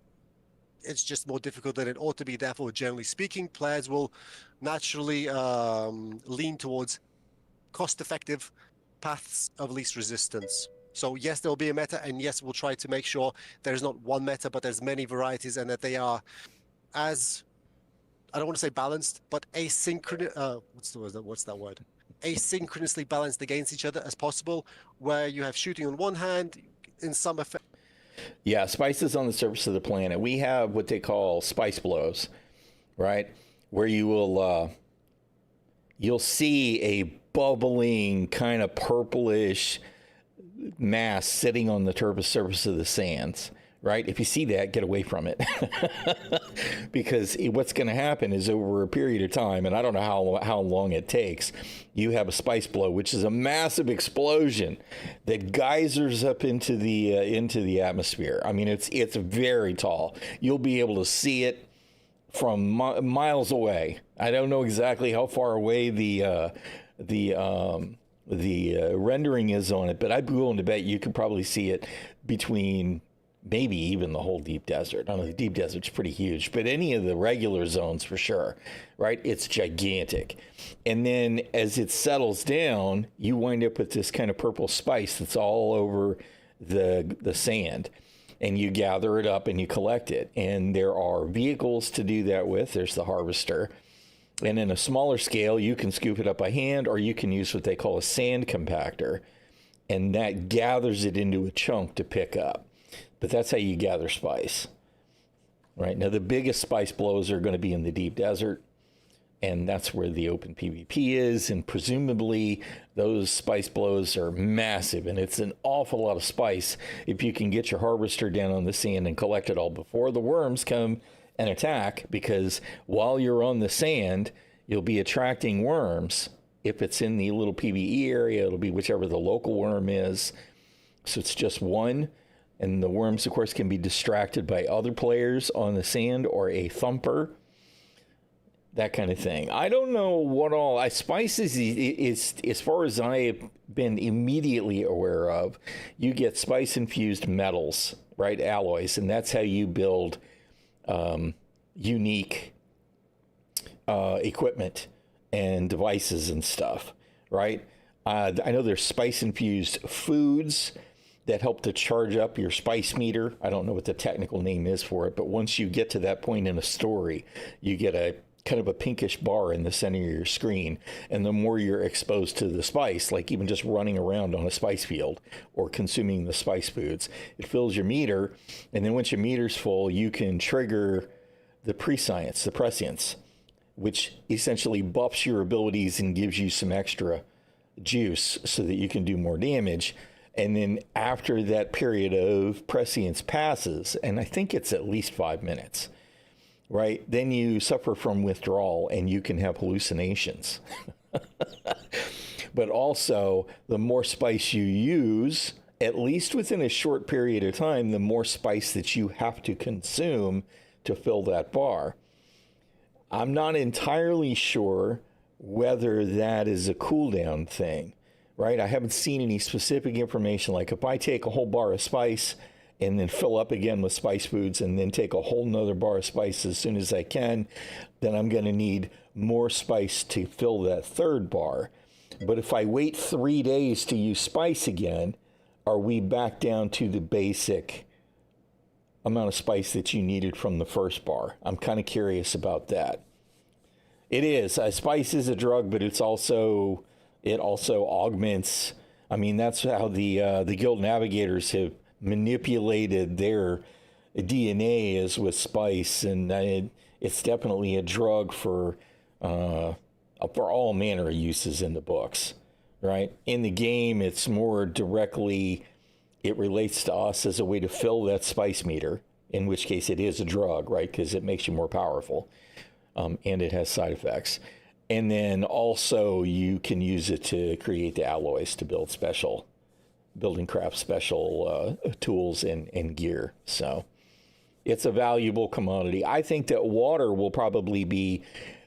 it's just more difficult than it ought to be. Therefore, generally speaking, players will naturally lean towards cost-effective paths of least resistance. So yes, there will be a meta, and yes, we'll try to make sure there's not one meta, but there's many varieties, and that they are as, I don't want to say balanced, but asynchronous. What's that word? Asynchronously balanced against each other as possible, where you have shooting on one hand, in some effect. Yeah, spices on the surface of the planet. We have what they call spice blows, right? Where you will you'll see a bubbling kind of purplish mass sitting on the surface of the sands, right? If you see that, get away from it. Because what's going to happen is, over a period of time, and I don't know how long it takes, you have a spice blow, which is a massive explosion that geysers up into the atmosphere. I mean, it's very tall. You'll be able to see it from miles away. I don't know exactly how far away the rendering is on it, but I'd be willing to bet you could probably see it between maybe even the whole deep desert. I know the deep desert's pretty huge, but any of the regular zones for sure, right? It's gigantic. And then as it settles down, you wind up with this kind of purple spice that's all over the sand. And you gather it up and you collect it. And there are vehicles to do that with. There's the harvester. And in a smaller scale, you can scoop it up by hand, or you can use what they call a sand compactor. And that gathers it into a chunk to pick up. But that's how you gather spice. Right? Now, the biggest spice blows are going to be in the deep desert. And that's where the open PvP is. And presumably, those spice blows are massive. And it's an awful lot of spice if you can get your harvester down on the sand and collect it all before the worms come and attack. Because while you're on the sand, you'll be attracting worms. If it's in the little PvE area, it'll be whichever the local worm is. So it's just one. And the worms, of course, can be distracted by other players on the sand or a thumper. That kind of thing. I don't know what all. Spices is, as far as I have been immediately aware of, you get spice-infused metals, right? Alloys. And that's how you build unique equipment and devices and stuff, right? I know there's spice-infused foods that help to charge up your spice meter. I don't know what the technical name is for it, but once you get to that point in a story, you get a kind of a pinkish bar in the center of your screen. And the more you're exposed to the spice, like even just running around on a spice field or consuming the spice foods, it fills your meter. And then once your meter's full, you can trigger the prescience, which essentially buffs your abilities and gives you some extra juice so that you can do more damage. And then after that period of prescience passes, and I think it's at least 5 minutes, right? Then you suffer from withdrawal and you can have hallucinations. But also, the more spice you use, at least within a short period of time, the more spice that you have to consume to fill that bar. I'm not entirely sure whether that is a cooldown thing, right? I haven't seen any specific information. Like if I take a whole bar of spice and then fill up again with spice foods and then take a whole nother bar of spice as soon as I can, then I'm going to need more spice to fill that third bar. But if I wait 3 days to use spice again, are we back down to the basic amount of spice that you needed from the first bar? I'm kind of curious about that. It is. Spice is a drug, but it also augments. I mean, that's how the Guild Navigators have manipulated their DNA is with spice, and it's definitely a drug for all manner of uses in the books, right? In the game, it's more directly, it relates to us as a way to fill that spice meter, in which case it is a drug, right? Because it makes you more powerful, and it has side effects. And then also you can use it to create the alloys to build building craft special tools and gear. So it's a valuable commodity. I think that water will probably be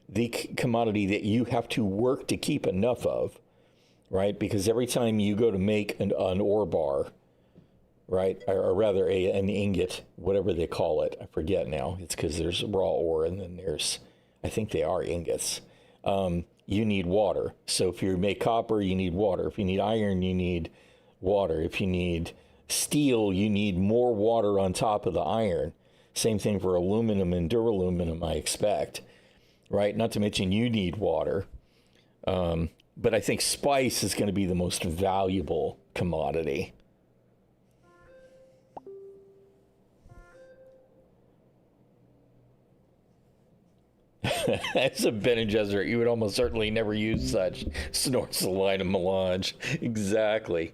the commodity that you have to work to keep enough of, right? Because every time you go to make an ore bar, right, or rather an ingot, whatever they call it, I forget now. It's because there's raw ore and then there's, I think they are ingots. You need water. So if you make copper, you need water. If you need iron, you need water. If you need steel, you need more water on top of the iron. Same thing for aluminum and duraluminum, I expect, right? Not to mention you need water. But I think spice is going to be the most valuable commodity. As a Bene Gesserit, you would almost certainly never use such, snorts the line of Melange. Exactly.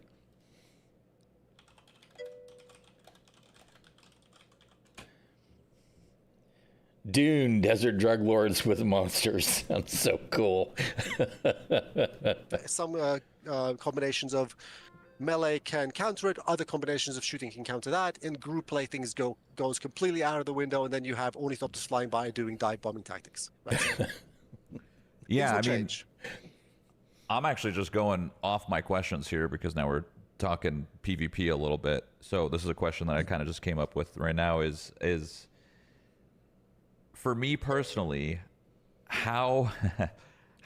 Dune, desert drug lords with monsters. Sounds so cool. Some combinations of melee can counter it, other combinations of shooting can counter that. In group play, things goes completely out of the window, and then you have Ornithopters flying by doing dive bombing tactics. Right? So Yeah, I mean, change. I'm actually just going off my questions here because now we're talking PvP a little bit. So this is a question that I kind of just came up with right now is for me personally, how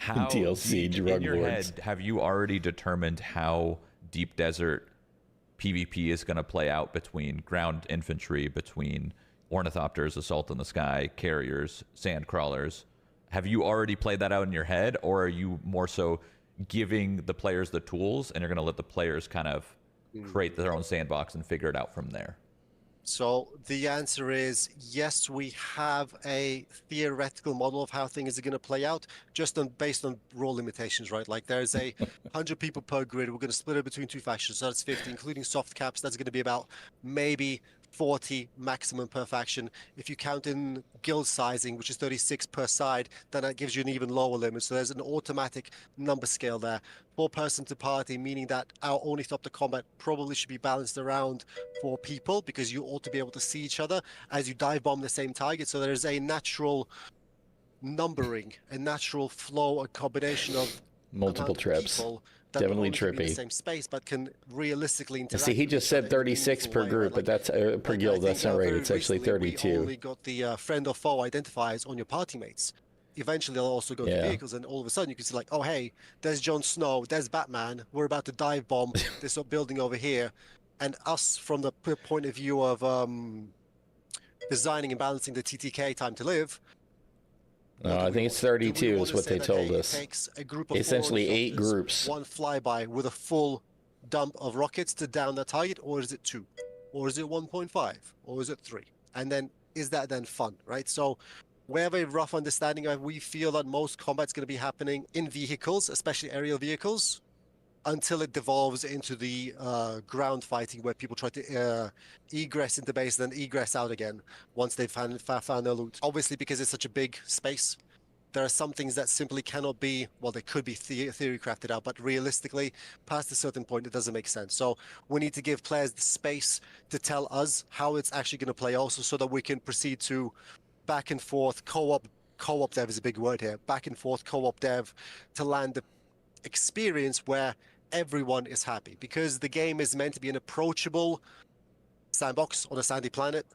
DLC drug in your lords. head have you already determined how deep desert PvP is going to play out between ground infantry, between ornithopters, assault in the sky, carriers, sand crawlers? Have you already played that out in your head, or are you more so giving the players the tools and you're going to let the players kind of create their own sandbox and figure it out from there? So the answer is yes, we have a theoretical model of how things are going to play out, just based on raw limitations, right? Like there's 100 people per grid. We're going to split it between two factions, so that's 50, including soft caps. That's going to be about maybe 40 maximum per faction. If you count in guild sizing, which is 36 per side, then that gives you an even lower limit. So there's an automatic number scale there. 4-person to party, meaning that our Ornithopter combat probably should be balanced around 4 people, because you ought to be able to see each other as you dive bomb the same target. So there's a natural numbering, a natural flow, a combination of Multiple trips. That Definitely can only be in the trippy. same space, but can realistically interact. See, he with just each other said in a 36 meaningful per way, group, right? but that's per Like, guild. I That's think, not right. very It's actually recently, 32. We only got the friend or foe identifiers on your party mates. Eventually, they'll also go Yeah. to vehicles, and all of a sudden, you can see like, oh hey, there's Jon Snow, there's Batman. We're about to dive bomb this building over here, and us from the point of view of designing and balancing the TTK time to live. No, I think it's Do we 32 want is to what say they that, told hey, it us. takes a group of 4 Essentially 8 Ornithopters, groups. one flyby with a full dump of rockets to down the target, or is it 2, or is it 1.5, or is it 3? And then is that then fun, right? So we have a rough understanding of, we feel that most combat's going to be happening in vehicles, especially aerial vehicles, until it devolves into the ground fighting, where people try to egress into base and then egress out again once they've found their loot. Obviously, because it's such a big space, there are some things that simply cannot be, well, they could be theory crafted out, but realistically, past a certain point, it doesn't make sense. So we need to give players the space to tell us how it's actually going to play also, so that we can proceed to back and forth co-op dev is a big word here, back and forth co-op dev to land the experience where everyone is happy, because the game is meant to be an approachable sandbox on a sandy planet.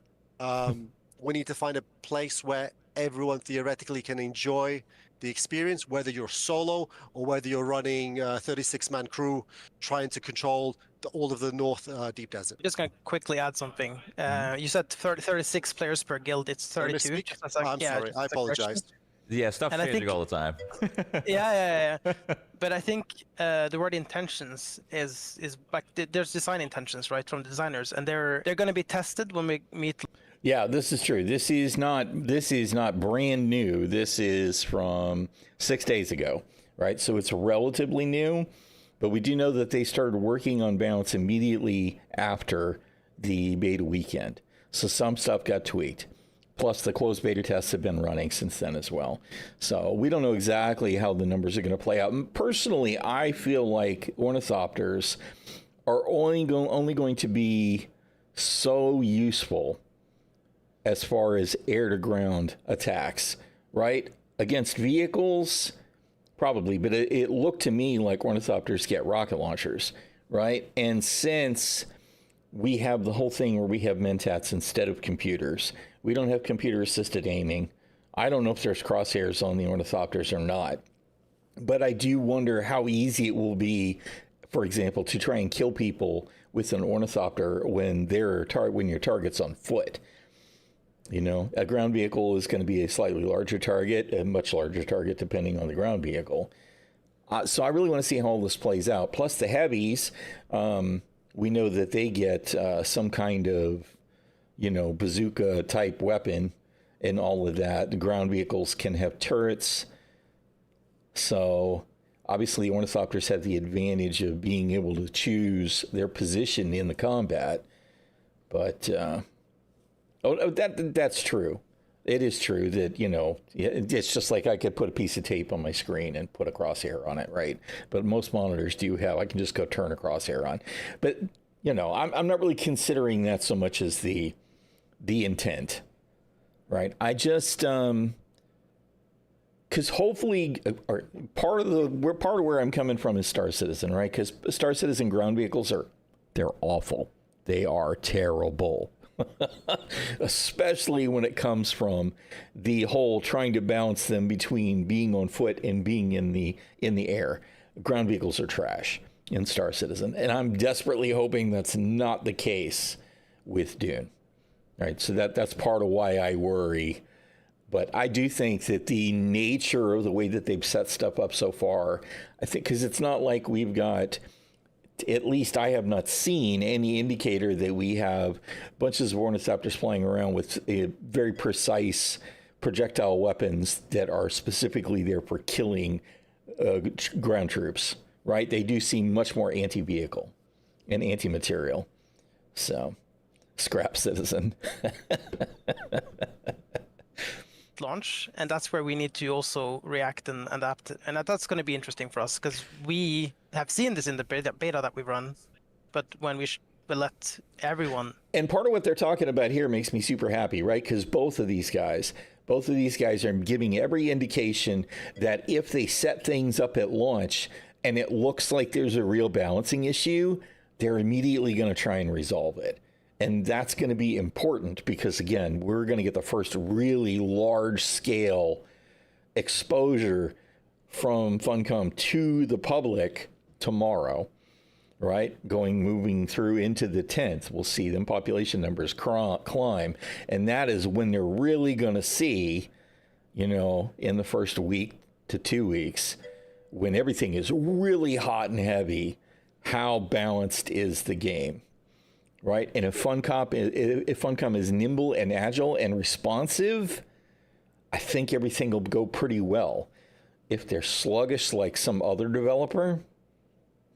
We need to find a place where everyone theoretically can enjoy the experience, whether you're solo or whether you're running a 36-man crew trying to control all of the North Deep Desert. Just gonna quickly add something. You said 36 players per guild. It's 32. misspeak? Just like- I'm sorry, just I a correction. apologize. Yeah, stuff's And I changing think- all the time. Yeah. But I think the word intentions is like there's design intentions, right, from the designers, and they're going to be tested when we meet. Yeah, this is true. This is not brand new. This is from 6 days ago, right? So it's relatively new, but we do know that they started working on balance immediately after the beta weekend. So some stuff got tweaked. Plus, the closed beta tests have been running since then as well. So we don't know exactly how the numbers are going to play out. And personally, I feel like ornithopters are only going to be so useful as far as air-to-ground attacks, right? Against vehicles, probably. But it looked to me like ornithopters get rocket launchers, right? And since we have the whole thing where we have mentats instead of computers, we don't have computer-assisted aiming. I don't know if there's crosshairs on the ornithopters or not. But I do wonder how easy it will be, for example, to try and kill people with an ornithopter when your target's on foot. You know, a ground vehicle is going to be a slightly larger target, a much larger target depending on the ground vehicle. So I really want to see how all this plays out. Plus the heavies, we know that they get some kind of, bazooka type weapon and all of that. The ground vehicles can have turrets. So obviously ornithopters have the advantage of being able to choose their position in the combat. But that's true. It is true that, it's just like I could put a piece of tape on my screen and put a crosshair on it, right? But most monitors I can just go turn a crosshair on. But, I'm not really considering that so much as the intent, right? I just, because hopefully, part of where I'm coming from is Star Citizen, right? Because Star Citizen ground vehicles they're awful. They are terrible. Especially when it comes from the whole trying to balance them between being on foot and being in the air. Ground vehicles are trash in Star Citizen, and I'm desperately hoping that's not the case with Dune. All right, so that's part of why I worry. But I do think that the nature of the way that they've set stuff up so far, I think, because it's not like we've got, at least I have not seen any indicator that we have bunches of ornithopters flying around with very precise projectile weapons that are specifically there for killing ground troops, right? They do seem much more anti-vehicle and anti-material. So, scrap Citizen. Launch, and that's where we need to also react and adapt, and that's going to be interesting for us because we have seen this in the beta that we run, but when we let everyone, and part of what they're talking about here makes me super happy, right? Because both of these guys are giving every indication that if they set things up at launch and it looks like there's a real balancing issue, they're immediately going to try and resolve it. And that's going to be important because, again, we're going to get the first really large-scale exposure from Funcom to the public tomorrow, right? Moving through into the 10th, we'll see them population numbers climb. And that is when they're really going to see, in the first week to 2 weeks, when everything is really hot and heavy, how balanced is the game? Right, and if Funcom is nimble and agile and responsive, I think everything will go pretty well. If they're sluggish like some other developer,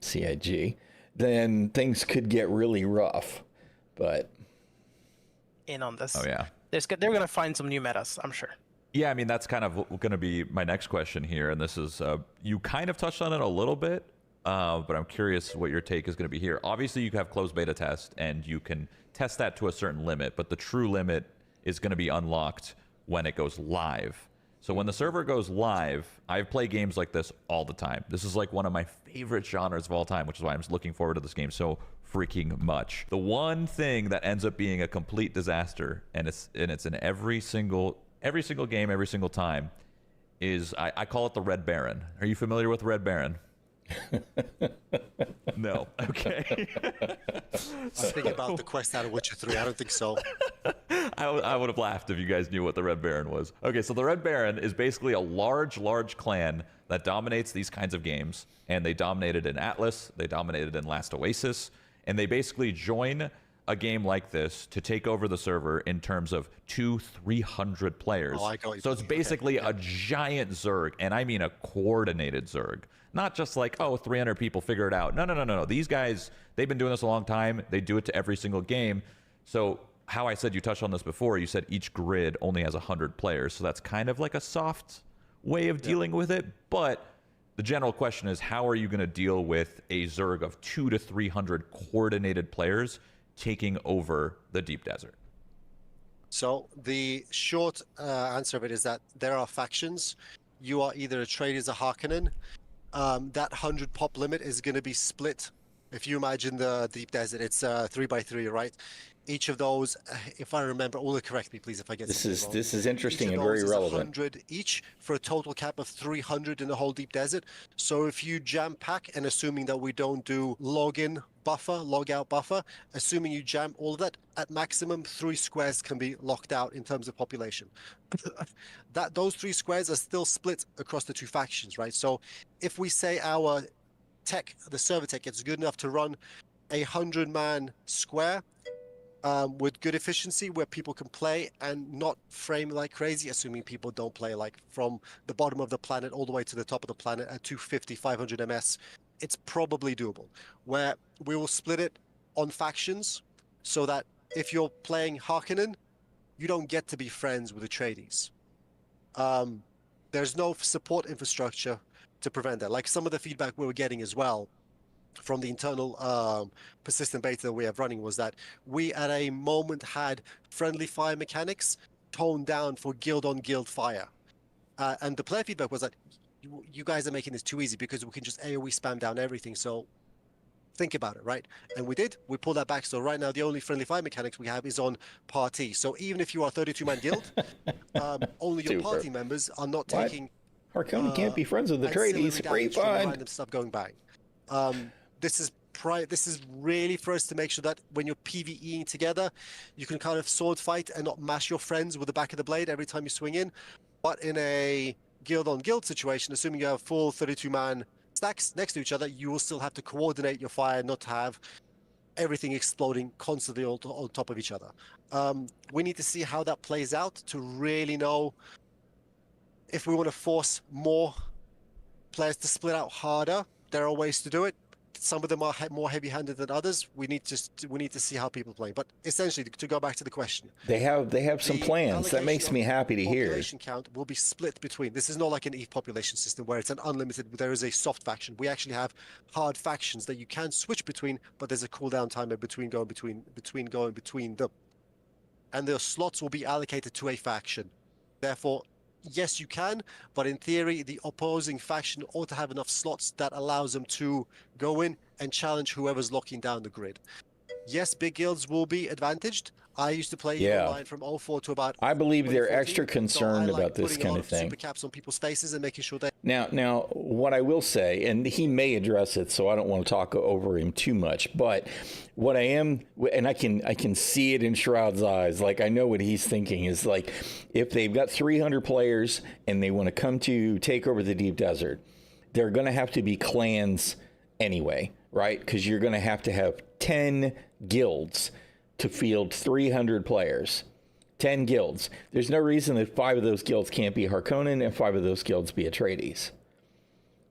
CIG, then things could get really rough. But in on this, Oh yeah, they're going to find some new metas, I'm sure. Yeah, I mean, that's kind of going to be my next question here. And this is, you kind of touched on it a little bit, but I'm curious what your take is going to be here. Obviously, you have closed beta test, and you can test that to a certain limit, but the true limit is going to be unlocked when it goes live. So when the server goes live, I play games like this all the time. This is like one of my favorite genres of all time, which is why I'm just looking forward to this game so freaking much. The one thing that ends up being a complete disaster, and it's in every single game, every single time, is I call it the Red Baron. Are you familiar with Red Baron? No. Okay. I think about the quest out of Witcher 3. I don't think so. I would have laughed if you guys knew what the Red Baron was. Okay, so the Red Baron is basically a large clan that dominates these kinds of games, and they dominated in Atlas, they dominated in Last Oasis, and they basically join a game like this to take over the server in terms of 200-300 players. Oh, I got you. So it's basically a giant Zerg, and I mean a coordinated Zerg. Not just like, oh, 300 people figure it out. No. These guys, they've been doing this a long time. They do it to every single game. So how I said, you touched on this before, you said each grid only has 100 players. So that's kind of like a soft way of dealing with it. But the general question is, how are you going to deal with a Zerg of 200 to 300 coordinated players taking over the deep desert? So the short answer of it is that there are factions. You are either a Atreides or Harkonnen. That 100 pop limit is going to be split. If you imagine the deep desert, it's 3x3, right? Each of those, if I remember, Ola, correct me please if I get This something wrong. this is interesting Each and of those very is relevant. 100 each for a total cap of 300 in the whole deep desert. So if you jam pack, and assuming that we don't do login buffer, log out buffer, assuming you jam all of that, at maximum 3 squares can be locked out in terms of population. Those 3 squares are still split across the 2 factions, right? So if we say our tech, the server tech, gets good enough to run a 100-man square with good efficiency where people can play and not frame like crazy, assuming people don't play like from the bottom of the planet all the way to the top of the planet at 250, 500 ms, it's probably doable. Where we will split it on factions so that if you're playing Harkonnen, you don't get to be friends with Atreides. There's no support infrastructure to prevent that. Like some of the feedback we were getting as well from the internal persistent beta that we have running was that we at a moment had friendly fire mechanics toned down for guild on guild fire. And the player feedback was that you guys are making this too easy because we can just AoE spam down everything. So think about it, right? And we did. We pulled that back. So right now the only friendly fire mechanics we have is on party. So even if you are a 32-man guild, only your party members are not What? taking Harkonnen can't be friends with the ancillary Atreides. damage from Refund. random stuff going bang. This is really for us to make sure that when you're PvEing together, you can kind of sword fight and not mash your friends with the back of the blade every time you swing in. But in a guild on guild situation, assuming you have full 32-man stacks next to each other, you will still have to coordinate your fire, not to have everything exploding constantly on top of each other. We need to see how that plays out to really know if we want to force more players to split out harder. There are ways to do it. Some of them are more heavy-handed than others. We need to see how people play. But essentially, to go back to the question, They have some the plans. That makes allocation me of happy to hear. population count will be split between. This is not like an EVE population system where it's an unlimited. There is a soft faction. We actually have hard factions that you can switch between, but there's a cooldown time between going between them, and the slots will be allocated to a faction. Therefore, yes, you can, but in theory, the opposing faction ought to have enough slots that allows them to go in and challenge whoever's locking down the grid. Yes, big guilds will be advantaged. I used to play online from 04 to about. I believe they're 2014, extra so concerned I like about this putting a kind lot of thing. Super caps on people's faces and making sure they. Now, what I will say, and he may address it, so I don't want to talk over him too much, but what I am, and I can see it in Shroud's eyes, like I know what he's thinking is like, if they've got 300 players and they want to come to take over the deep desert, they're going to have to be clans anyway, right? Because you're going to have 10 guilds to field 300 players. 10 guilds. There's no reason that 5 of those guilds can't be Harkonnen and 5 of those guilds be Atreides,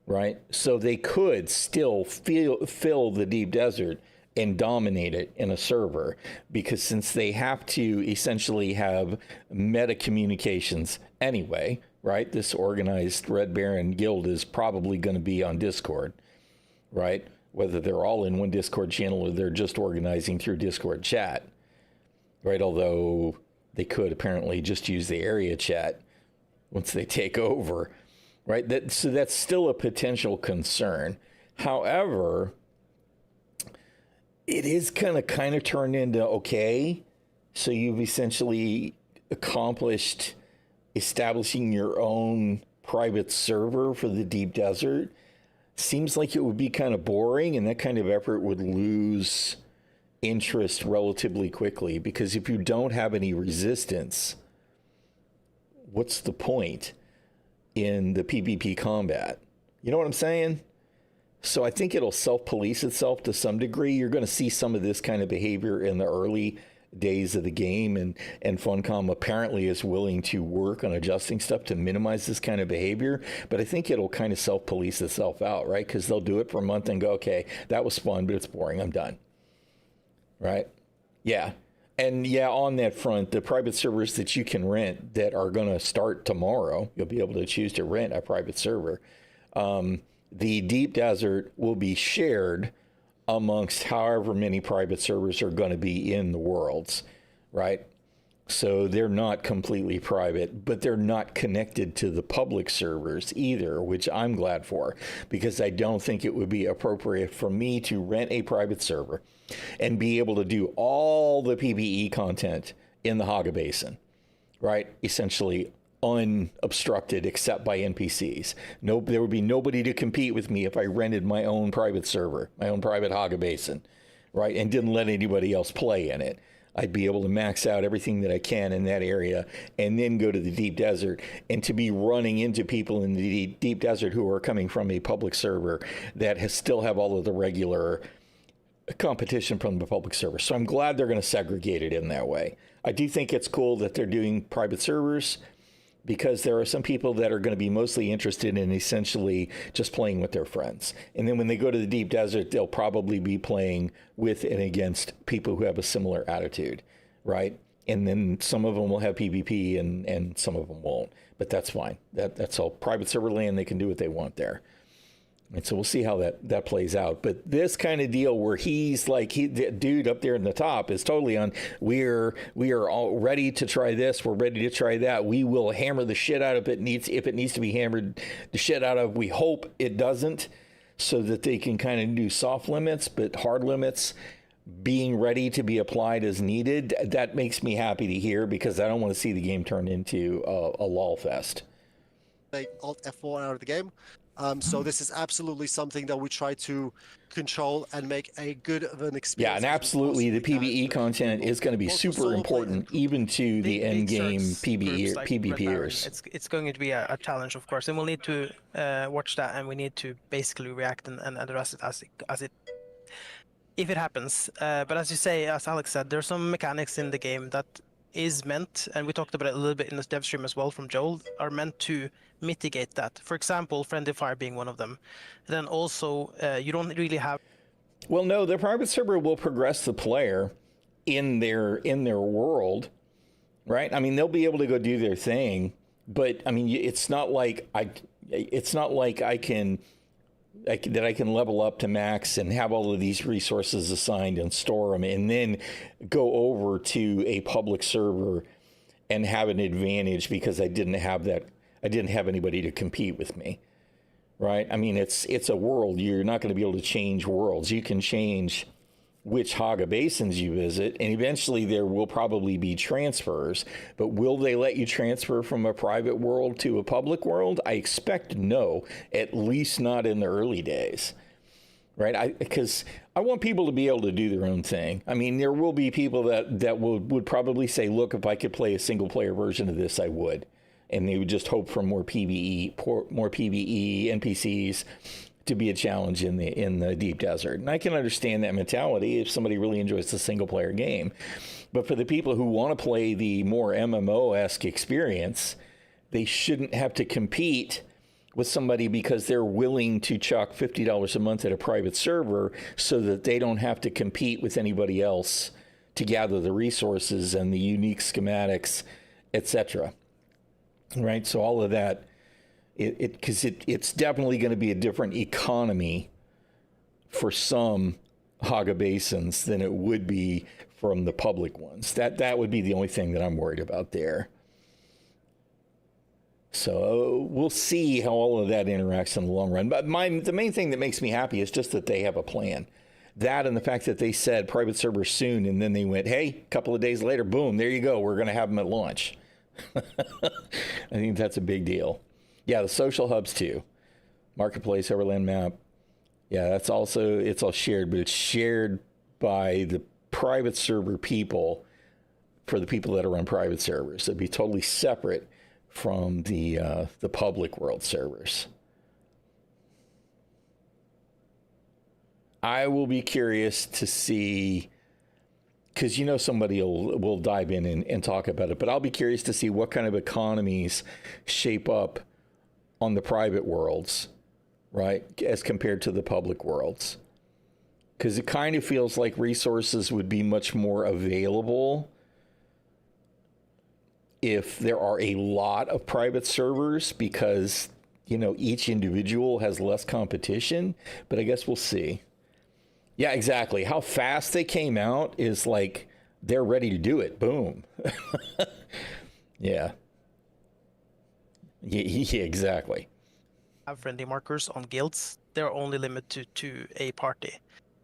right? So they could still fill the deep desert and dominate it in a server, because since they have to essentially have meta communications anyway, right? This organized Red Baron guild is probably going to be on Discord, right? Whether they're all in one Discord channel or they're just organizing through Discord chat, right? Although they could apparently just use the area chat once they take over, right? So that's still a potential concern. However, it is kind of turned into, okay, so you've essentially accomplished establishing your own private server for the deep desert. Seems like it would be kind of boring, and that kind of effort would lose interest relatively quickly, because if you don't have any resistance, what's the point in the PvP combat? You know what I'm saying? So I think it'll self-police itself to some degree. You're going to see some of this kind of behavior in the early days of the game, and Funcom apparently is willing to work on adjusting stuff to minimize this kind of behavior. But I think it'll kind of self-police itself out, right? Because they'll do it for a month and go, okay, that was fun, but it's boring. I'm done. Right? Yeah. And yeah, on that front, the private servers that you can rent that are going to start tomorrow, you'll be able to choose to rent a private server. The deep desert will be shared amongst however many private servers are going to be in the worlds, right? So they're not completely private, but they're not connected to the public servers either, which I'm glad for, because I don't think it would be appropriate for me to rent a private server and be able to do all the PvE content in the Haga Basin, right? Essentially unobstructed except by NPCs. No, there would be nobody to compete with me if I rented my own private server, my own private Haga Basin, right? And didn't let anybody else play in it. I'd be able to max out everything that I can in that area and then go to the deep desert. And to be running into people in the deep desert who are coming from a public server that still have all of the regular competition from the public server. So I'm glad they're going to segregate it in that way. I do think it's cool that they're doing private servers, because there are some people that are going to be mostly interested in essentially just playing with their friends. And then when they go to the deep desert, they'll probably be playing with and against people who have a similar attitude, right? And then some of them will have PvP and some of them won't. But that's fine. That's all private server land. They can do what they want there. And so we'll see how that plays out. But this kind of deal where he's like, the dude up there in the top is totally on, we are all ready to try this. We're ready to try that. We will hammer the shit out of it if it needs to be hammered the shit out of. We hope it doesn't, so that they can kind of do soft limits, but hard limits being ready to be applied as needed. That makes me happy to hear, because I don't want to see the game turn into a lol fest. Take Alt F4 out of the game. So this is absolutely something that we try to control and make a good of an experience. Yeah, and absolutely the PvE content is going to be super important, even to the end game PvPers. It's going to be a challenge, of course, and we'll need to watch that, and we need to basically react and address it as it if it happens. But as you say, as Alex said, there's some mechanics in the game that is meant, and we talked about it a little bit in this dev stream as well from Joel, are meant to mitigate that. For example, friendly fire being one of them. Then also, you don't really have. Well, no, the private server will progress the player in their world, right? I mean, they'll be able to go do their thing, but I mean, it's not like I can level up to max and have all of these resources assigned and store them, and then go over to a public server and have an advantage because I didn't have anybody to compete with me, right? I mean, it's a world. You're not going to be able to change worlds. You can change which Haga Basins you visit, and eventually there will probably be transfers, but will they let you transfer from a private world to a public world? I expect no, at least not in the early days, right? Because I want people to be able to do their own thing. I mean, there will be people that would probably say, look, if I could play a single player version of this, I would. And they would just hope for more PvE NPCs to be a challenge in the deep desert. And I can understand that mentality if somebody really enjoys the single player game. But for the people who want to play the more MMO-esque experience, they shouldn't have to compete with somebody because they're willing to chuck $50 a month at a private server so that they don't have to compete with anybody else to gather the resources and the unique schematics, etc. Right? So all of that, it's definitely going to be a different economy for some Haga Basins than it would be from the public ones. That would be the only thing that I'm worried about there. So we'll see how all of that interacts in the long run. But the main thing that makes me happy is just that they have a plan. That and the fact that they said private servers soon, and then they went, hey, a couple of days later, boom, there you go. We're going to have them at launch. I think that's a big deal. Yeah, the social hubs too. Marketplace, Overland Map. Yeah, that's also, it's all shared, but it's shared by the private server people for the people that are on private servers. It'd be totally separate from the public world servers. I will be curious to see, because somebody will dive in and talk about it, but I'll be curious to see what kind of economies shape up on the private worlds, right, as compared to the public worlds. Because it kind of feels like resources would be much more available if there are a lot of private servers, because, each individual has less competition, but I guess we'll see. Yeah, exactly. How fast they came out is like they're ready to do it. Boom. Yeah. Yeah, exactly. Have friendly markers on guilds. They're only limited to a party.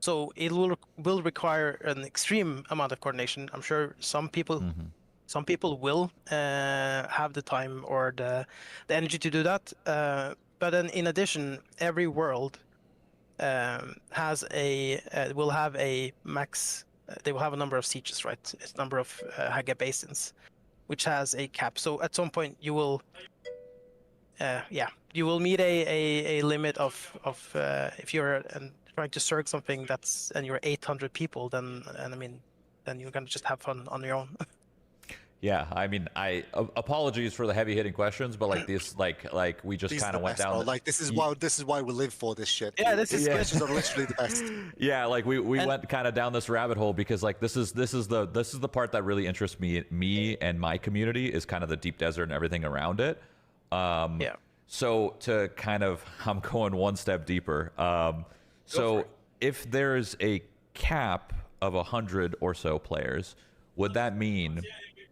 So it will require an extreme amount of coordination. I'm sure some people will have the time or the energy to do that. But then in addition, every world will have a max. They will have a number of sieges, right? It's number of Haga basins, which has a cap. So at some point you will, you will meet a limit of if you're trying to serve something and you're 800 people, then you're gonna just have fun on your own. Yeah, I mean, apologies for the heavy-hitting questions, but like this, like we just kind of went down. Bro. Like this is why we live for this shit. Yeah, These questions are literally the best. Yeah, like we went kind of down this rabbit hole because like this is the part that really interests me and my community is kind of the deep desert and everything around it. Yeah. So to kind of, I'm going one step deeper. So if there's a cap of 100 or so players, would that mean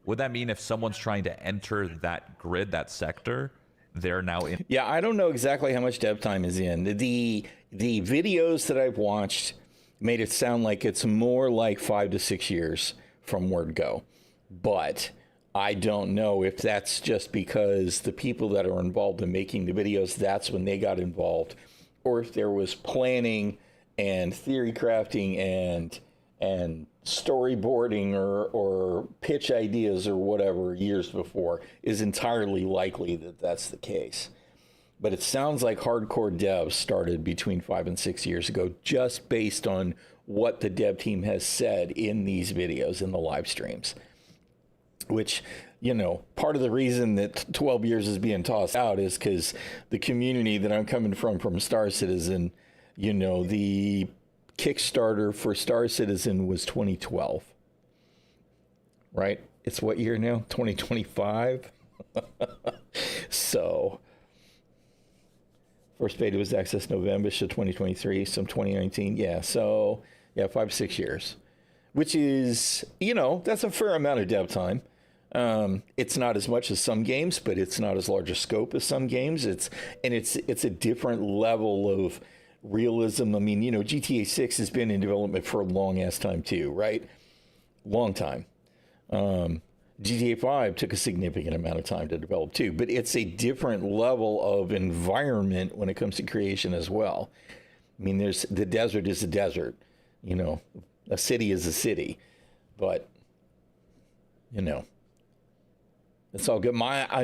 if someone's trying to enter that grid, that sector, they're now in? Yeah, I don't know exactly how much dev time is in. The videos that I've watched made it sound like it's more like 5 to 6 years from word go. But I don't know if that's just because the people that are involved in making the videos, that's when they got involved, or if there was planning and theory crafting and storyboarding or pitch ideas or whatever years before. Is entirely likely that that's the case. But it sounds like hardcore devs started between 5 and 6 years ago, just based on what the dev team has said in these videos, in the live streams. Which, part of the reason that 12 years is being tossed out is because the community that I'm coming from Star Citizen, the Kickstarter for Star Citizen was 2012, right? It's what year now? 2025. So first beta was access November, so 2023, some 2019. Yeah. So 5 6 years, which is, that's a fair amount of dev time. It's not as much as some games, but it's not as large a scope as some games. It's a different level of realism. I mean, GTA 6 has been in development for a long ass time too, right? Long time. GTA 5 took a significant amount of time to develop too, but it's a different level of environment when it comes to creation as well. I mean, the desert is a desert, a city is a city, but it's all good.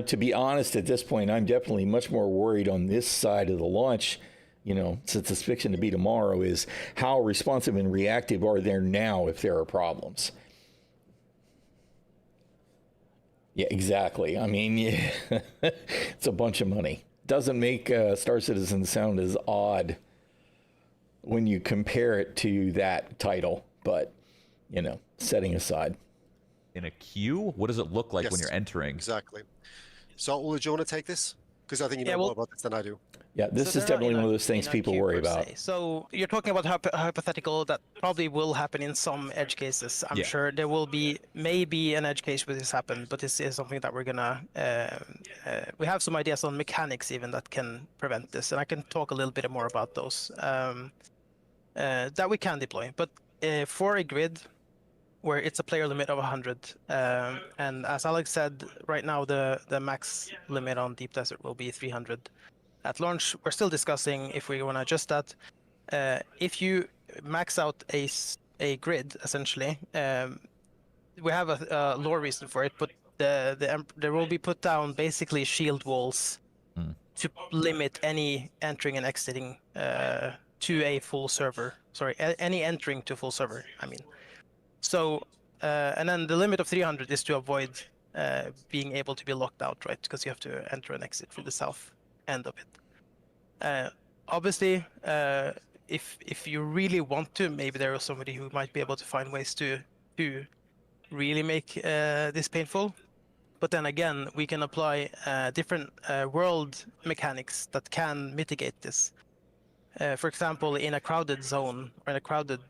To be honest, at this point, I'm definitely much more worried on this side of the launch, since it's fiction to be tomorrow, is how responsive and reactive are there now if there are problems. Yeah, exactly. I mean, it's a bunch of money. Doesn't make Star Citizen sound as odd when you compare it to that title, but, setting aside. In a queue? What does it look like when you're entering? Exactly. So, Ula, do you want to take this? Because I think you know Yeah, more well- about this than I do. Yeah, this So is they're not definitely in one a- of those things in a people queue worry per about. se. So you're talking about hypothetical that probably will happen in some edge cases. I'm Yeah. sure there will be maybe an edge case where this happen, but this is something that we're gonna. We have some ideas on mechanics even that can prevent this, and I can talk a little bit more about those that we can deploy. But for a grid where it's a player limit of 100, and as Alex said, right now the max limit on Deep Desert will be 300. At launch, we're still discussing if we want to adjust that. If you max out a grid, essentially, we have a lore reason for it, but there will be put down basically shield walls to limit any entering and exiting to a full server. Sorry, any entering to full server, I mean. So, and then the limit of 300 is to avoid being able to be locked out, right? Because you have to enter and exit through the south end of it. Obviously, if you really want to, maybe there is somebody who might be able to find ways to really make this painful. But then again, we can apply different world mechanics that can mitigate this. For example, in a crowded zone or in a crowded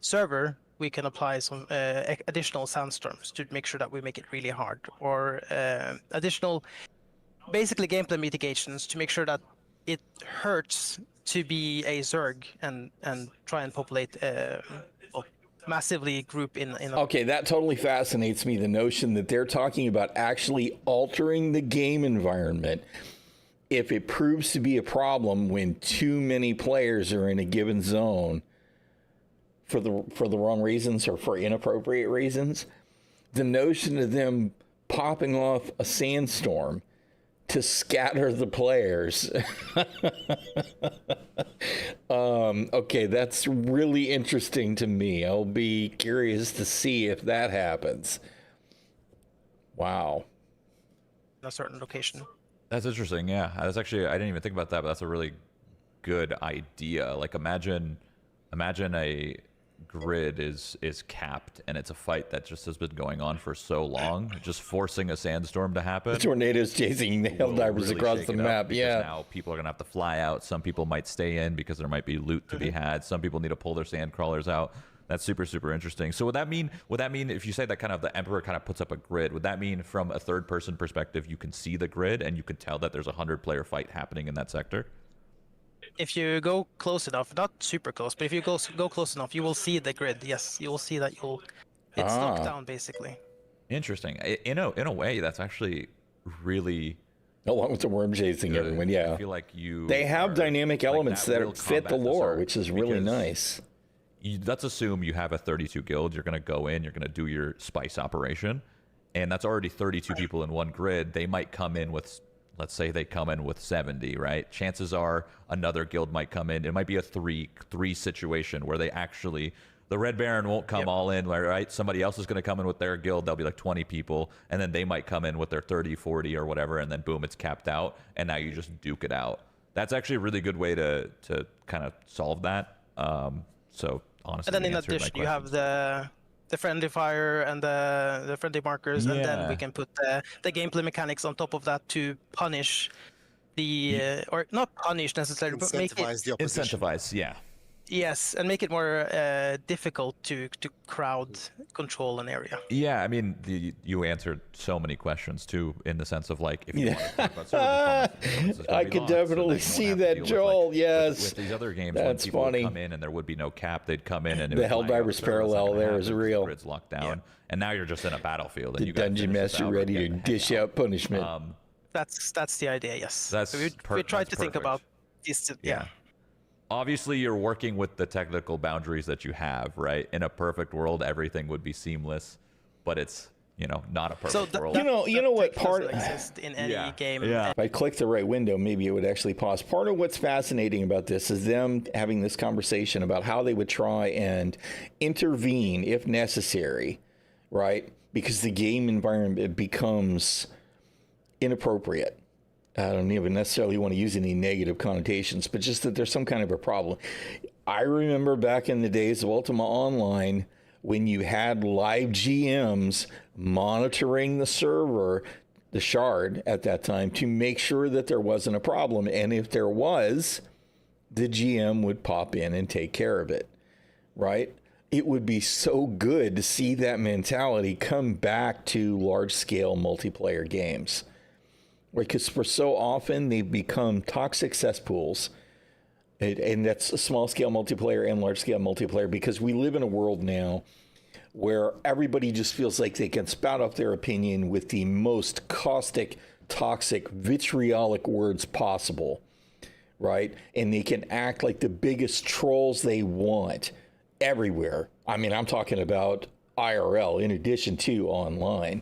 server, we can apply some additional sandstorms to make sure that we make it really hard, or additional, basically gameplay mitigations to make sure that it hurts to be a Zerg and try and populate massively group in a... Okay, that totally fascinates me, the notion that they're talking about actually altering the game environment if it proves to be a problem when too many players are in a given zone for the wrong reasons or for inappropriate reasons. The notion of them popping off a sandstorm to scatter the players. Okay, that's really interesting to me. I'll be curious to see if that happens. Wow. in a certain location. That's interesting. Yeah, that's actually, I didn't even think about that, but that's a really good idea. Like imagine a grid is capped and it's a fight that just has been going on for so long, just forcing a sandstorm to happen. The tornadoes chasing the will Helldivers really across shake the it up map. because Yeah. now people are gonna have to fly out. Some people might stay in because there might be loot to be had. Some people need to pull their sand crawlers out. That's super, super interesting. So would that mean if you say that kind of the Emperor kind of puts up a grid, would that mean from a third person perspective, you can see the grid and you can tell that there's a 100-player fight happening in that sector? If you go close enough, not super close, but if you go close enough, you will see the grid. Yes, you will see that it's locked down basically. Interesting. In a way, that's actually really Along with the worm chasing good. everyone, yeah. I feel like They have dynamic elements that real fit the combat lore, desert, which is really because nice. let's assume you have a 32 guild. You're going to go in, you're going to do your spice operation, and that's already 32 people in one grid. They might come in with, let's say they come in with 70, right? Chances are another guild might come in. It might be a three situation where they actually, the Red Baron won't come all in, right? Somebody else is going to come in with their guild. There'll be like 20 people, and then they might come in with their 30, 40 or whatever, and then boom, it's capped out, and now you just duke it out. That's actually a really good way to kind of solve that. So honestly, And then in answered my addition, you have questions. the friendly fire and the friendly markers, and then Yeah. we can put the gameplay mechanics on top of that to punish the or not punish necessarily, but make it Incentivize the opposition. Incentivize, yeah. yes, and make it more difficult to crowd control an area. Yeah, I mean, you answered so many questions too, in the sense of like, if you Yeah. want to talk about server performance, this is gonna I be could long, so definitely then you won't see have to that, deal with, Joel, like, yes. With these other games, That's when people funny. would come in and there would be no cap, they'd come in and it The would flag out Helldivers servers, parallel not gonna there happen is because the real. grid's locked down, and now you're just in a battlefield, and The you gotta dungeon finish this master out ready and to get the dish heck out punishment. That's the idea. Yes. That's so we tried that's to think perfect. about this. Yeah. Obviously, you're working with the technical boundaries that you have, right? In a perfect world, everything would be seamless, but it's, not a perfect world. You know what tech part- doesn't exist in any Yeah. game. Yeah. If I click the right window, maybe it would actually pause. Part of what's fascinating about this is them having this conversation about how they would try and intervene if necessary, right? Because the game environment becomes inappropriate. I don't even necessarily want to use any negative connotations, but just that there's some kind of a problem. I remember back in the days of Ultima Online when you had live GMs monitoring the server the Shroud at that time to make sure that there wasn't a problem. And if there was, the GM would pop in and take care of it, right? It would be so good to see that mentality come back to large-scale multiplayer games, right? Because for so often they've become toxic cesspools, and that's small-scale multiplayer and large-scale multiplayer, because we live in a world now where everybody just feels like they can spout off their opinion with the most caustic, toxic, vitriolic words possible, right? And they can act like the biggest trolls they want everywhere. I mean, I'm talking about IRL in addition to online.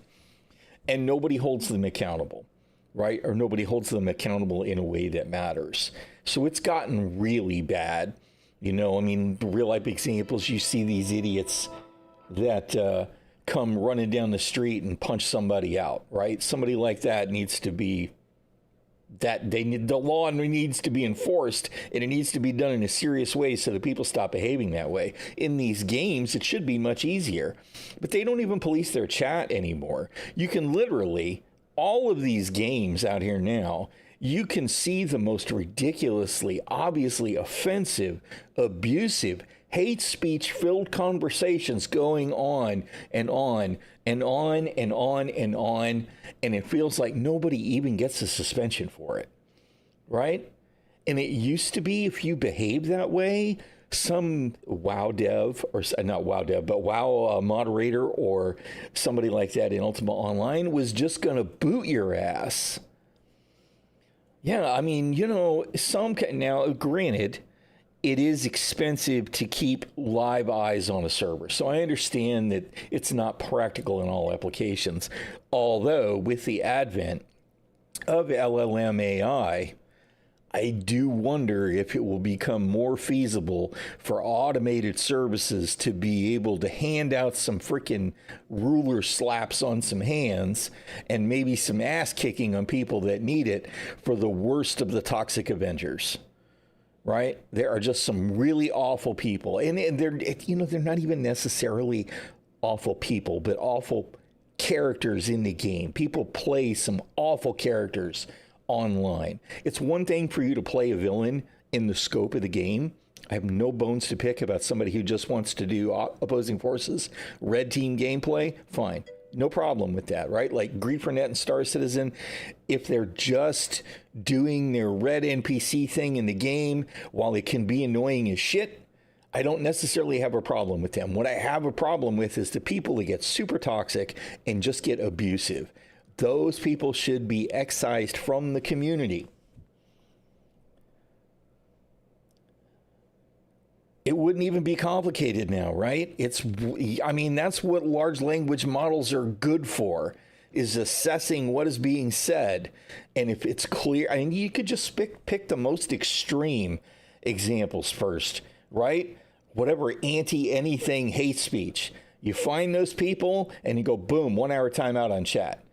And nobody holds them accountable, right? Or nobody holds them accountable in a way that matters. So it's gotten really bad. You know, I mean, real life examples, you see these idiots that come running down the street and punch somebody out, right? Somebody like that needs to be, the law needs to be enforced, and it needs to be done in a serious way so that people stop behaving that way. In these games, it should be much easier, but they don't even police their chat anymore. You can literally, all of these games out here now, you can see the most ridiculously, obviously offensive, abusive, hate speech filled conversations going on and on and on and on and on, and it feels like nobody even gets a suspension for it, right? And it used to be, if you behave that way, some WoW dev, or not WoW dev, but WoW moderator or somebody like that in Ultima Online was just gonna boot your ass. Yeah, I mean, you know, now granted, it is expensive to keep live eyes on a server. So I understand that it's not practical in all applications. Although with the advent of LLM AI, I do wonder if it will become more feasible for automated services to be able to hand out some freaking ruler slaps on some hands and maybe some ass kicking on people that need it for the worst of the toxic Avengers. Right? There are just some really awful people, and they're, you know, they're not even necessarily awful people, but awful characters in the game. People play some awful characters online. It's one thing for you to play a villain in the scope of the game. I have no bones to pick about somebody who just wants to do opposing forces, red team gameplay. Fine. No problem with that, right? Like Griefernet and Star Citizen, if they're just doing their red NPC thing in the game, while it can be annoying as shit, I don't necessarily have a problem with them. What I have a problem with is the people that get super toxic and just get abusive. Those people should be excised from the community. It wouldn't even be complicated now, right? I mean, that's what large language models are good for, is assessing what is being said. And if it's clear, I mean, you could just pick the most extreme examples first, right? Whatever anti-anything hate speech. You find those people and you go, boom, 1 hour timeout on chat,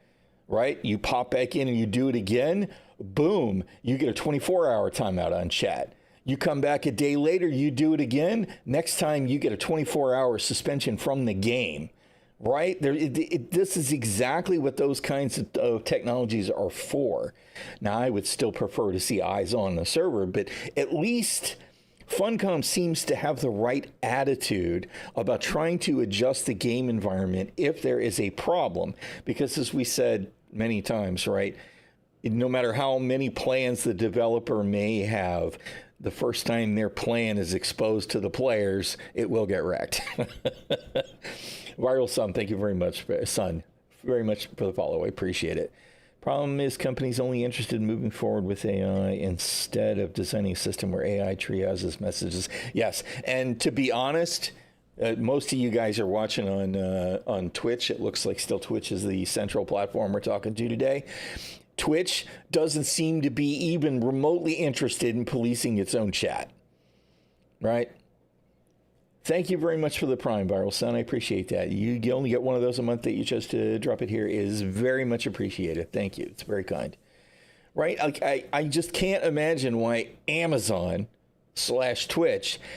right? You pop back in and you do it again, boom, you get a 24-hour timeout on chat. You come back a day later, you do it again. Next time, you get a 24-hour suspension from the game, right? This is exactly what those kinds of technologies are for. Now, I would still prefer to see eyes on the server, but at least Funcom seems to have the right attitude about trying to adjust the game environment if there is a problem. Because as we said many times, right, no matter how many plans the developer may have, the first time their plan is exposed to the players, it will get wrecked. Viral Sun, thank you very much, Son, very much for the follow. I appreciate it. Problem is, companies only interested in moving forward with AI instead of designing a system where AI triages messages. Yes, and to be honest, most of you guys are watching on Twitch. It looks like still Twitch is the central platform we're talking to today. Twitch doesn't seem to be even remotely interested in policing its own chat, right? Thank you very much for the Prime, Viral Sun. I appreciate that. You only get one of those a month that you chose to drop it here is very much appreciated. Thank you. It's very kind, right? I just can't imagine why Amazon/Twitch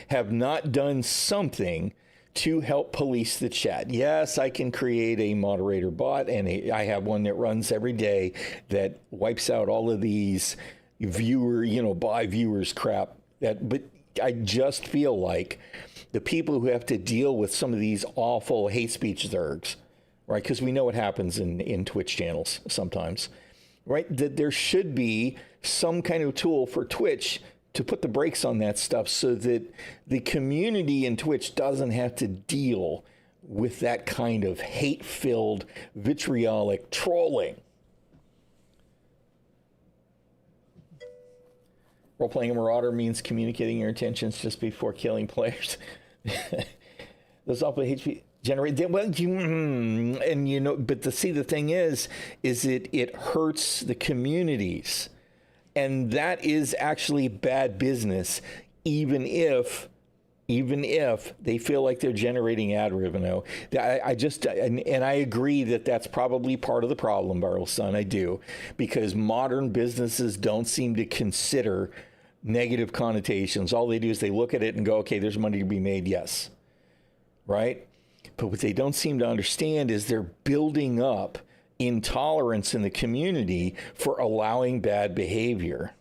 have not done something to help police the chat. Yes, I can create a moderator bot, and I have one that runs every day that wipes out all of these by viewers crap. But I just feel like the people who have to deal with some of these awful hate speech zergs, right? Because we know what happens in Twitch channels sometimes, right? That there should be some kind of tool for Twitch to put the brakes on that stuff so that the community in Twitch doesn't have to deal with that kind of hate-filled, vitriolic trolling. Role-playing a marauder means communicating your intentions just before killing players. Those awful HP generate. Well, but the thing is it hurts the communities, and that is actually bad business, even if they feel like they're generating ad revenue. And I agree that that's probably part of the problem, Barrel Son. I do, because modern businesses don't seem to consider negative connotations. All they do is they look at it and go, okay, there's money to be made, yes, right? But what they don't seem to understand is they're building up intolerance in the community for allowing bad behavior.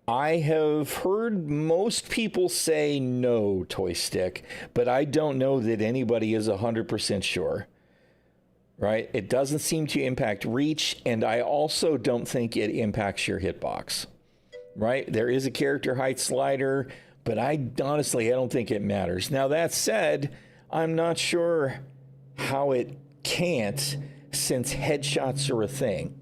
I have heard most people say no, Toy Stick, but I don't know that anybody is 100% sure, right? It doesn't seem to impact reach, and I also don't think it impacts your hitbox, right? There is a character height slider, but I don't think it matters. Now, that said, I'm not sure how it can't, since headshots are a thing.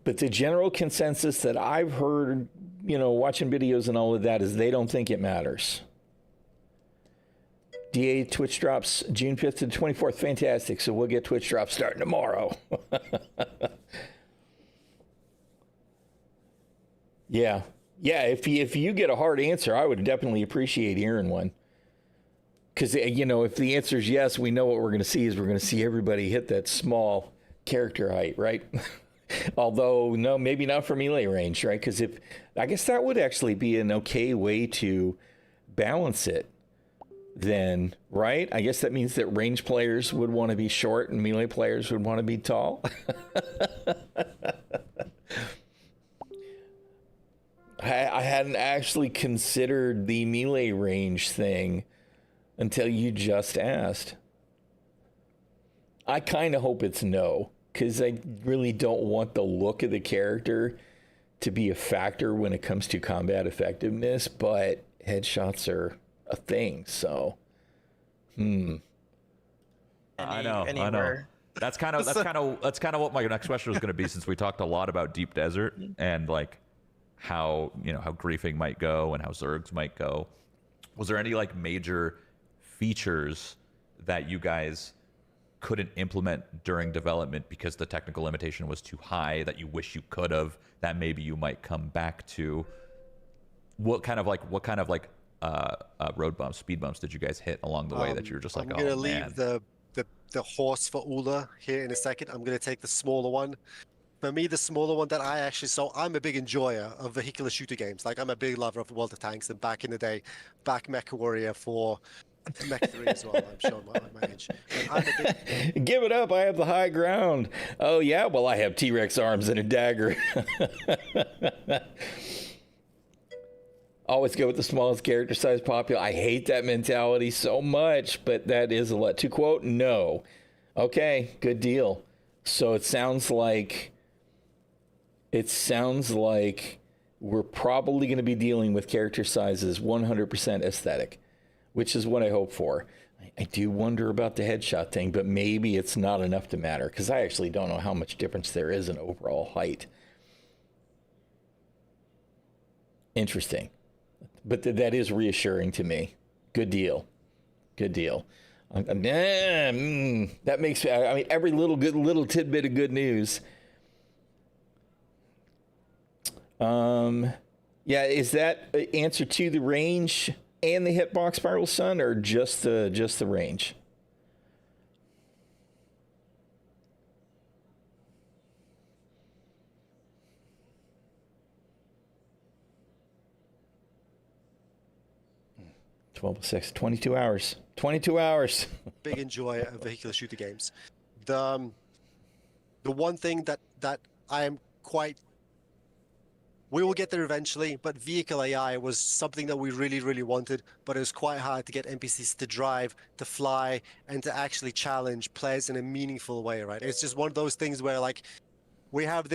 But the general consensus that I've heard, watching videos and all of that, is they don't think it matters. DA Twitch drops June 5th to the 24th. Fantastic. So we'll get Twitch drops starting tomorrow. Yeah. If you get a hard answer, I would definitely appreciate hearing one. Because, if the answer is yes, we know what we're going to see is we're going to see everybody hit that small character height, right? Although, no, maybe not for melee range, right? Because I guess that would actually be an okay way to balance it then, right? I guess that means that range players would want to be short and melee players would want to be tall. I hadn't actually considered the melee range thing until you just asked. I kind of hope it's no, because I really don't want the look of the character to be a factor when it comes to combat effectiveness, but headshots are a thing, so. I know. That's kind of what my next question was going to be, since we talked a lot about Deep Desert and like how griefing might go and how Zergs might go. Was there any like major features that you guys couldn't implement during development because the technical limitation was too high that you wish you could have, that maybe you might come back to? What kind of road bumps, speed bumps did you guys hit along the way that you were just like, I'm gonna leave the horse for Ula here in a second. I'm gonna take the smaller one. For me, the smaller one that I'm a big enjoyer of vehicular shooter games. Like, I'm a big lover of World of Tanks, and back in the day, back Mecha Warrior for Mech 3 as well. I'm showing my age. Give it up, I have the high ground. Oh yeah, well, I have T-Rex arms and a dagger. Always go with the smallest character size popular. I hate that mentality so much, but that is a lot. To quote, no. Okay, good deal. So it sounds like we're probably going to be dealing with character sizes 100% aesthetic, which is what I hope for. I do wonder about the headshot thing, but maybe it's not enough to matter, because I actually don't know how much difference there is in overall height. Interesting. But that is reassuring to me. Good deal. Good deal. That makes, every little tidbit of good news. Yeah, is that an answer to the range and the hitbox, Spiral Sun, or just the range? 12:06, 22 hours. 22 hours. Big enjoyer of vehicular shooter games. The one thing that I am quite, we will get there eventually, but vehicle AI was something that we really, really wanted, but it was quite hard to get NPCs to drive, to fly, and to actually challenge players in a meaningful way, right? It's just one of those things where, like, we have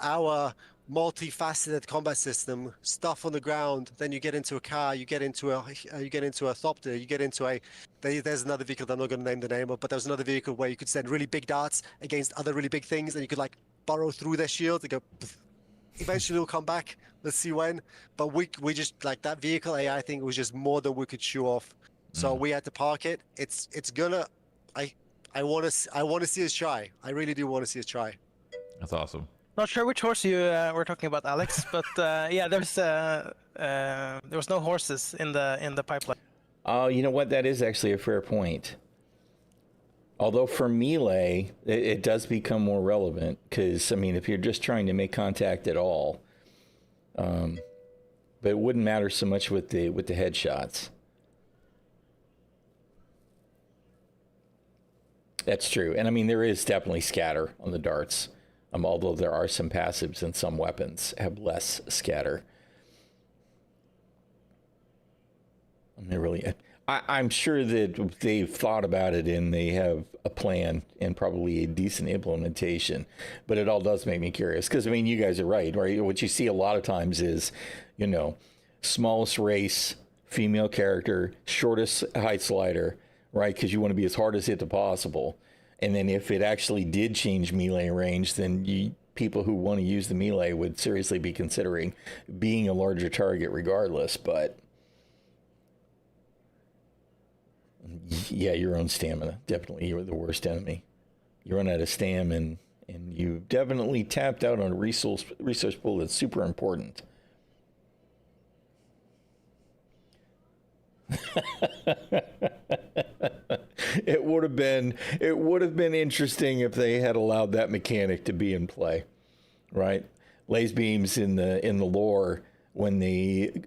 our multifaceted combat system, stuff on the ground, then you get into a car, you get into a thopter, you get into there's another vehicle that I'm not going to name the name of, but there was another vehicle where you could send really big darts against other really big things, and you could, like, burrow through their shields and go, pff. Eventually it'll come back, let's see when, but we just, like, that vehicle AI thing was just more than we could chew off, so we had to park it. It's gonna, I want to see us try. I really do want to see us try. That's awesome. Not sure which horse you were talking about, Alex, but yeah, there was no horses in the pipeline. Oh, you know what? That is actually a fair point. Although for melee, it does become more relevant because, I mean, if you're just trying to make contact at all, but it wouldn't matter so much with the headshots. That's true, and I mean there is definitely scatter on the darts. Although there are some passives and some weapons have less scatter. And they really, I'm sure that they've thought about it and they have a plan and probably a decent implementation. But it all does make me curious because, I mean, you guys are right? What you see a lot of times is, you know, smallest race, female character, shortest height slider, right? Because you want to be as hard as hit possible. And then if it actually did change melee range, then people who want to use the melee would seriously be considering being a larger target regardless. But yeah, your own stamina. Definitely you're the worst enemy. You run out of stamina and you definitely tapped out on a resource pool that's super important. It would have been interesting if they had allowed that mechanic to be in play, right? Laser beams in the lore, when they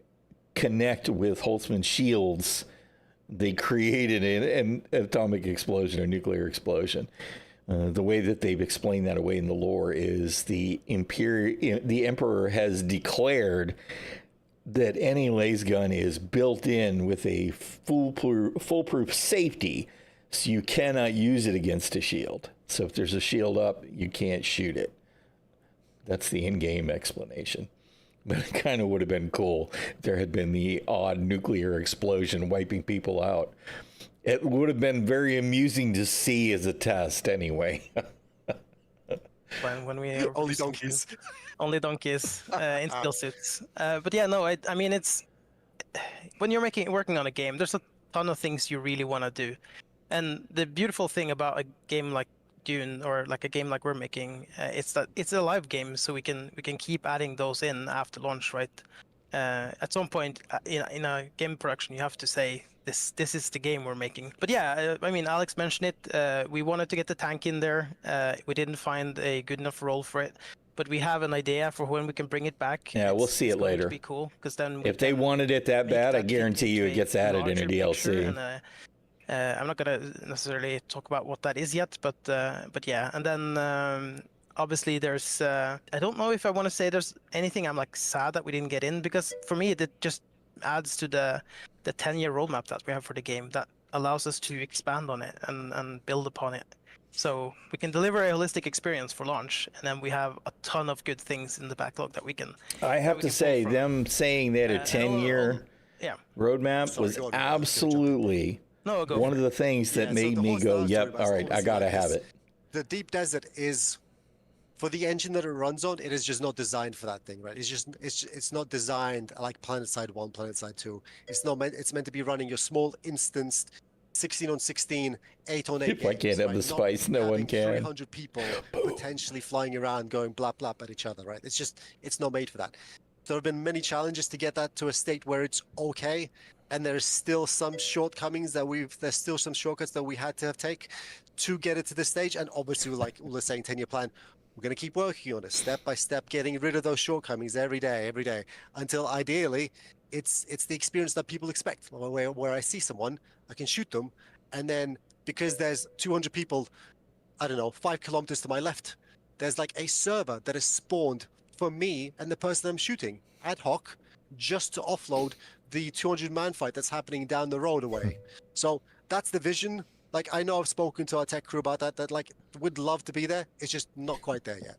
connect with Holtzman shields, they created an atomic explosion or nuclear explosion. The way that they've explained that away in the lore is the Emperor has declared that any laser gun is built in with a foolproof safety, so you cannot use it against a shield. So if there's a shield up, you can't shoot it. That's the in-game explanation. But it kind of would have been cool if there had been the odd nuclear explosion wiping people out. It would have been very amusing to see as a test anyway. When we Only donkeys. Only donkeys in skill suits. But yeah, no, I mean, it's when you're working on a game, there's a ton of things you really want to do. And the beautiful thing about a game like Dune, or like a game like we're making, it's that it's a live game, so we can keep adding those in after launch, right? At some point in a game production, you have to say this is the game we're making. But yeah, I mean, Alex mentioned it. We wanted to get the tank in there. We didn't find a good enough role for it, but we have an idea for when we can bring it back. Yeah, we'll see it later. It's going to be cool, because then if they wanted it that bad, I guarantee you it gets added in a DLC. I'm not gonna necessarily talk about what that is yet, but yeah, and then obviously there's I don't know if I want to say there's anything I'm like sad that we didn't get in, because for me it just adds to the 10-year roadmap that we have for the game that allows us to expand on it and build upon it, so we can deliver a holistic experience for launch, and then we have a ton of good things in the backlog that we can. I have to say, them saying they had a 10-year roadmap was absolutely one of the things that made me go, yep, all right, I gotta have it. The Deep Desert is, for the engine that it runs on, it is just not designed for that thing, right? It's not designed like PlanetSide 1, PlanetSide 2. It's meant to be running your small instanced 16 on 16, 8 on 8. If I can't have the spice, no one can. 300 people potentially flying around going blap blap at each other, right? It's not made for that. There have been many challenges to get that to a state where it's okay. And there's still some shortcomings there's still some shortcuts that we had to take to get it to this stage. And obviously, like we're saying, 10-year plan, We're going to keep working on it step by step, getting rid of those shortcomings every day, until ideally it's the experience that people expect, where I see someone, I can shoot them, and then because there's 200 people, I don't know, 5 kilometers to my left, there's like a server that is spawned for me and the person I'm shooting ad hoc, just to offload the 200-man fight that's happening down the road away. So that's the vision. Like, I know I've spoken to our tech crew about that like would love to be there. It's just not quite there yet.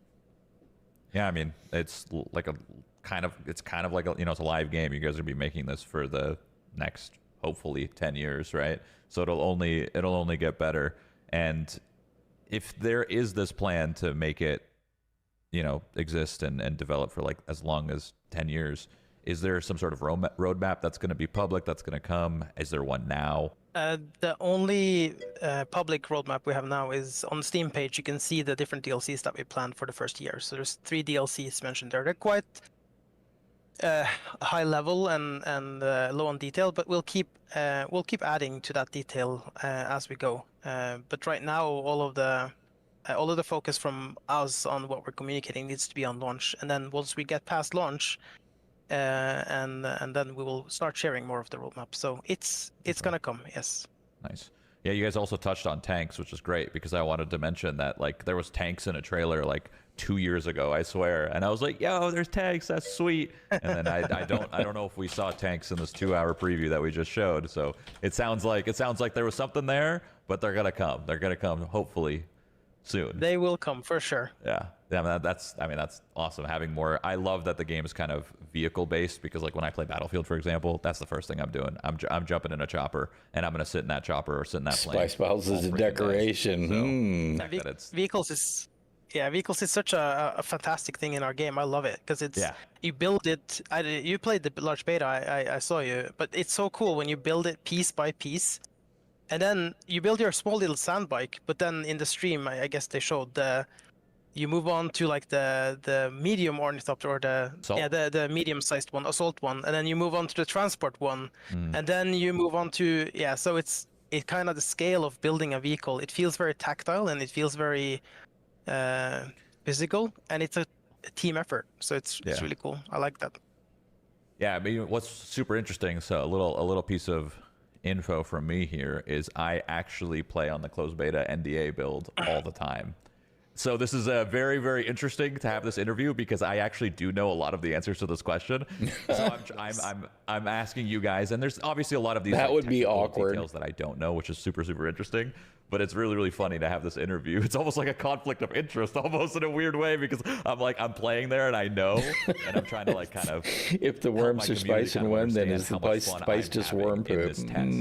Yeah, I mean, it's like a kind of like a, it's a live game. You guys are be making this for the next hopefully 10 years, right? So it'll only get better. And if there is this plan to make it, exist and develop for like as long as 10 years, is there some sort of roadmap that's going to be public, that's going to come? Is there one now? The only public roadmap we have now is on the Steam page. You can see the different DLCs that we planned for the first year. So there's 3 DLCs mentioned there. They're quite high level and low on detail, but we'll keep adding to that detail as we go. But right now, all of the focus from us on what we're communicating needs to be on launch. And then once we get past launch, and then we will start sharing more of the roadmap. So it's gonna come, yes. Nice. Yeah, you guys also touched on tanks, which is great because I wanted to mention that like there was tanks in a trailer like 2 years ago, I swear, and I was like, yo, there's tanks, that's sweet. And then I don't know if we saw tanks in this 2-hour preview that we just showed. So it sounds like there was something there, but they're gonna come hopefully soon. They will come for sure. Yeah, that's awesome. Having more, I love that the game is kind of vehicle based because like when I play Battlefield, for example, that's the first thing I'm doing. I'm jumping in a chopper and I'm gonna sit in that chopper or sit in that plane. Spice Battles is a decoration. Vehicles is such a fantastic thing in our game. I love it because you build it. You played the large beta. I saw you, but it's so cool when you build it piece by piece. And then you build your small little sand bike, but then in the stream, I guess they showed you move on to like the medium ornithopter or the medium-sized one, assault one, and then you move on to the transport one, and then you move on to So it's kind of the scale of building a vehicle. It feels very tactile and it feels very physical, and it's a team effort. So it's really cool. I like that. Yeah, I mean, what's super interesting? So a little piece of info from me here is I actually play on the closed beta NDA build all the time. So this is very, very interesting to have this interview because I actually do know a lot of the answers to this question. So I'm asking you guys, and there's obviously a lot of these that would be awkward details that I don't know, which is super, super interesting. But it's really, really funny to have this interview. It's almost like a conflict of interest, almost in a weird way, because I'm playing there and I know, and I'm trying to like kind of. If the worms are spice and when, then is the spice just worm poop? This test,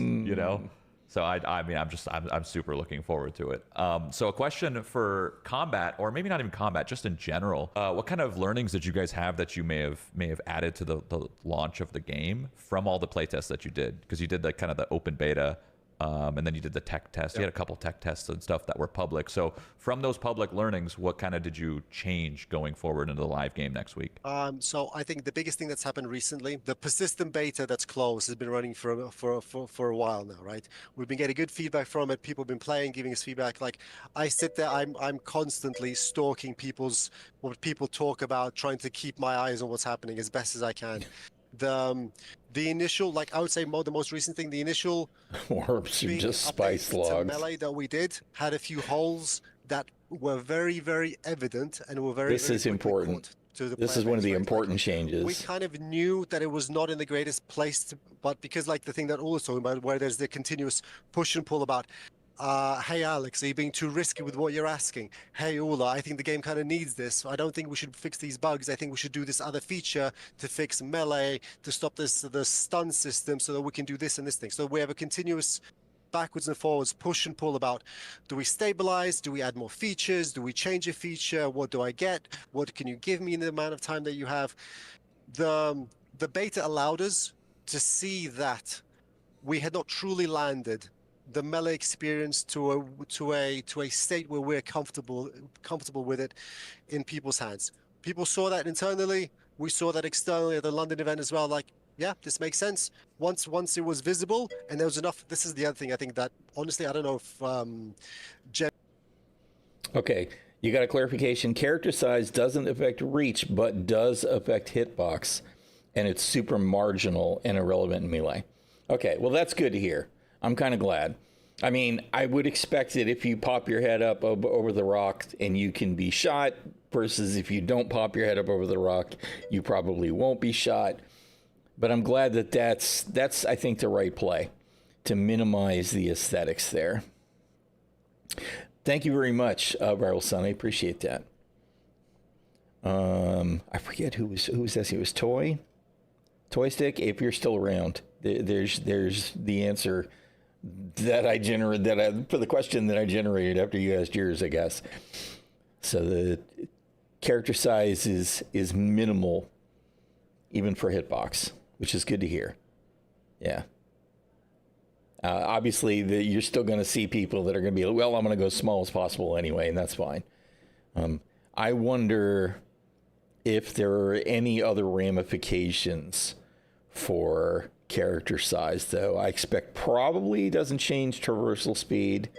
So I'm super looking forward to it. So a question for combat, or maybe not even combat, just in general. What kind of learnings did you guys have that you may have added to the launch of the game from all the playtests that you did? Because you did the kind of the open beta. And then you did the tech test. You had a couple tech tests and stuff that were public. So from those public learnings, what kind of did you change going forward into the live game next week? So I think the biggest thing that's happened recently, the persistent beta that's closed has been running for a while now, right? We've been getting good feedback from it. People have been playing, giving us feedback. Like I sit there, I'm constantly stalking what people talk about, trying to keep my eyes on what's happening as best as I can. The initial, like I would say, the most recent thing, the initial worms are just spice logs. Melee that we did had a few holes that were very, very evident and were very. This is important. This is one of the important changes. We kind of knew that it was not in the greatest place, but because like the thing that Ula's talking about, where there's the continuous push and pull about. Hey Alex, are you being too risky with what you're asking? Hey Ula, I think the game kind of needs this. I don't think we should fix these bugs. I think we should do this other feature to fix melee, to stop the stun system so that we can do this and this thing. So we have a continuous backwards and forwards push and pull about, do we stabilize? Do we add more features? Do we change a feature? What do I get? What can you give me in the amount of time that you have? The beta allowed us to see that we had not truly landed the melee experience to a state where we're comfortable with it in people's hands. People saw that internally. We saw that externally at the London event as well. Like, yeah, this makes sense. Once it was visible and there was enough. This is the other thing I think that honestly I don't know if Okay, You got a clarification. Character size doesn't affect reach, but does affect hitbox, and it's super marginal and irrelevant in melee. Okay, well, that's good to hear. I'm kind of glad. I mean, I would expect it if you pop your head up over the rock and you can be shot, versus if you don't pop your head up over the rock, you probably won't be shot. But I'm glad that that's I think, the right play to minimize the aesthetics there. Thank you very much, Viral Sun. I appreciate that. I forget who was asking. It was Toy Stick. If you're still around, there's the answer that I generated for the question that I generated after you asked yours, I guess. So the character size is minimal, even for hitbox, which is good to hear. Yeah. Obviously, you're still going to see people that are going to be, well, I'm going to go small as possible anyway, and that's fine. I wonder if there are any other ramifications for character size, though. I expect probably doesn't change traversal speed.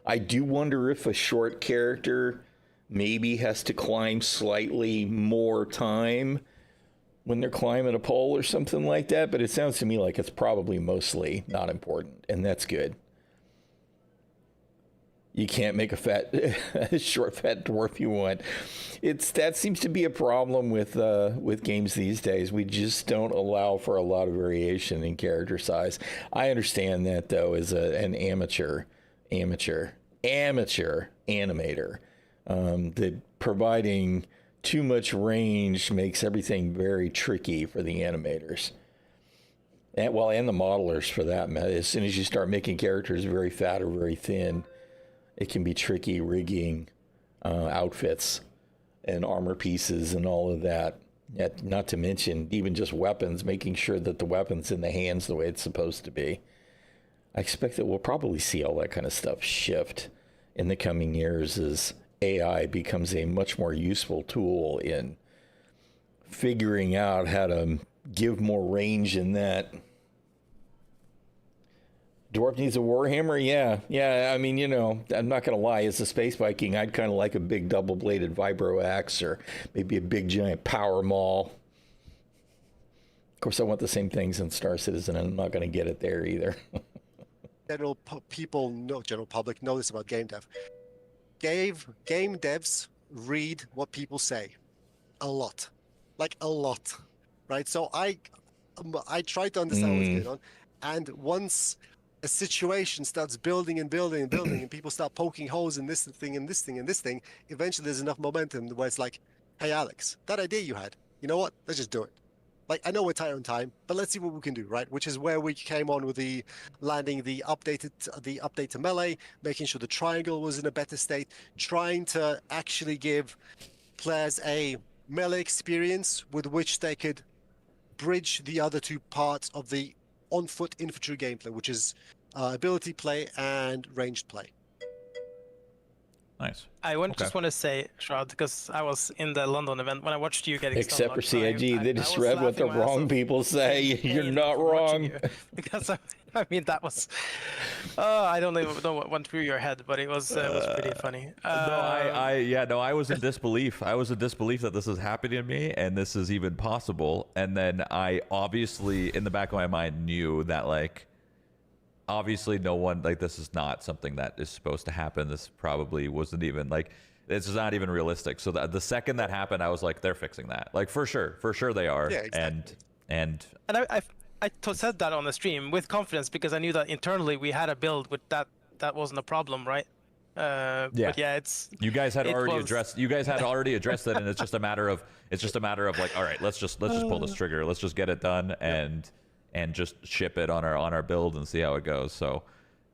I do wonder if a short character maybe has to climb slightly more time when they're climbing a pole or something like that, but it sounds to me like it's probably mostly not important, and that's good. You can't make a short fat dwarf you want. That seems to be a problem with games these days. We just don't allow for a lot of variation in character size. I understand that, though, as an amateur animator, that providing too much range makes everything very tricky for the animators. And the modelers, for that matter. As soon as you start making characters very fat or very thin, it can be tricky rigging outfits and armor pieces and all of that. Not to mention even just weapons, making sure that the weapon's in the hands the way it's supposed to be. I expect that we'll probably see all that kind of stuff shift in the coming years as AI becomes a much more useful tool in figuring out how to give more range in that. Dwarf needs a warhammer? Yeah. I mean, I'm not going to lie. As a space Viking, I'd kind of like a big double-bladed vibro axe or maybe a big giant power maul. Of course, I want the same things in Star Citizen, and I'm not going to get it there either. General public know this about game dev. Game devs read what people say a lot, right? So I try to understand what's going on, and once a situation starts building and people start poking holes in this thing and this thing and this thing, eventually there's enough momentum where it's like, hey Alex, that idea you had, you know what, let's just do it. Like, I know we're tight on time, but let's see what we can do, right? Which is where we came on with the landing the update to melee, making sure the triangle was in a better state, trying to actually give players a melee experience with which they could bridge the other two parts of the on-foot infantry gameplay, which is ability play and ranged play. Nice. Just want to say, Shroud, because I was in the London event when I watched you getting Except for stoned, CIG, they just read what the wrong people say. You're not wrong. Because I mean, that was, I don't even know what went through your head, but it was pretty funny. I was in disbelief. I was in disbelief that this is happening to me and this is even possible. And then I obviously, in the back of my mind, knew that, like, obviously no one, like, this is not something that is supposed to happen. This probably wasn't even, like, it's not even realistic. So the second that happened, I was like, they're fixing that. Like, for sure they are. Yeah, exactly. And I said that on the stream with confidence because I knew that internally we had a build with that wasn't a problem, right? But yeah, it's, you guys had already addressed it, and it's just a matter of like, all right, let's just pull this trigger, let's just get it done and just ship it on our build and see how it goes. So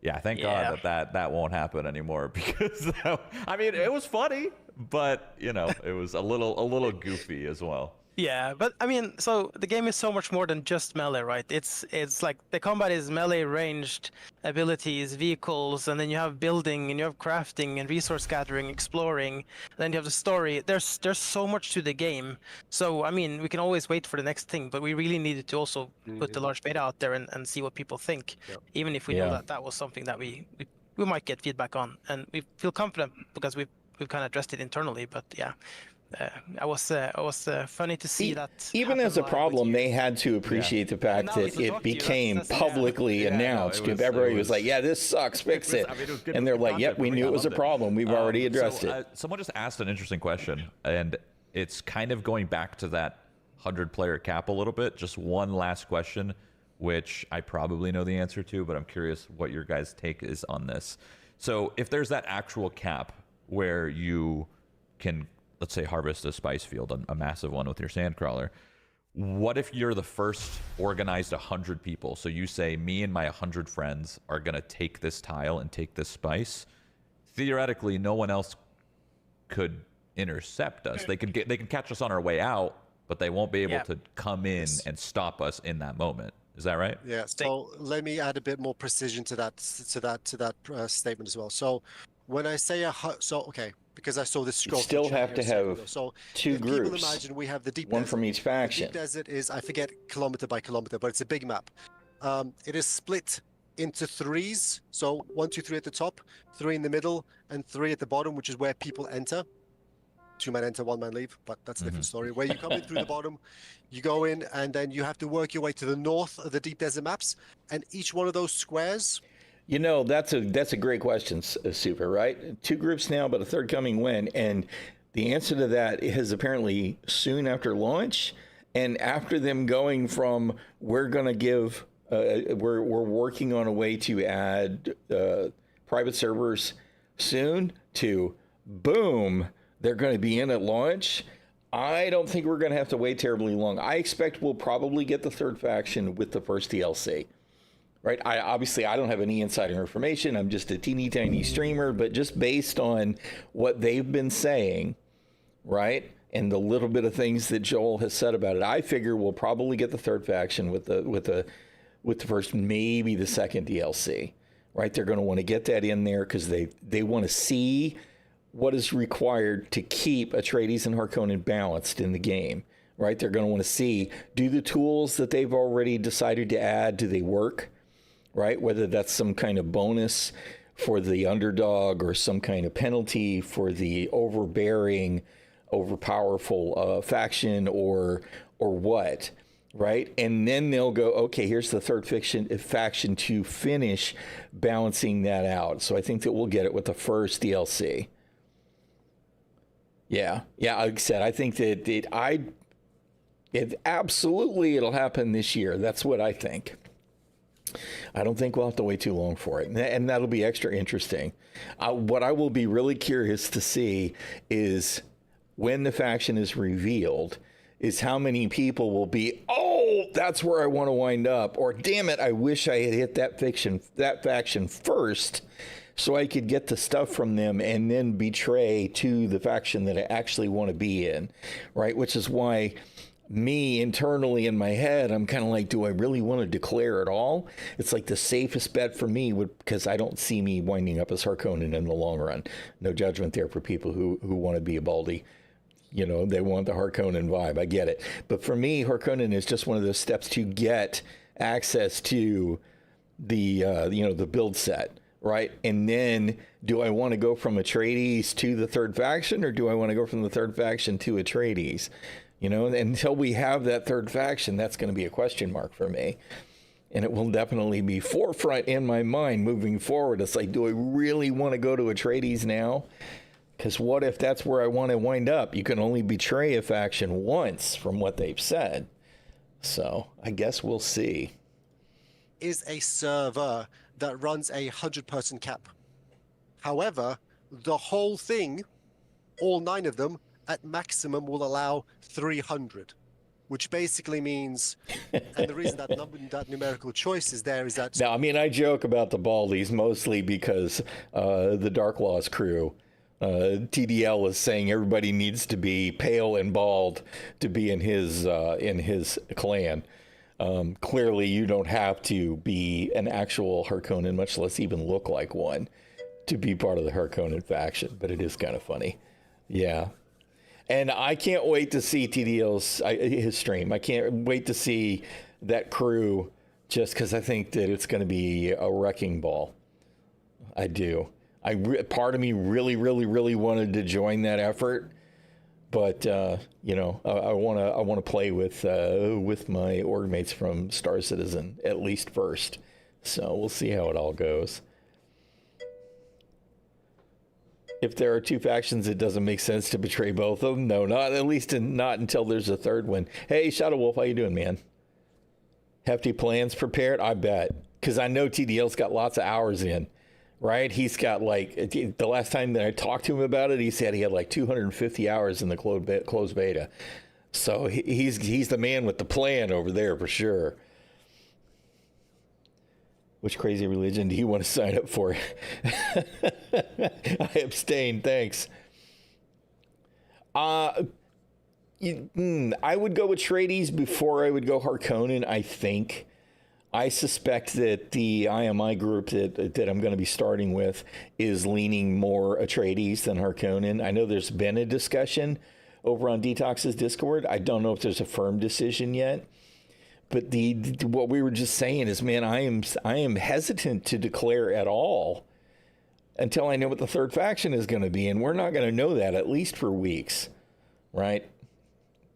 yeah, thank God that won't happen anymore, because I mean, it was funny, but it was a little goofy as well. Yeah, but I mean, so the game is so much more than just melee, right? It's like the combat is melee, ranged abilities, vehicles, and then you have building, and you have crafting, and resource gathering, exploring. And then you have the story. There's so much to the game. So I mean, we can always wait for the next thing, but we really needed to also put the large beta out there and see what people think, even if we know that was something that we might get feedback on, and we feel confident because we've we've kind of addressed it internally. But yeah, I was funny to see that. Even happen as a live with problem, you. they had to appreciate the fact now we that can it talk to you. became That's- yeah. publicly Yeah, no, announced. it was- Everybody it was like, was- "Yeah, this sucks. Fix it." I mean, it was good- And they're good like, "Yep, content we for knew me. it I was a loved problem. We've already addressed so, it." Someone just asked an interesting question, and it's kind of going back to that 100-player cap a little bit. Just one last question, which I probably know the answer to, but I'm curious what your guys' take is on this. So if there's that actual cap where you can, let's say, harvest a spice field, a massive one with your sandcrawler, what if you're the first organized 100 people? So you say, me and my 100 friends are going to take this tile and take this spice. Theoretically, no one else could intercept us. They can catch us on our way out, but they won't be able Yeah. to come in and stop us in that moment. Is that right? Yeah. So let me add a bit more precision to that statement as well. So when I say okay, because I saw this scroll. still through chat have here to a second have ago. So two if people groups, imagine we have the deep one desert. from each The faction. deep desert is, I forget kilometer by kilometer, but it's a big map. It is split into threes. So 1, 2, 3 at the top, 3 in the middle, and 3 at the bottom, which is where people enter. 2 man enter, 1 man leave, but that's a different story. Where you come in through the bottom, you go in, and then you have to work your way to the north of the deep desert maps. And each one of those squares. You know, that's a great question, Super, right? 2 groups now, but a third coming when? And the answer to that is apparently soon after launch, and after them going from we're going to give, we're working on a way to add private servers soon to boom, they're going to be in at launch. I don't think we're going to have to wait terribly long. I expect we'll probably get the third faction with the first DLC. Right. I don't have any insider information. I'm just a teeny tiny streamer, but just based on what they've been saying, right, and the little bit of things that Joel has said about it, I figure we'll probably get the third faction with the first, maybe the second DLC. Right. They're going to want to get that in there because they want to see what is required to keep Atreides and Harkonnen balanced in the game. Right. They're going to want to see, do the tools that they've already decided to add, do they work? Right? Whether that's some kind of bonus for the underdog or some kind of penalty for the overbearing, overpowerful faction or what, right? And then they'll go, okay, here's the third faction to finish balancing that out. So I think that we'll get it with the first DLC. Yeah, like I said, I think that it'll happen this year. That's what I think. I don't think we'll have to wait too long for it. And that'll be extra interesting. What I will be really curious to see is when the faction is revealed, is how many people will be, oh, that's where I want to wind up. Or damn it, I wish I had hit that faction first so I could get the stuff from them and then betray to the faction that I actually want to be in. Right? Which is why me internally in my head, I'm kind of like, do I really want to declare at all? It's like the safest bet for me because I don't see me winding up as Harkonnen in the long run. No judgment there for people who want to be a baldy. You know, they want the Harkonnen vibe. I get it. But for me, Harkonnen is just one of those steps to get access to the, the build set, right? And then do I want to go from Atreides to the third faction, or do I want to go from the third faction to Atreides? You know, until we have that third faction, that's going to be a question mark for me. And it will definitely be forefront in my mind moving forward. It's like, do I really want to go to Atreides now? Because what if that's where I want to wind up? You can only betray a faction once from what they've said. So I guess we'll see. Is a server that runs a 100-person cap. However, the whole thing, all 9 of them, at maximum will allow 300, which basically means, and the reason that numerical choice is there is that... Now, I mean, I joke about the Baldies mostly because the Dark Laws crew, TDL is saying everybody needs to be pale and bald to be in his clan. Clearly, you don't have to be an actual Harkonnen, much less even look like one, to be part of the Harkonnen faction, but it is kind of funny. Yeah. And I can't wait to see TDL's his stream. I can't wait to see that crew, just because I think that it's going to be a wrecking ball. I do. Part of me really, really, really wanted to join that effort, but you know, I want to play with my org mates from Star Citizen at least first. So we'll see how it all goes. If there are two factions, it doesn't make sense to betray both of them. No, not at least not until there's a third one. Hey, Shadow Wolf, how you doing, man? Hefty plans prepared? I bet, because I know TDL's got lots of hours in. Right? He's got like, the last time that I talked to him about it, he said he had like 250 hours in the closed beta. So he's the man with the plan over there for sure. Which crazy religion do you want to sign up for? I abstain, thanks. I would go with Atreides before I would go Harkonnen, I think. I suspect that the IMI group that I'm going to be starting with is leaning more Atreides than Harkonnen. I know there's been a discussion over on Detox's Discord. I don't know if there's a firm decision yet. But what we were just saying is, man, I am hesitant to declare at all until I know what the third faction is going to be, and we're not going to know that at least for weeks, right?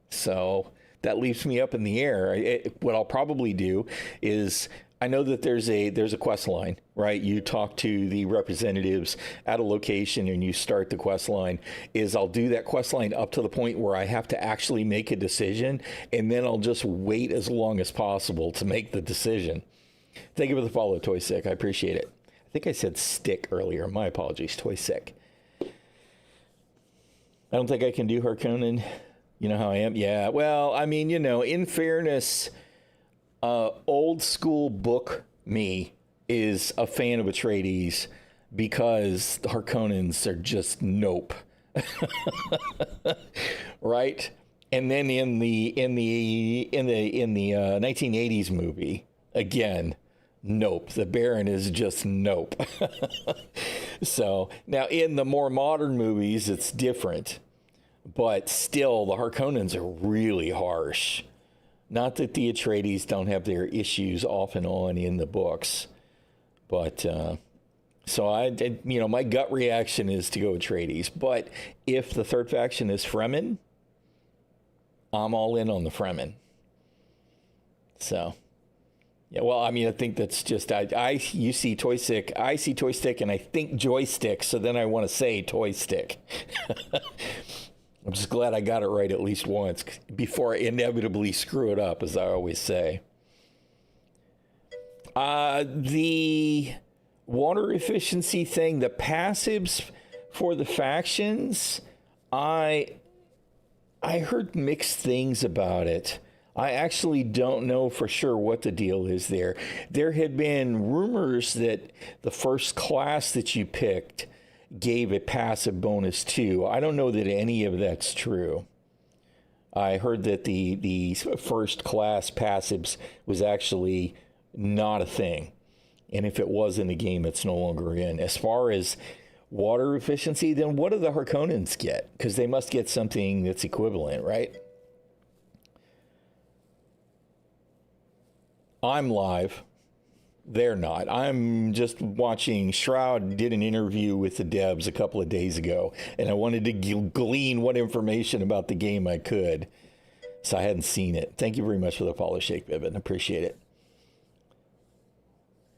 So that leaves me up in the air. What I'll probably do is, I know that there's a quest line, right? You talk to the representatives at a location and you start the quest line. I'll do that quest line up to the point where I have to actually make a decision, and then I'll just wait as long as possible to make the decision. Thank you for the follow, Toy Sick. I appreciate it. I think I said stick earlier. My apologies, Toy Sick. I don't think I can do Harkonnen. You know how I am? Yeah, well, I mean, you know, in fairness, old school book me is a fan of Atreides because the Harkonnens are just nope. Right? And then in the 1980s movie, again, nope. The Baron is just nope. So now in the more modern movies, it's different. But still, the Harkonnens are really harsh. Not that the Atreides don't have their issues off and on in the books. But, so my gut reaction is to go Atreides. But if the third faction is Fremen, I'm all in on the Fremen. So, yeah, well, I mean, I think that's just, you see Toy Stick, I see Toy Stick, and I think joystick, so then I want to say Toy Stick. I'm just glad I got it right at least once before I inevitably screw it up, as I always say. The water efficiency thing, the passives for the factions, I heard mixed things about it. I actually don't know for sure what the deal is there. There had been rumors that the first class that you picked gave a passive bonus too. I don't know that any of that's true. I heard that the first class passives was actually not a thing. And if it was in the game, it's no longer in. As far as water efficiency, then what do the Harkonnens get? Because they must get something that's equivalent, right? I'm live. They're not. I'm just watching. Shroud did an interview with the devs a couple of days ago, and I wanted to glean what information about the game I could. So I hadn't seen it. Thank you very much for the follow, Shake Bibbin. Appreciate it.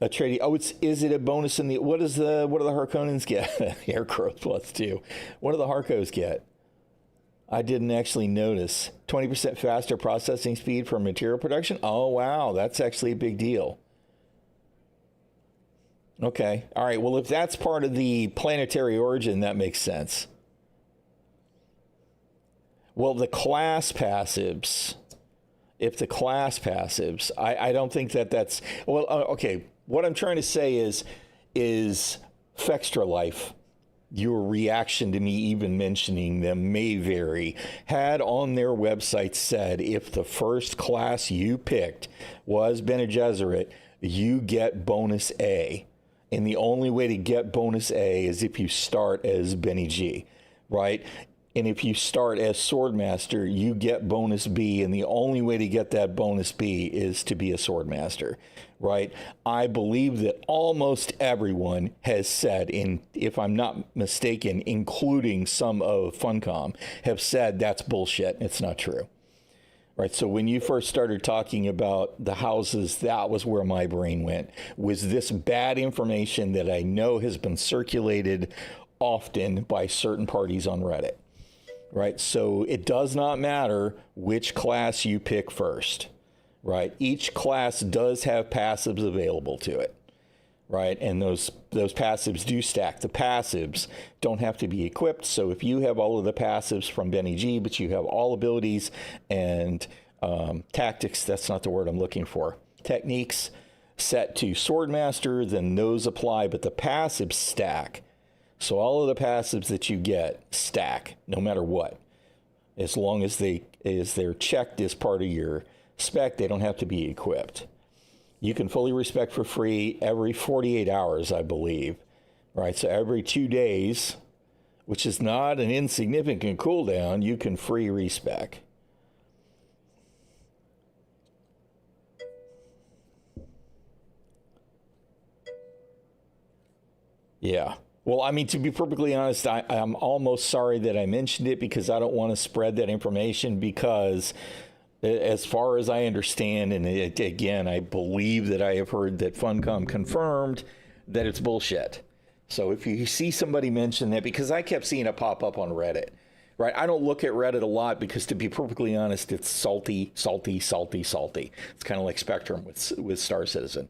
Atreides. Oh, is it a bonus in the? What do the Harkonnens get? Air growth +2. What do the Harkos get? I didn't actually notice. 20% faster processing speed for material production. Oh wow, that's actually a big deal. Okay. All right. Well, if that's part of the planetary origin, that makes sense. Well, the class passives, I don't think that's, well, okay. What I'm trying to say is Fextra Life, your reaction to me even mentioning them may vary, had on their website said if the first class you picked was Bene Gesserit, you get bonus A. And the only way to get bonus A is if you start as Benny G, right? And if you start as Swordmaster, you get bonus B, and the only way to get that bonus B is to be a Swordmaster, right? I believe that almost everyone has said, if I'm not mistaken, including some of Funcom, have said that's bullshit. It's not true. Right, so when you first started talking about the houses, that was where my brain went. Was this bad information that I know has been circulated often by certain parties on Reddit? Right, so it does not matter which class you pick first. Right, each class does have passives available to it. Right, and those passives do stack. The passives don't have to be equipped. So if you have all of the passives from Benny G, but you have all abilities and tactics, that's not the word I'm looking for, techniques set to Swordmaster, then those apply, but the passives stack. So all of the passives that you get stack, no matter what. As long as they're checked as part of your spec, they don't have to be equipped. You can fully respec for free every 48 hours, I believe. Right, so every 2 days, which is not an insignificant cooldown, you can free respec. Yeah. Well, I mean, to be perfectly honest, I'm almost sorry that I mentioned it, because I don't want to spread that information, because as far as I understand, and again, I believe that I have heard that Funcom confirmed that it's bullshit. So if you see somebody mention that, because I kept seeing it pop up on Reddit, right? I don't look at Reddit a lot because, to be perfectly honest, it's salty. It's kind of like Spectrum with Star Citizen.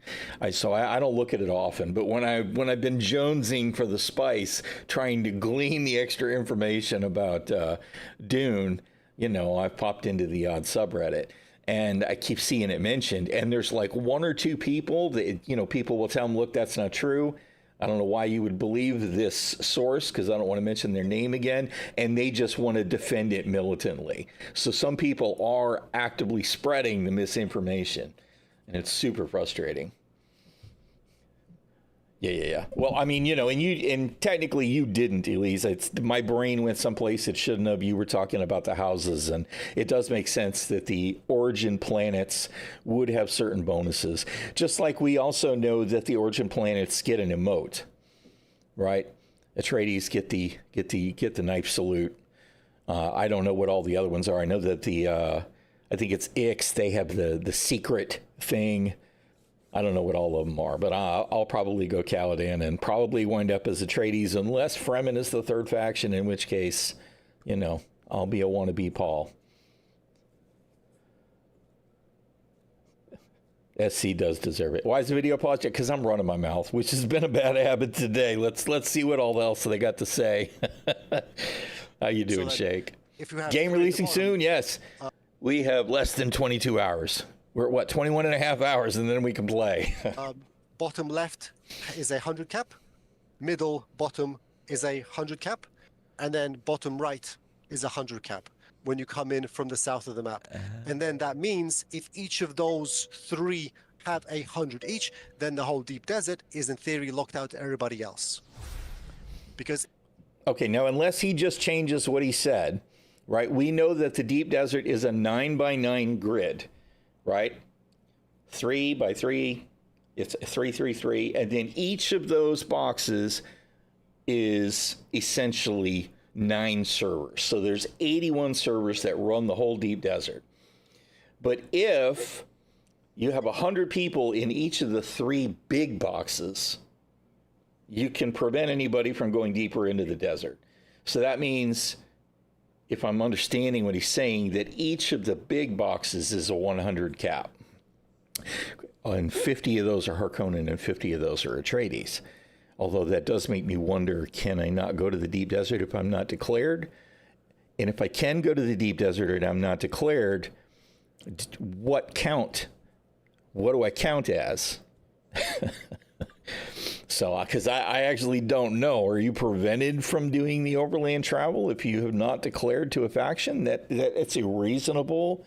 So I don't look at it often. But when I've been jonesing for the spice, trying to glean the extra information about Dune, I've popped into the odd subreddit, and I keep seeing it mentioned. And there's like one or two people that, people will tell them, look, that's not true. I don't know why you would believe this source, because I don't want to mention their name again, and they just want to defend it militantly. So some people are actively spreading the misinformation, and it's super frustrating. Yeah. Well, I mean, and technically you didn't, Elise. My brain went someplace it shouldn't have. You were talking about the houses, and it does make sense that the origin planets would have certain bonuses. Just like we also know that the origin planets get an emote, right? Atreides get the knife salute. I don't know what all the other ones are. I know that I think it's Ix. They have the secret thing. I don't know what all of them are, but I'll probably go Caladan and probably wind up as Atreides, unless Fremen is the third faction, in which case, I'll be a wannabe Paul. SC does deserve it. Why is the video paused? Because I'm running my mouth, which has been a bad habit today. Let's see what all else they got to say. How you doing, Shake? Game releasing soon? Yes. We have less than 22 hours. We're at 21 and a half hours, and then we can play. Bottom left is 100 cap. Middle bottom is 100 cap. And then bottom right is 100 cap when you come in from the south of the map. And then that means if each of those three have 100 each, then the whole deep desert is in theory locked out to everybody else. Because... Okay, now unless he just changes what he said, right? We know that the deep desert is a 9x9 grid. Right? 3 by 3, it's 3, 3, 3. And then each of those boxes is essentially 9 servers. So there's 81 servers that run the whole deep desert. But if you have 100 people in each of the 3 big boxes, you can prevent anybody from going deeper into the desert. So that means, if I'm understanding what he's saying, that each of the big boxes is a 100 cap. And 50 of those are Harkonnen and 50 of those are Atreides. Although that does make me wonder, can I not go to the deep desert if I'm not declared? And if I can go to the deep desert and I'm not declared, what do I count as? So, because I actually don't know. Are you prevented from doing the overland travel if you have not declared to a faction? That it's a reasonable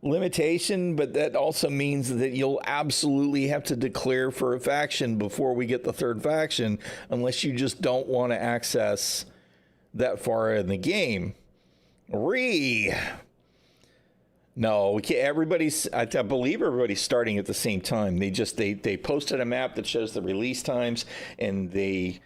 limitation, but that also means that you'll absolutely have to declare for a faction before we get the third faction, unless you just don't want to access that far in the game. No, we can't. I believe everybody's starting at the same time. They posted a map that shows the release times, and they,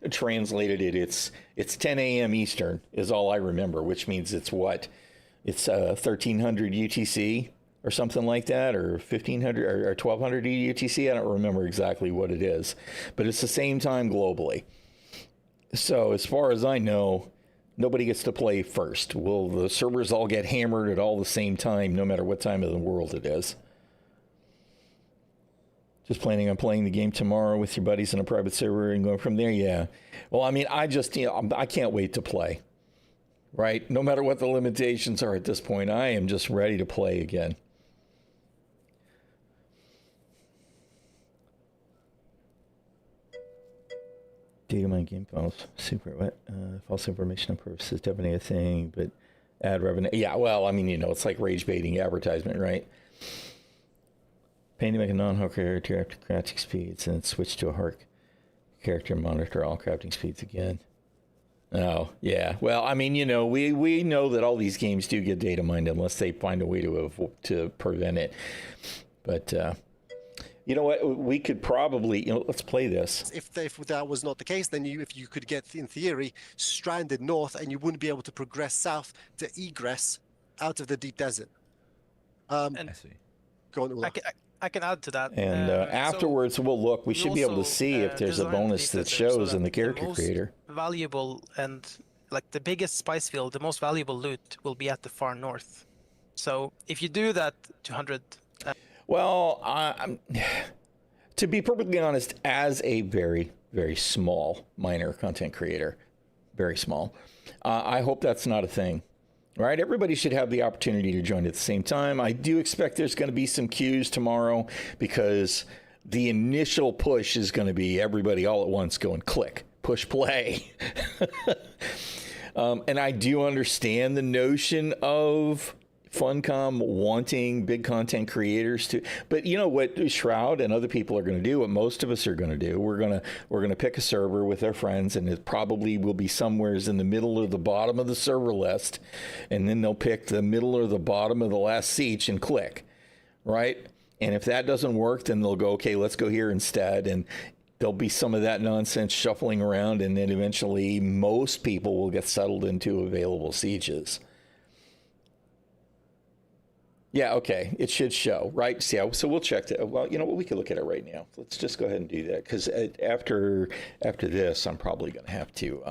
translated it. It's 10 a.m. Eastern is all I remember, which means it's 1300 UTC or something like that, or 1500 or 1200 UTC. I don't remember exactly what it is, but it's the same time globally. So as far as I know, nobody gets to play first. Will the servers all get hammered at all the same time, no matter what time of the world it is? Just planning on playing the game tomorrow with your buddies in a private server and going from there? Yeah. Well, I mean, I can't wait to play, right? No matter what the limitations are at this point, I am just ready to play again. Data mine game files, false information on purpose is definitely a thing, but ad revenue. Yeah, well, I mean, it's like rage baiting advertisement, right? Paying to make a non-hard character after crafting speeds, and then switch to a hard character, monitor all crafting speeds again. Oh, yeah. Well, I mean, we know that all these games do get data mined unless they find a way to prevent it. But you know what? We could probably, let's play this. If that was not the case, then if you could get, in theory, stranded north, and you wouldn't be able to progress south to egress out of the deep desert. I see. Go on, Ulla. I can add to that. And afterwards, we'll look. We should be able to see if there's a bonus that shows in the character creator. Valuable and like the biggest spice field, the most valuable loot will be at the far north. So if you do that 200. Well, to be perfectly honest, as a very, very small minor content creator, very small, I hope that's not a thing. Right? Everybody should have the opportunity to join at the same time. I do expect there's going to be some queues tomorrow because the initial push is going to be everybody all at once going click, push play. And I do understand the notion of Funcom wanting big content creators to, but you know what Shroud and other people are going to do, what most of us are going to do, we're going to pick a server with our friends, and it probably will be somewheres in the middle or the bottom of the server list, and then they'll pick the middle or the bottom of the last siege and click, right? And if that doesn't work, then they'll go, okay, let's go here instead, and there'll be some of that nonsense shuffling around, and then eventually most people will get settled into available sieges. Yeah, okay. It should show, right? So we'll check that. Well, you know what? We could look at it right now. Let's just go ahead and do that, because after this, I'm probably going to have to.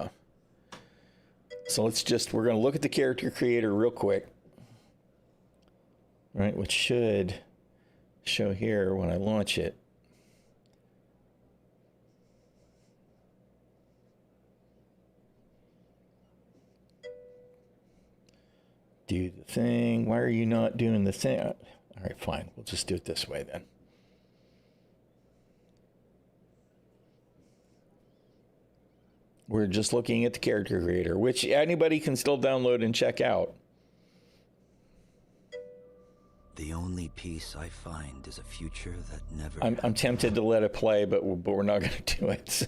So we're going to look at the character creator real quick, right? Which should show here when I launch it. Do the thing. Why are you not doing the thing? All right, fine. We'll just do it this way then. We're just looking at the character creator, which anybody can still download and check out. The only peace I find is a future that never. I'm tempted to let it play, but we're not going to do it.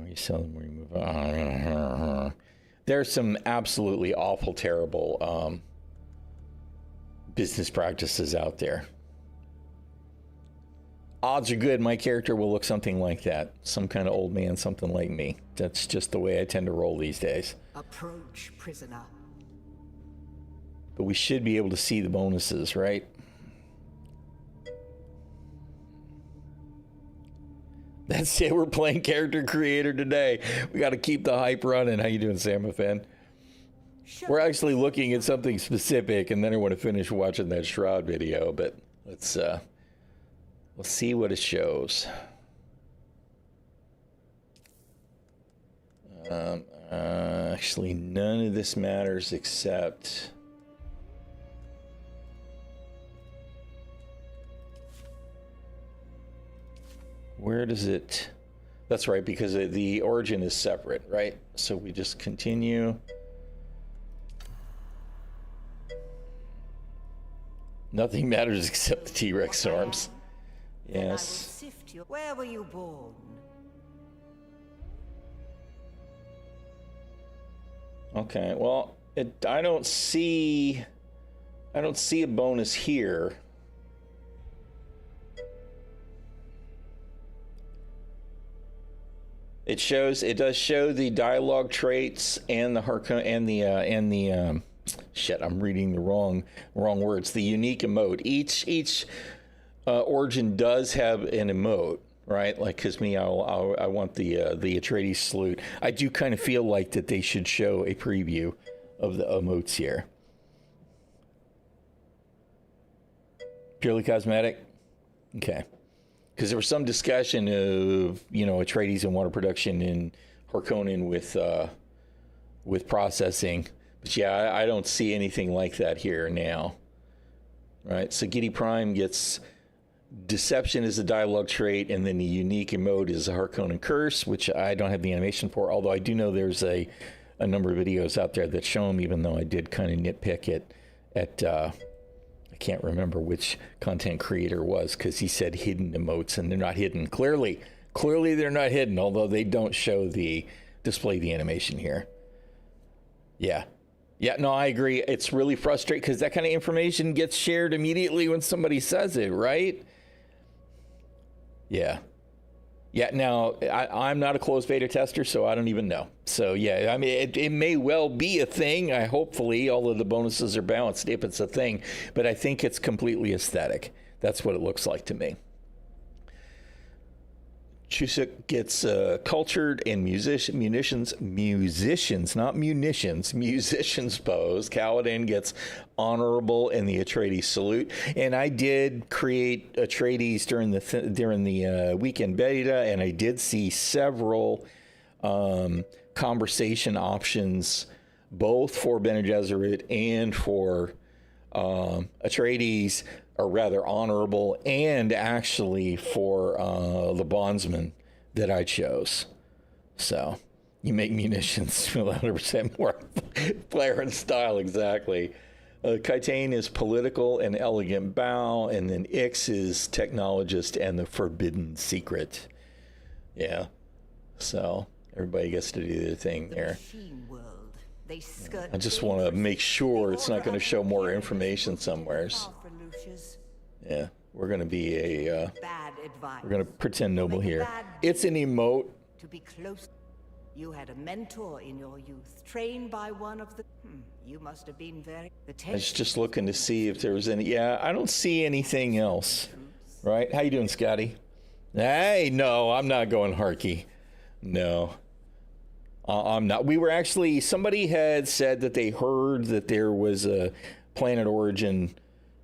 You sell them where you move on. There's some absolutely awful, terrible business practices out there. Odds are good my character will look something like that. Some kind of old man, something like me. That's just the way I tend to roll these days. Approach, prisoner. But we should be able to see the bonuses, right? That's it. We're playing character creator today. We got to keep the hype running. How you doing, Samafan? We're actually looking at something specific, and then I want to finish watching that Shroud video. But let's see what it shows. Actually, none of this matters except. Where does it? That's right, because the origin is separate, right? So we just continue. Nothing matters except the T-Rex arms. Yes. Where were you born? Okay, well, I don't see a bonus here. It does show the dialogue traits and the shit, I'm reading the wrong words. The unique emote. Each origin does have an emote, right? Like, cause me, I want the Atreides salute. I do kind of feel like that they should show a preview of the emotes here. Purely cosmetic? Okay. Because there was some discussion of, Atreides and water production in Harkonnen with processing. But yeah, I don't see anything like that here now. Right? So Giddy Prime gets deception as a dialogue trait, and then the unique emote is a Harkonnen curse, which I don't have the animation for, although I do know there's a number of videos out there that show them, even though I did kind of nitpick it at I can't remember which content creator was, because he said hidden emotes, and they're not hidden. Clearly they're not hidden, although they don't display the animation here. Yeah, no, I agree. It's really frustrating because that kind of information gets shared immediately when somebody says it, right? Yeah. Now, I'm not a closed beta tester, so I don't even know. So, yeah, I mean, it may well be a thing. Hopefully, all of the bonuses are balanced if it's a thing. But I think it's completely aesthetic. That's what it looks like to me. Chusuk gets cultured and musicians pose. Kaladin gets honorable in the Atreides salute. And I did create Atreides during the weekend beta, and I did see several conversation options, both for Bene Gesserit and for Atreides, or rather honorable, and actually for the bondsman that I chose. So you make munitions 100% more flair and style, exactly. Kaitain is political and elegant bow, and then Ix is technologist and the forbidden secret. Yeah, so everybody gets to do their thing there. I just want to make sure it's not going to show more information somewheres. Yeah, we're going to be we're going to pretend noble here. It's an emote. To be close. You had a mentor in your youth, trained by one of the... you must have been very... I was just looking to see if there was any... Yeah, I don't see anything else. Right? How you doing, Scotty? Hey, no, I'm not going Harky. No. I'm not. We were actually... Somebody had said that they heard that there was a Planet Origin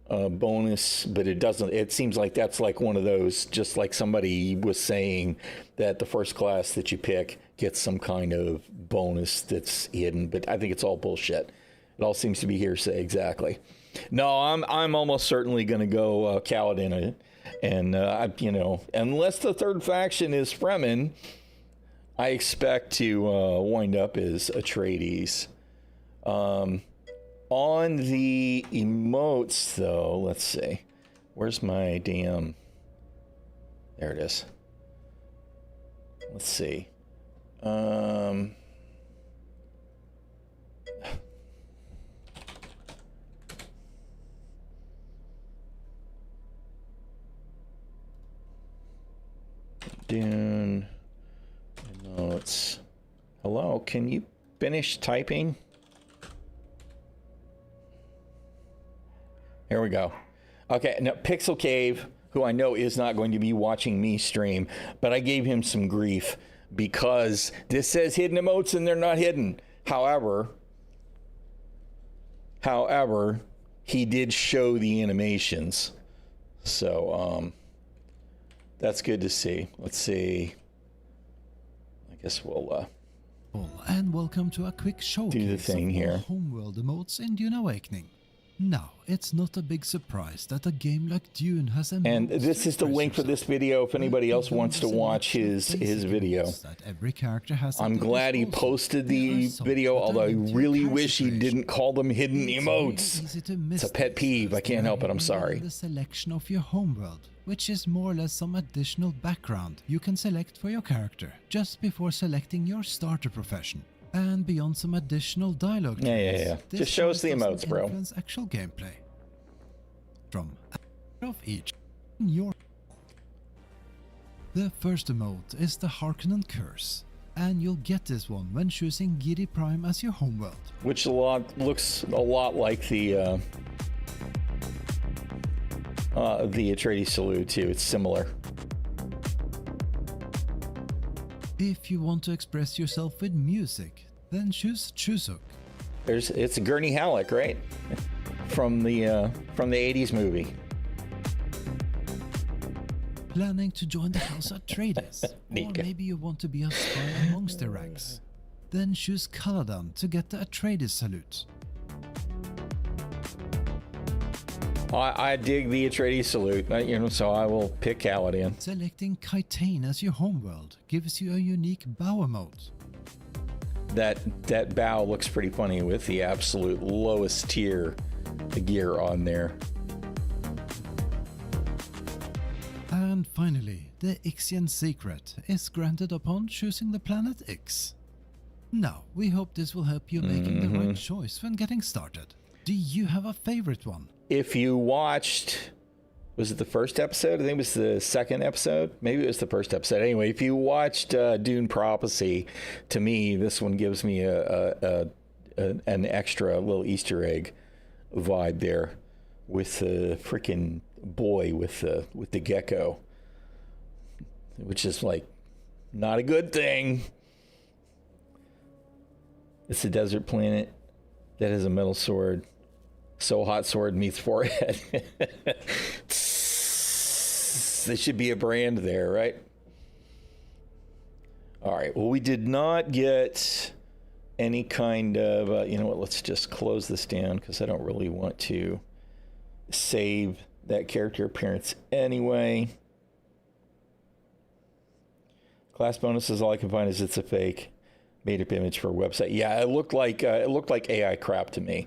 bonus, but it doesn't. It seems like that's like one of those, just like somebody was saying that the first class that you pick gets some kind of bonus that's hidden, but I think it's all bullshit. It all seems to be hearsay. Exactly. No, I'm almost certainly going to go Kaladin, and unless the third faction is Fremen, I expect to wind up as Atreides. On the emotes, though, let's see. Where's my damn... There it is. Let's see. Dune emotes. Hello, can you finish typing? Here we go. Okay, now Pixel Cave, who I know is not going to be watching me stream, but I gave him some grief because this says hidden emotes and they're not hidden. However, he did show the animations. So, that's good to see. Let's see. I guess we'll and welcome to a quick showcase do the thing of here. Homeworld emotes in Dune Awakening. Now, it's not a big surprise that a game like Dune has a And this is the link for this video if anybody else wants to watch his video. I'm glad he posted the video, although I really wish he didn't call them hidden emotes. It's a pet peeve. I can't help it. I'm sorry. The selection of your homeworld, which is more or less some additional background you can select for your character just before selecting your starter profession. And beyond some additional dialogue. Yeah. Just show us the emotes, bro. Actual gameplay. From of each in your. The first emote is the Harkonnen Curse, and you'll get this one when choosing Giri Prime as your homeworld. Which looks a lot like the Atreides salute too. It's similar. If you want to express yourself with music, then choose Chusuk. It's Gurney Halleck, right? From the 80s movie. Planning to join the House Atreides, or maybe you want to be a spy amongst the ranks. Then choose Caladan to get the Atreides salute. I dig the Atreides salute, so I will pick Caladan. Selecting Kaitain as your homeworld gives you a unique bow emote. That bow looks pretty funny with the absolute lowest tier gear on there. And finally, the Ixian secret is granted upon choosing the planet Ix. Now, we hope this will help you making the right choice when getting started. Do you have a favorite one? If you watched, was it the first episode? I think it was the second episode. Maybe it was the first episode. Anyway, if you watched Dune Prophecy, to me, this one gives me an extra little Easter egg vibe there with the freaking boy with the gecko, which is like not a good thing. It's a desert planet that has a metal sword. So hot sword meets forehead. There should be a brand there, right? All right. Well, we did not get any kind of, you know what? Let's just close this down because I don't really want to save that character appearance anyway. Class bonuses, all I can find is it's a fake made-up image for a website. Yeah, it looked like AI crap to me.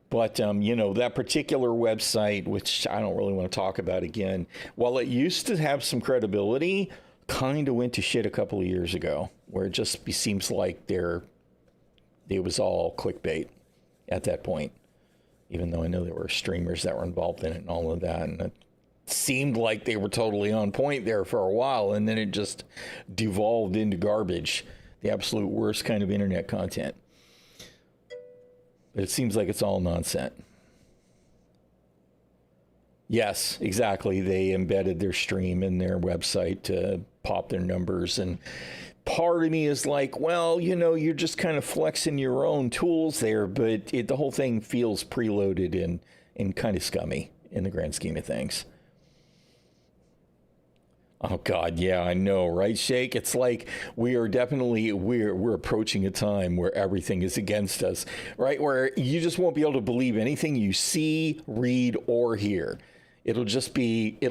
But, that particular website, which I don't really want to talk about again, while it used to have some credibility, kind of went to shit a couple of years ago, where it just seems like it was all clickbait at that point, even though I know there were streamers that were involved in it and all of that. And it seemed like they were totally on point there for a while, and then it just devolved into garbage, the absolute worst kind of internet content. But it seems like it's all nonsense. Yes, exactly. They embedded their stream in their website to pop their numbers. And part of me is like, well, you're just kind of flexing your own tools there, but the whole thing feels preloaded and kind of scummy in the grand scheme of things. Oh God, yeah, I know, right, Shake? It's like we're approaching a time where everything is against us, right? Where you just won't be able to believe anything you see, read, or hear. It'll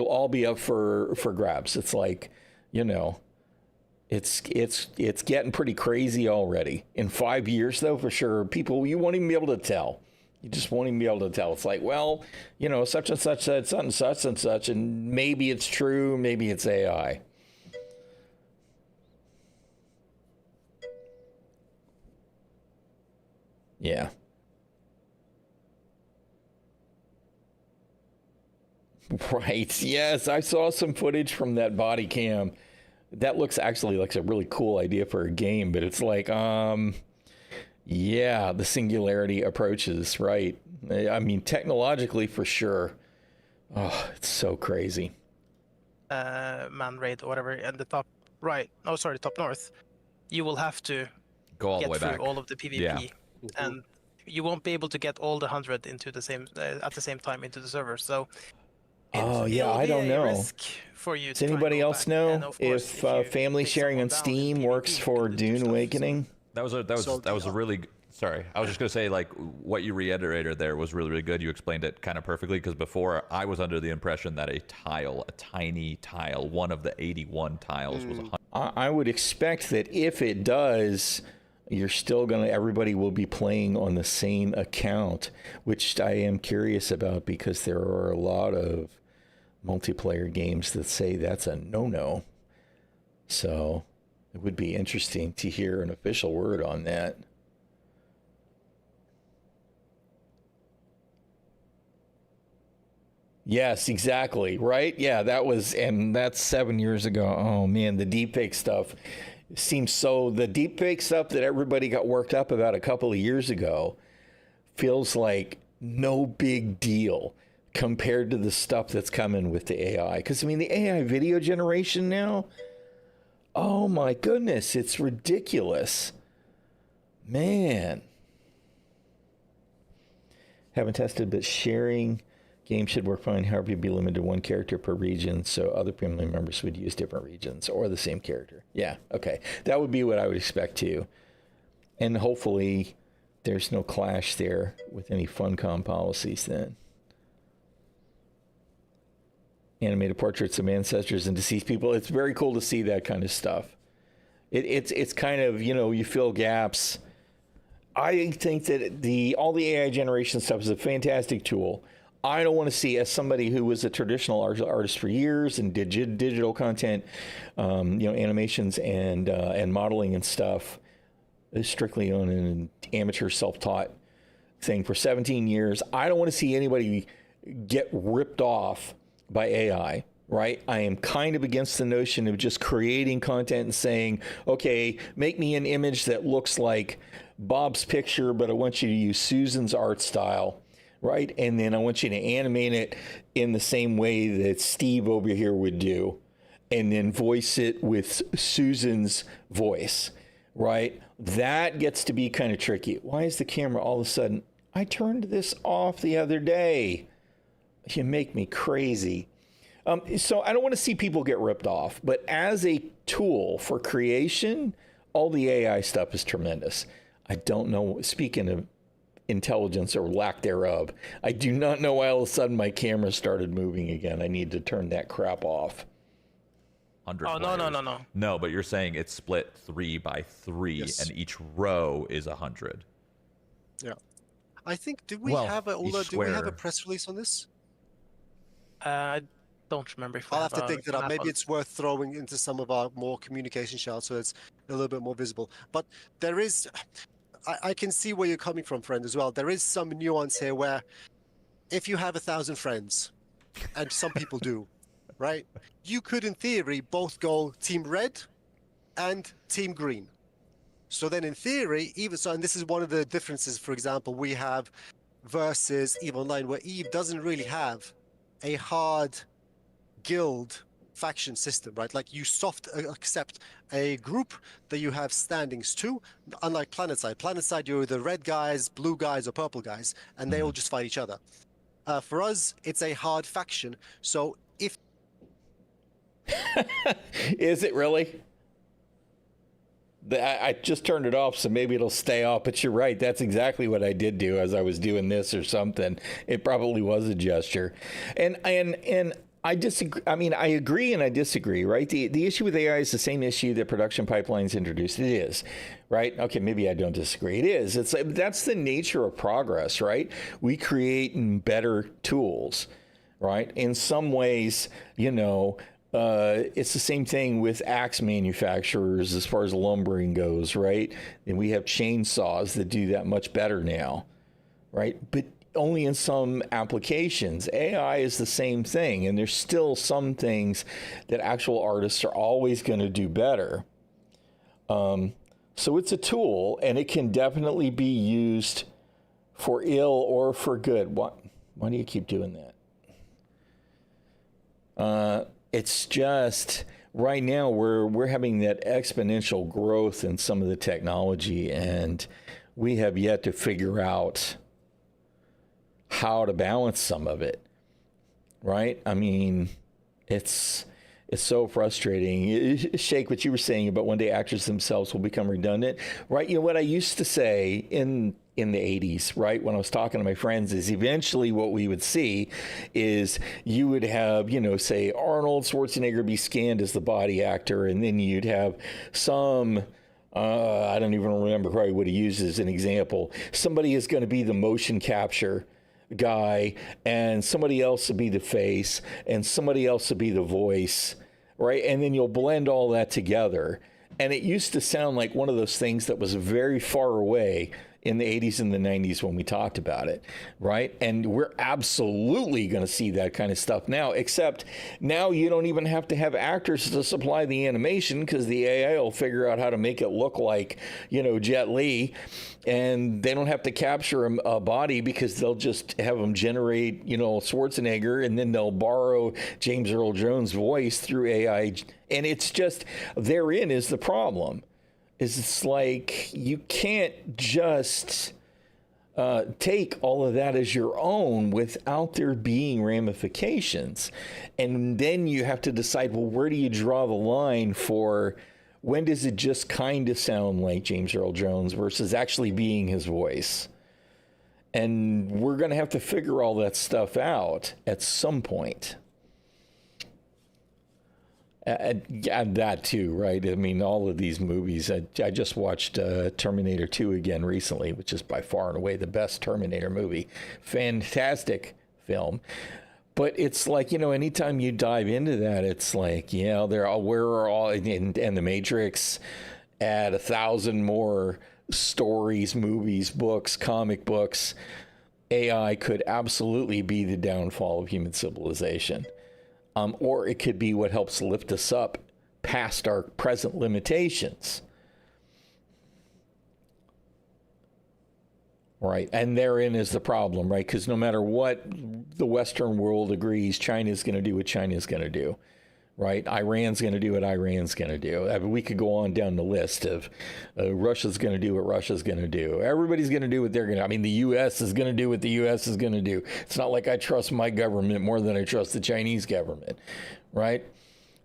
all be up for grabs. It's like, it's getting pretty crazy already. In 5 years, though, for sure, people, you won't even be able to tell. You just won't even be able to tell. It's like, well, such and such said such and such, and maybe it's true, maybe it's AI. Yeah. Right. Yes, I saw some footage from that body cam. That looks actually like a really cool idea for a game, but it's like, yeah, the singularity approaches, right? I mean, technologically, for sure. Oh, it's so crazy. Man raid or whatever, and the top right, top north, you will have to go all the way through back. all of the PvP, Yeah. And you won't be able to get all the 100 into the same at the same time into the server. So. Oh yeah, I don't know. For you Does anybody else know if family sharing on Steam works for Dune Awakening? That was a really Sorry, I was just gonna say, like, what you reiterated there was really, really good. You explained it kind of perfectly, because before I was under the impression that a tiny tile, one of the 81 tiles was 100. I would expect that if it does, you're still everybody will be playing on the same account, which I am curious about, because there are a lot of multiplayer games that say that's a no-no. So it would be interesting to hear an official word on that. Yes, exactly. Right? Yeah, that's 7 years ago. Oh man, the deepfake stuff seems the deepfake stuff that everybody got worked up about a couple of years ago feels like no big deal compared to the stuff that's coming with the AI. Because I mean, the AI video generation now, oh my goodness, it's ridiculous. Man. Haven't tested, but sharing games should work fine. However, you'd be limited to one character per region, so other family members would use different regions or the same character. Yeah, okay. That would be what I would expect too. And hopefully there's no clash there with any Funcom policies then. Animated portraits of ancestors and deceased people. It's very cool to see that kind of stuff. It's kind of, you fill gaps. I think that all the AI generation stuff is a fantastic tool. I don't want to see, as somebody who was a traditional artist for years and did digital content, animations and modeling and stuff, strictly on an amateur self-taught thing for 17 years. I don't want to see anybody get ripped off by AI, right? I am kind of against the notion of just creating content and saying, okay, make me an image that looks like Bob's picture, but I want you to use Susan's art style, right? And then I want you to animate it in the same way that Steve over here would do, and then voice it with Susan's voice, right? That gets to be kind of tricky. Why is the camera all of a sudden? I turned this off the other day. You make me crazy. So I don't want to see people get ripped off, but as a tool for creation, all the AI stuff is tremendous. I don't know, speaking of intelligence or lack thereof, I do not know why all of a sudden my camera started moving again. I need to turn that crap off. 100 Oh, no. No, but you're saying it's split 3 by 3, Yes. and each row is 100. Yeah. I think, do we Well, have a each square- press release on this? I don't remember if we I'll have to a dig that up. map Maybe on- it's worth throwing into some of our more communication shells so it's a little bit more visible. But there is, I can see where you're coming from, friend, as well. There is some nuance here where if you have 1,000 friends, and some people do, right? You could, in theory, both go team red and team green. So then in theory, and this is one of the differences, for example, we have versus EVE Online, where EVE doesn't really have a hard guild faction system, right? Like you soft accept a group that you have standings to, unlike PlanetSide. PlanetSide, you're the red guys, blue guys, or purple guys, and they all just fight each other. For us, it's a hard faction. So if Is it really? I just turned it off, so maybe it'll stay off. But you're right. That's exactly what I did do as I was doing this or something. It probably was a gesture. And I disagree. I mean, I agree and I disagree, right? The issue with AI is the same issue that production pipelines introduced. It is, right? Okay, maybe I don't disagree. It is. It's like, that's the nature of progress, right? We create better tools, right? In some ways, it's the same thing with axe manufacturers as far as lumbering goes, right? And we have chainsaws that do that much better now, right? But only in some applications. AI is the same thing, and there's still some things that actual artists are always going to do better. So it's a tool, and it can definitely be used for ill or for good. Why do you keep doing that? It's just right now we're having that exponential growth in some of the technology, and we have yet to figure out how to balance some of it, right? I mean, it's It's so frustrating. Shake, what you were saying about one day actors themselves will become redundant, right? You know, what I used to say in the 80s, right, when I was talking to my friends, is eventually what we would see is you would have, you know, say Arnold Schwarzenegger be scanned as the body actor, and then you'd have some, I don't even remember probably what he used as an example. Somebody is going to be the motion capture guy, and somebody else will be the face, and somebody else will be the voice, right? And then you'll blend all that together. And it used to sound like one of those things that was very far away in the 80s and the 90s when we talked about it, right? And we're absolutely going to see that kind of stuff now, except now you don't even have to have actors to supply the animation, because the AI will figure out how to make it look like, you know, Jet Li, and they don't have to capture a body, because they'll just have them generate, you know, Schwarzenegger, and then they'll borrow James Earl Jones' voice through AI. And it's just, therein is the problem. Is it's like you can't just take all of that as your own without there being ramifications. And then you have to decide, well, where do you draw the line for when does it just kind of sound like James Earl Jones versus actually being his voice? And we're going to have to figure all that stuff out at some point. And that too, right? I mean, all of these movies. I just watched Terminator 2 again recently, which is by far and away the best Terminator movie. Fantastic film. But it's like, you know, anytime you dive into that, it's like, you know, we're all, and The Matrix, add 1,000 more stories, movies, books, comic books. AI could absolutely be the downfall of human civilization. Or it could be what helps lift us up past our present limitations. Right. And therein is the problem, right? Because no matter what the Western world agrees, China's going to do what China's going to do. Right? Iran's going to do what Iran's going to do. I mean, we could go on down the list of Russia's going to do what Russia's going to do. Everybody's going to do what they're going to. I mean, the U.S. is going to do what the U.S. is going to do. It's not like I trust my government more than I trust the Chinese government, right?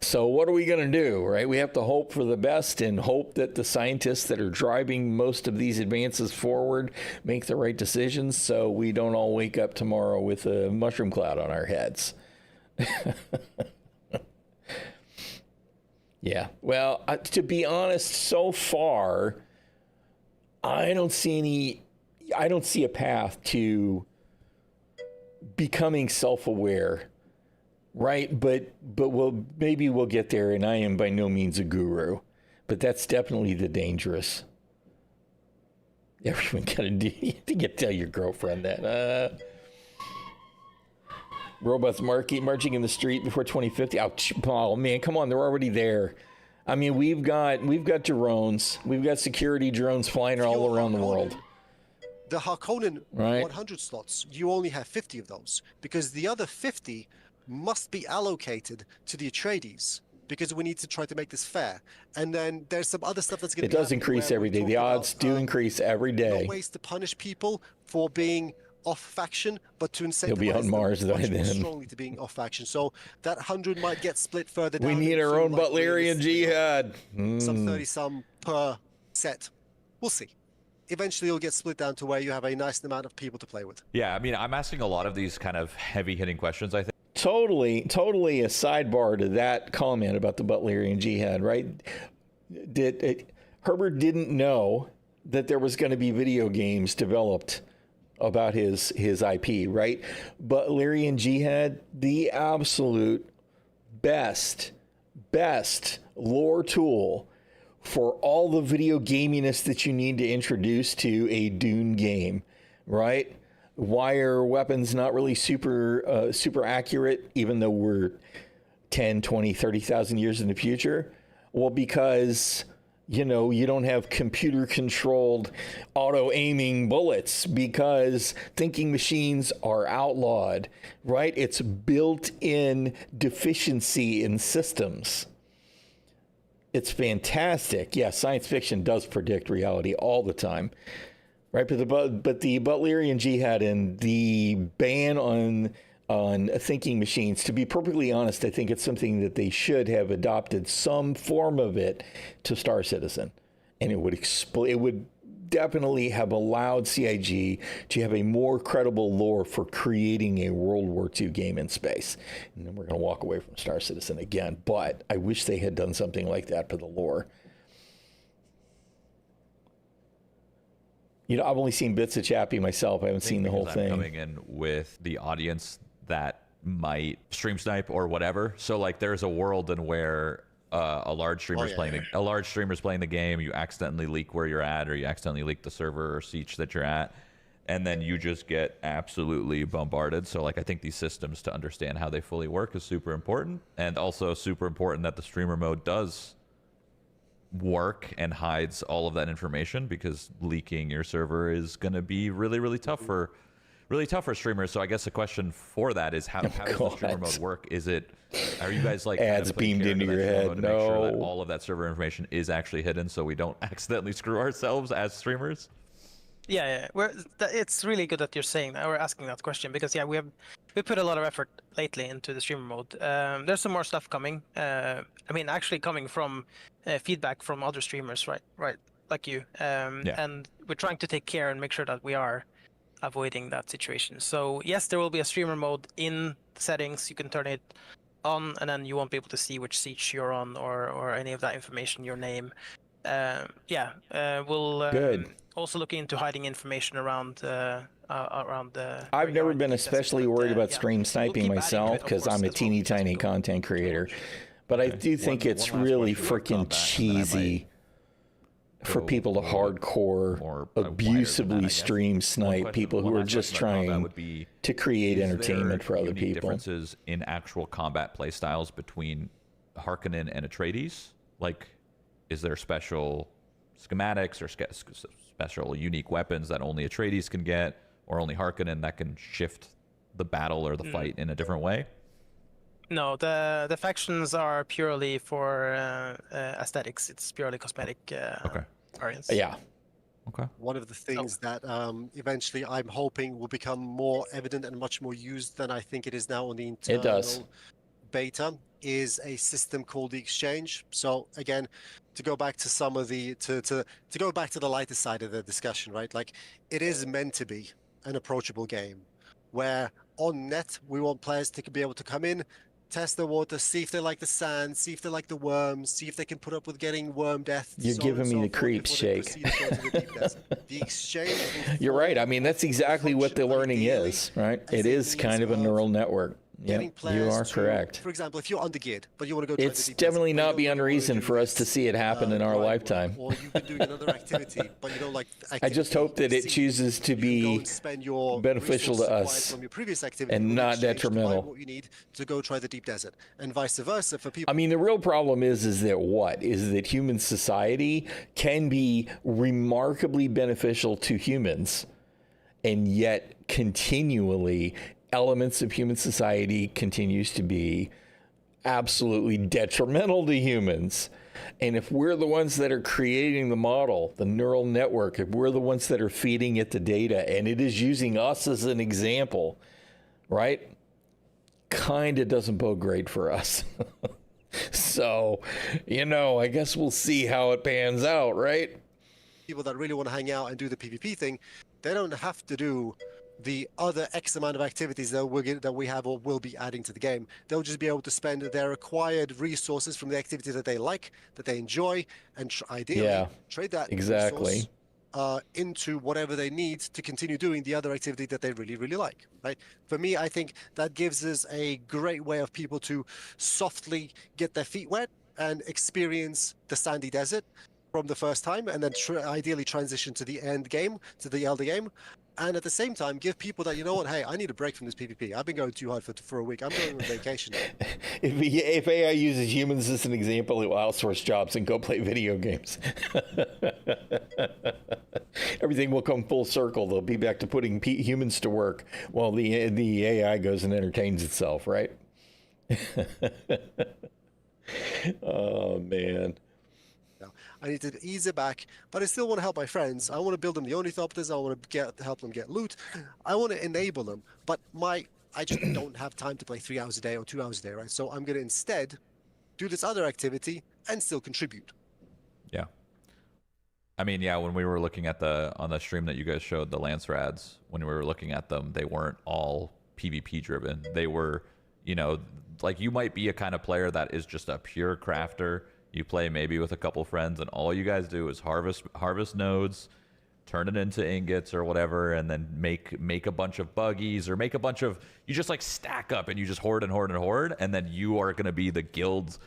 So what are we going to do, right? We have to hope for the best and hope that the scientists that are driving most of these advances forward make the right decisions, so we don't all wake up tomorrow with a mushroom cloud on our heads. Yeah, well, to be honest, so far, I don't see a path to becoming self-aware, right? But maybe we'll get there, and I am by no means a guru, but that's definitely the dangerous. Everyone gotta do, you have to tell your girlfriend that. Robots marching in the street before 2050. Oh man, come on, they're already there. I mean, we've got drones. We've got security drones flying all around the world. The Harkonnen right. 100 slots, you only have 50 of those, because the other 50 must be allocated to the Atreides, because we need to try to make this fair. And then there's some other stuff that's going to be... It does increase every day. The odds do increase every day. No ways to punish people for being off faction, but to incentivize He'll be on Mars then. Strongly to being off faction. So that 100 might get split further down. We need our own Butlerian jihad. Some 30-some per set. We'll see. Eventually it'll get split down to where you have a nice amount of people to play with. Yeah, I mean, I'm asking a lot of these kind of heavy-hitting questions, I think. Totally a sidebar to that comment about the Butlerian jihad, right? Herbert didn't know that there was going to be video games developed about his IP, right? Butlerian jihad, the absolute best lore tool for all the video gaminess that you need to introduce to a Dune game, right? Why are weapons not really super accurate, even though we're 10, 20, 30,000 years in the future? Well, because, you know, you don't have computer-controlled auto-aiming bullets, because thinking machines are outlawed, right? It's built-in deficiency in systems. It's fantastic. Yeah, science fiction does predict reality all the time, right? But the Butlerian jihad and the ban on on thinking machines. To be perfectly honest, I think it's something that they should have adopted some form of it to Star Citizen, and it would definitely have allowed CIG to have a more credible lore for creating a World War II game in space. And then we're going to walk away from Star Citizen again, but I wish they had done something like that for the lore. You know, I've only seen bits of Chappie myself. I haven't seen the whole thing. I'm coming in with the audience that might stream snipe or whatever. So like there's a world in where a large streamer's playing the game, you accidentally leak where you're at, or you accidentally leak the server or siege that you're at, and then you just get absolutely bombarded. So like I think these systems, to understand how they fully work, is super important, and also super important that the streamer mode does work and hides all of that information, because leaking your server is going to be really tough for streamers. So I guess the question for that is how does the streamer mode work? Are you guys like ads beamed into your head? To make sure that all of that server information is actually hidden, so we don't accidentally screw ourselves as streamers? Yeah. It's really good that you're saying that, or asking that question, because we put a lot of effort lately into the streamer mode. There's some more stuff coming. I mean, actually coming from feedback from other streamers, right, like you. And we're trying to take care and make sure that we are avoiding that situation. So yes, there will be a streamer mode in the settings. You can turn it on, and then you won't be able to see which siege you're on or any of that information, your name. We'll also look into hiding information around I've never been especially worried about stream sniping myself, because I'm a teeny tiny content creator, but I do think it's really freaking cheesy for people to hardcore abusively stream snipe people who are just trying to create entertainment for other people. Differences in actual combat play styles between Harkonnen and Atreides? Like, is there special schematics or special unique weapons that only Atreides can get, or only Harkonnen that can shift the battle or the fight in a different way? No, the factions are purely for aesthetics. It's purely cosmetic variants. Yeah. Okay. One of the things that eventually I'm hoping will become more evident and much more used than I think it is now on the internal beta is a system called the Exchange. So again, to go back to some of the to go back to the lighter side of the discussion, right? Like, it is meant to be an approachable game where on net we want players to be able to come in, test the water, see if they like the sand, see if they like the worms, see if they can put up with getting worm death. You're giving me the creeps, Shake. The Exchange. You're right. I mean, that's exactly what the learning is, right? It is kind of a neural network. Yeah, you are correct. For example, if you're undergeared, but you want to go, it's definitely not beyond reason for us to see it happen in our lifetime. Or you've been doing another activity, but you don't like. I just hope that it chooses to be beneficial to us from your previous activity and not detrimental. What you need to go try the deep desert, and vice versa for people. I mean, the real problem is that human society can be remarkably beneficial to humans, and yet continually elements of human society continues to be absolutely detrimental to humans. And if we're the ones that are creating the model, the neural network, if we're the ones that are feeding it the data, and it is using us as an example, right? Kind of doesn't bode great for us. So, I guess we'll see how it pans out, right? People that really want to hang out and do the PvP thing, they don't have to do the other X amount of activities that we have or will be adding to the game. They'll just be able to spend their acquired resources from the activity that they like, that they enjoy, and ideally trade that resource into whatever they need to continue doing the other activity that they really like, right? For me, I think that gives us a great way of people to softly get their feet wet and experience the sandy desert from the first time, and then ideally transition to the end game, to the elder game. And at the same time, give people that, hey, I need a break from this PvP. I've been going too hard for a week. I'm going on vacation now. If AI uses humans as an example, it will outsource jobs and go play video games. Everything will come full circle. They'll be back to putting humans to work while the AI goes and entertains itself, right? Oh, man. I need to ease it back, but I still want to help my friends. I want to build them the ornithopters. I want to help them get loot. I want to enable them. But I just don't have time to play 3 hours a day or 2 hours a day, right? So I'm going to instead do this other activity and still contribute. Yeah. I mean, yeah, when we were looking at on the stream that you guys showed, the Lance Rads, when we were looking at them, they weren't all PvP driven. They were, you know, like you might be a kind of player that is just a pure crafter. You play maybe with a couple friends and all you guys do is harvest nodes, turn it into ingots or whatever, and then make a bunch of buggies or make a bunch of, you just like stack up and you just hoard and hoard and hoard, and then you are going to be the guild's,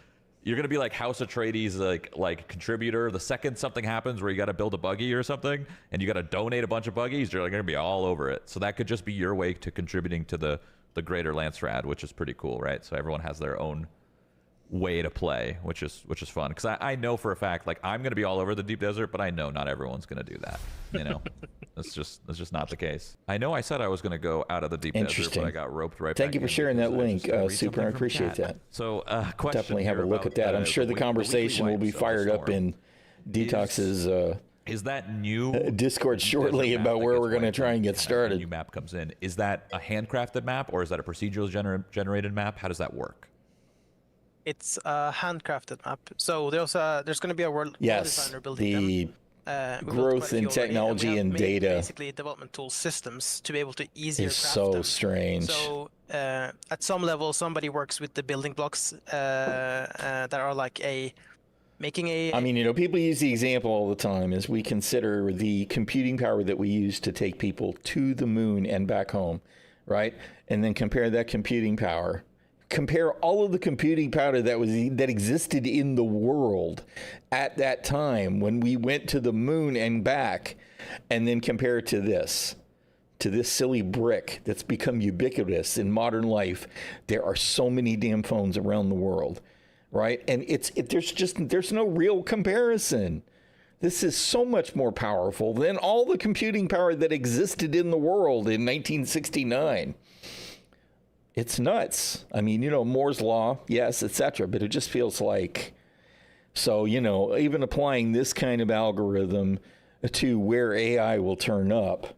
you're going to be like House Atreides, like contributor. The second something happens where you got to build a buggy or something and you got to donate a bunch of buggies, you're like going to be all over it. So that could just be your way to contributing to the greater Lance Rad, which is pretty cool, right? So everyone has their own way to play, which is fun, because I know for a fact, like, I'm going to be all over the deep desert, but I know not everyone's going to do that, you know. that's just not the case. I know I said I was going to go out of the deep desert, but I got roped right Thank back you for in sharing that because I link, just read Super. I something from appreciate chat. that. So question Definitely have a here look about, at that. I'm sure the weekly conversation will be wipes of the fired up storm. in Detox's Is that new Discord shortly desert map about that where gets we're going to wiped try and get when a started. new map comes in? Is that a handcrafted map or is that a procedurally generated map? How does that work? It's a handcrafted map. So there's going to be a world designer building them. The We built growth quite a in few already, technology we have and made data basically development tool systems to be able to easier is craft so them. strange. So at some level, somebody works with the building blocks that are like making a. I mean, you know, people use the example all the time as we consider the computing power that we use to take people to the moon and back home, right? And then compare that computing power. Compare all of the computing power that existed in the world at that time when we went to the moon and back, and then compare it to this silly brick that's become ubiquitous in modern life. There are so many damn phones around the world, right? And there's no real comparison. This is so much more powerful than all the computing power that existed in the world in 1969. It's nuts. I mean, you know, Moore's law, yes, etc. But it just feels like, so, you know, even applying this kind of algorithm to where AI will turn up,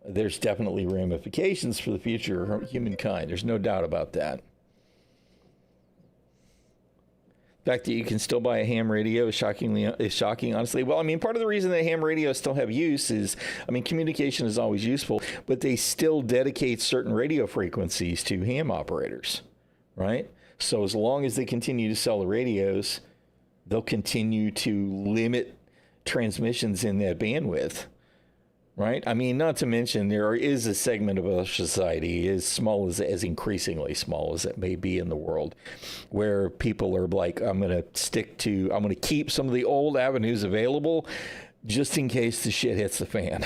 there's definitely ramifications for the future of humankind. There's no doubt about that. The fact that you can still buy a ham radio is shocking, honestly. Well, I mean, part of the reason that ham radios still have use is, I mean, communication is always useful, but they still dedicate certain radio frequencies to ham operators, right? So as long as they continue to sell the radios, they'll continue to limit transmissions in that bandwidth, right? I mean, not to mention there is a segment of our society, as small as increasingly small as it may be in the world, where people are like, I'm going to keep some of the old avenues available just in case the shit hits the fan.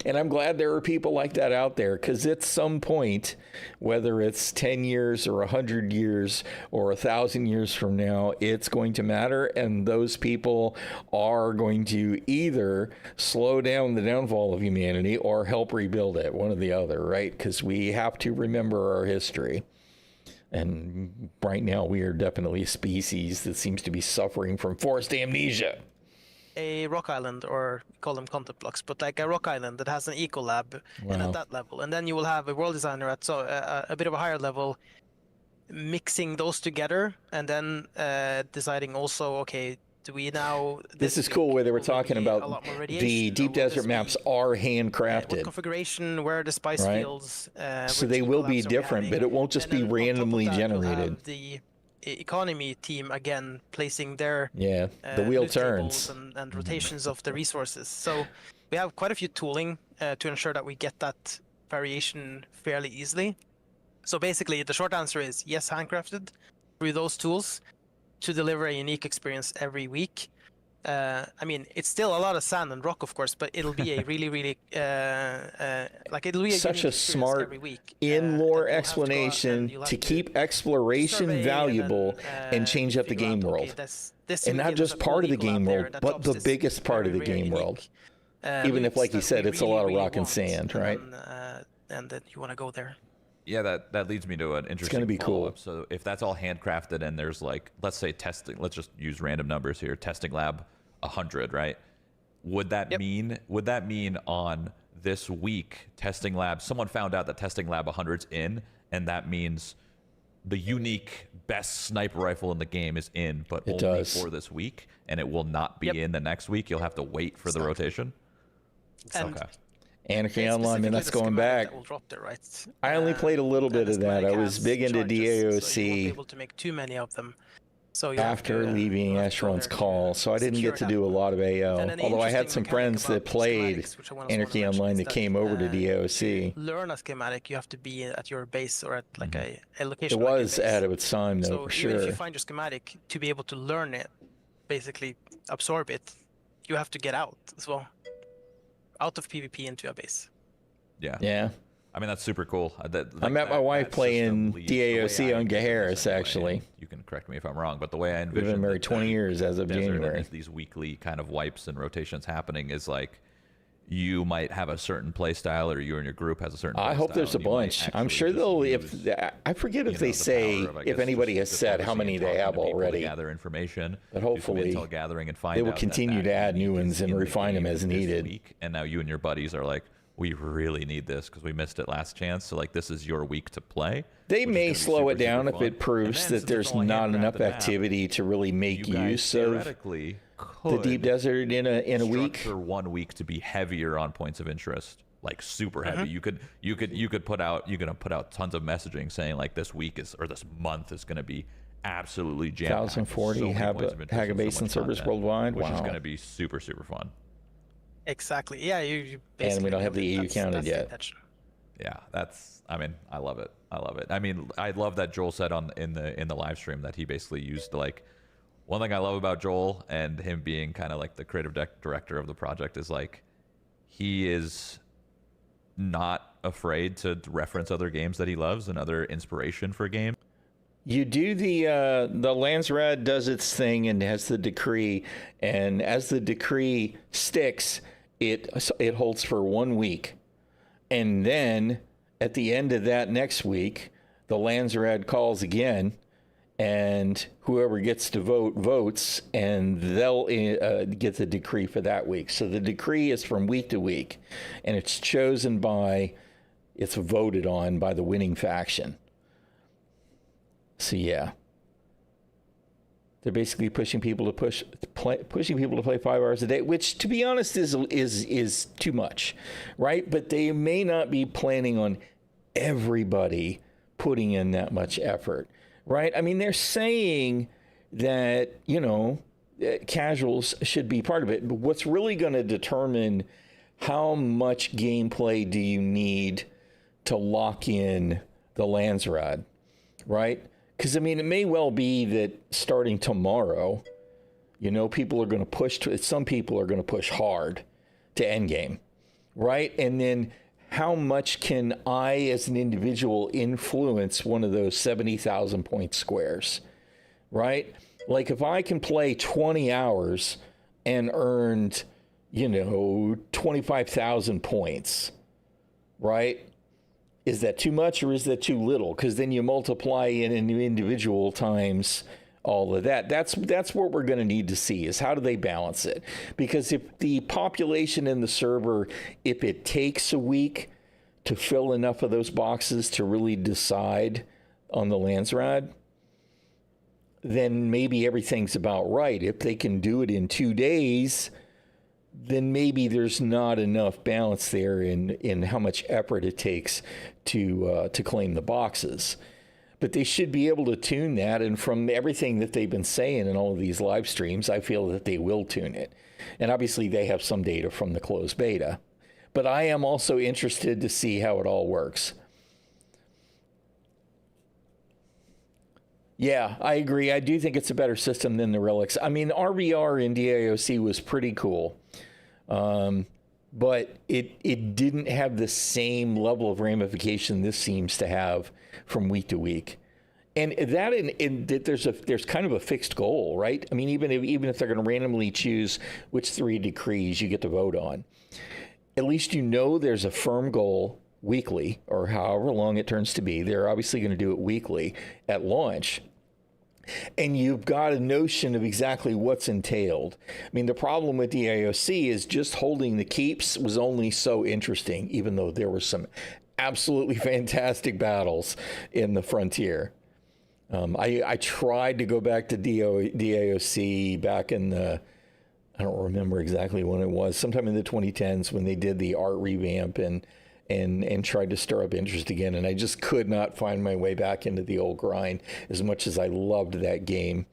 And I'm glad there are people like that out there, because at some point, whether it's 10 years or 100 years or 1,000 years from now, it's going to matter. And those people are going to either slow down the downfall of humanity or help rebuild it, one or the other, right? Because we have to remember our history. And right now, we are definitely a species that seems to be suffering from forced amnesia. A rock island, or call them content blocks, but like a rock island that has an eco lab, and at that level, and then you will have a world designer at a bit of a higher level, mixing those together, and then deciding also, okay, do we now? This is cool where they were talking about the deep desert maps are handcrafted. What configuration, where are the spice fields? So they will be different, but it won't just be randomly generated. The economy team again placing their the wheel turns and rotations of the resources. So we have quite a few tooling to ensure that we get that variation fairly easily. So basically the short answer is yes, handcrafted through those tools to deliver a unique experience every week. I mean, it's still a lot of sand and rock, of course, but it'll be a really it'll be such a smart every week, in-lore explanation to keep exploration valuable and change up the game world. And not just part of the game world, but the biggest part of the game world. Even if, like you said, it's a lot of rock and sand, right? And then you want to go there. Yeah, that leads me to an interesting. It's going to be cool. So if that's all handcrafted and there's like, let's say testing, let's just use random numbers here, testing lab 100, right? Would that mean on this week, testing lab, someone found out that testing lab 100's in, and that means the unique best sniper rifle in the game is in, but only for this week, and it will not be in the next week. You'll have to wait for the rotation. And Okay. Anarchy Online, man, that's going back. Will drop there, right? I only played a little bit of that. I was big into So you won't be DAOC able to make too many of them. So you have after to, leaving you have to go Echelon's there to call, so I didn't secure get to that. do a lot of AO. And an Although I had interesting some friends mechanic that about played schematics, which I also Anarchy wanna mention, Online is that came over to DOC. learn a schematic, you have to be at your base or at like a It location. like your was base. ahead of its time, though, So for even if you sure. find your schematic, to be able to learn it, basically absorb it, you have to get out as well, out of PvP into a base. Yeah. Yeah. I mean, that's super cool. I met my wife playing DAOC on Gaheris, anyway. actually. You can correct me if I'm wrong, but the way I We've envision been married 20 years as of January. These weekly kind of wipes and rotations happening is like you might have a certain play style, or you and your group has a certain. I play hope style, there's a and you might bunch. I'm actually sure just they'll. use, I forget if you they know, the say, power of, I if guess, anybody just has said how diplomacy many and they talking have to people to already. gather information, But do some hopefully intel gathering, and find they will out that continue to add new ones and in the refine them game as this needed. week, and now you and your buddies are like, we really need this because we missed it last chance. So like, this is your week to play. They which is may gonna be slow super, it down super if fun. it proves And then, that since there's it's only not handcrafted enough map, activity to really make you guys use of theoretically the could deep desert in a week. structure 1 week to be heavier on points of interest, like super heavy. You could put out tons of messaging saying like this week is, or this month is going to be absolutely jam packed. 1,040 Haga Basin servers worldwide. which Wow. is going to be super fun. Exactly. Yeah, you basically. And we don't have the EU that's- counted that's the yet. intention. Yeah, I mean, I love it. I mean, I love that Joel said in the live stream that he basically used like, one thing I love about Joel and him being kind of like the creative director of the project is like, he is not afraid to reference other games that he loves and other inspiration for games. You do the Landsrad does its thing and has the decree, and as the decree sticks, it holds for 1 week, and then at the end of that next week, the Landsrad calls again, and whoever gets to vote votes, and they'll get the decree for that week. So the decree is from week to week, and it's voted on by the winning faction. So yeah, they're basically pushing people to play 5 hours a day, which, to be honest, is too much, right? But they may not be planning on everybody putting in that much effort, right? I mean, they're saying that, casuals should be part of it, but what's really going to determine how much gameplay do you need to lock in the Landsrad, right? Because, I mean, it may well be that starting tomorrow, people are going to push, some people are going to push hard to endgame, right? And then how much can I, as an individual, influence one of those 70,000 point squares, right? Like, if I can play 20 hours and earned, 25,000 points, right? Is that too much or is that too little? Because then you multiply in an individual times all of that. That's what we're going to need to see, is how do they balance it? Because if the population in the server, if it takes a week to fill enough of those boxes to really decide on the Landsrad, then maybe everything's about right. If they can do it in 2 days, then maybe there's not enough balance there in how much effort it takes to claim the boxes. But they should be able to tune that, and from everything that they've been saying in all of these live streams, I feel that they will tune it. And obviously they have some data from the closed beta. But I am also interested to see how it all works. Yeah, I agree. I do think it's a better system than the Relics. I mean, RBR in DAOC was pretty cool. But it didn't have the same level of ramification this seems to have from week to week. And that there's kind of a fixed goal, right? I mean, even if they're going to randomly choose which 3 decrees you get to vote on, at least there's a firm goal weekly, or however long it turns to be. They're obviously going to do it weekly at launch. and you've got a notion of exactly what's entailed. I mean, the problem with the AOC is just holding the keeps was only so interesting, even though there were some absolutely fantastic battles in the Frontier. I tried to go back to DAOC back in the, I don't remember exactly when it was, sometime in the 2010s when they did the art revamp and tried to stir up interest again. And I just could not find my way back into the old grind as much as I loved that game.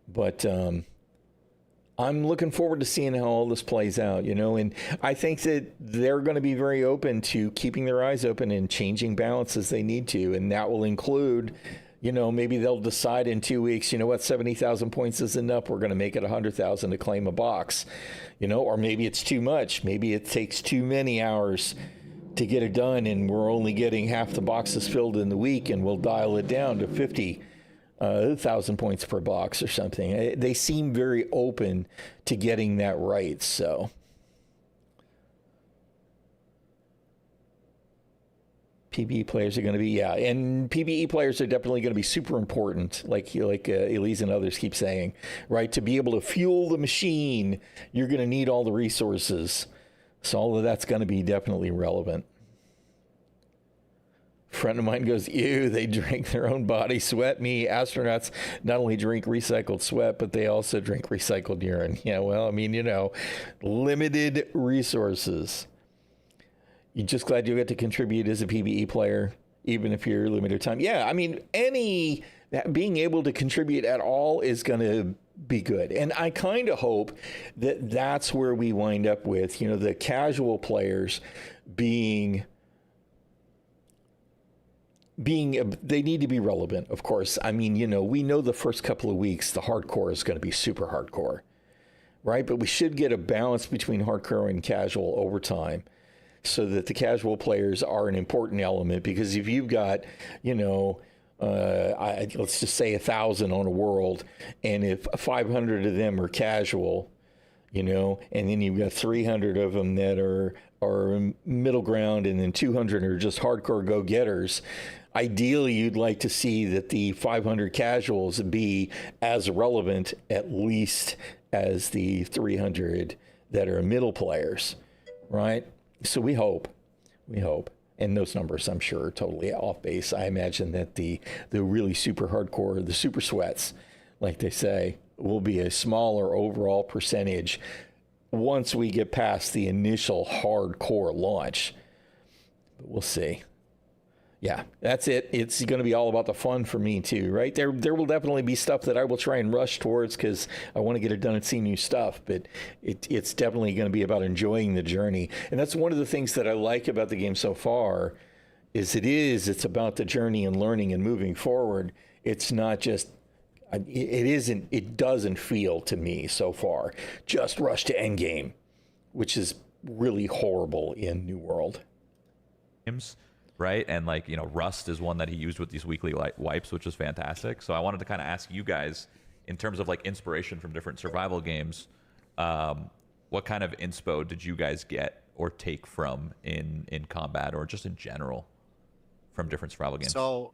But I'm looking forward to seeing how all this plays out, you know, and I think that they're going to be very open to keeping their eyes open and changing balance as they need to. And that will include, you know, maybe they'll decide in 2 weeks, you know what, 70,000 points is enough. We're going to make it 100,000 to claim a box, you know, or maybe it's too much. Maybe it takes too many hours to get it done and we're only getting half the boxes filled in the week, and we'll dial it down to 50,000 points per box or something. They seem very open to getting that right. So PvE players are going to be, yeah, and PvE players are definitely going to be super important, like Elise and others keep saying, right? To be able to fuel the machine, you're going to need all the resources. So all of that's going to be definitely relevant. A friend of mine goes, ew, they drink their own body sweat. Me, astronauts not only drink recycled sweat, but they also drink recycled urine. Yeah, well, I mean, you know, limited resources. You're just glad you get to contribute as a PvE player, even if you're limited time. Yeah, I mean, being able to contribute at all is going to be good. And I kind of hope that that's where we wind up with, you know, the casual players being they need to be relevant, of course. I mean, you know, we know the first couple of weeks, the hardcore is going to be super hardcore, right? But we should get a balance between hardcore and casual over time, so that the casual players are an important element. Because if you've got, you know, let's just say 1,000 on a world, and if 500 of them are casual, you know, and then you've got 300 of them that are middle ground, and then 200 are just hardcore go-getters, ideally you'd like to see that the 500 casuals be as relevant at least as the 300 that are middle players, right? So we hope. And those numbers, I'm sure, are totally off base. I imagine that the really super hardcore, the super sweats, like they say, will be a smaller overall percentage once we get past the initial hardcore launch. But we'll see. Yeah, that's it. It's going to be all about the fun for me too, right? There will definitely be stuff that I will try and rush towards because I want to get it done and see new stuff, but it's definitely going to be about enjoying the journey. And that's one of the things that I like about the game so far is it's about the journey and learning and moving forward. It's not just, it doesn't feel to me so far just rush to endgame, which is really horrible in New World. Right? And like, you know, Rust is one that he used with these weekly wipes, which is fantastic. So I wanted to kind of ask you guys, in terms of like inspiration from different survival games, what kind of inspo did you guys get or take from in combat or just in general from different survival games? So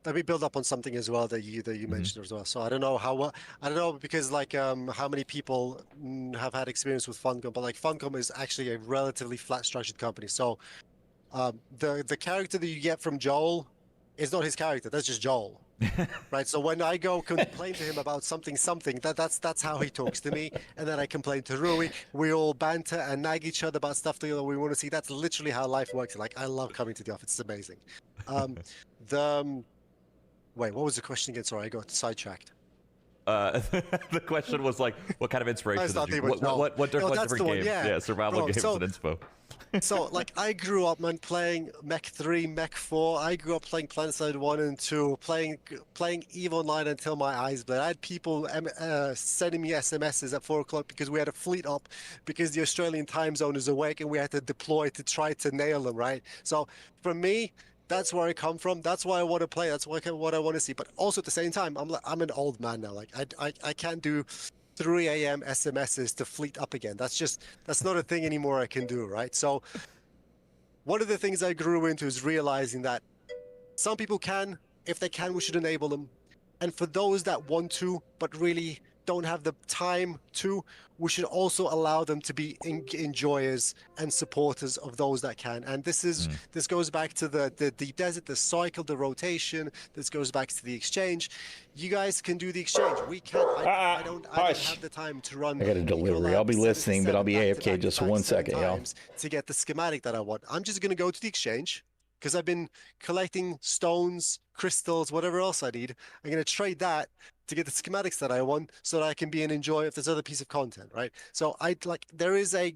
let me build up on something as well that you mentioned as well. So I don't know because like how many people have had experience with Funcom, but like Funcom is actually a relatively flat structured company. So the character that you get from Joel is not his character. That's just Joel, right? So when I go complain to him about something, that's how he talks to me. And then I complain to Rui. We all banter and nag each other about stuff that we want to see. That's literally how life works. Like I love coming to the office. It's amazing. Wait, what was the question again? Sorry, I got sidetracked. The question was like, what kind of inspiration did you? What different games? Yeah, survival games and inspo. So, like, I grew up, man, playing Mech 3, Mech 4. I grew up playing PlanetSide 1 and 2, playing EVE Online until my eyes bled. I had people sending me SMSs at 4 o'clock because we had a fleet up because the Australian time zone is awake and we had to deploy to try to nail them, right? So, for me, that's where I come from. That's why I want to play. That's what I want to see. But also at the same time, I'm an old man now. Like I can't do 3 a.m. SMSs to fleet up again. That's not a thing anymore I can do, right? So one of the things I grew into is realizing that Some people can. If they can, we should enable them. And for those that want to, but really don't have the time to, we should also allow them to be enjoyers and supporters of those that can. And this goes back to the desert, the cycle, the rotation. This goes back to the exchange. You guys can do the exchange. We can't. I don't have the time to run. I got a delivery. I'll be listening, but I'll be AFK just for 1 second, y'all. To get the schematic that I want. I'm just going to go to the exchange because I've been collecting stones, crystals, whatever else I need. I'm going to trade that to get the schematics that I want so that I can be an enjoyer if there's other piece of content, right? So there is a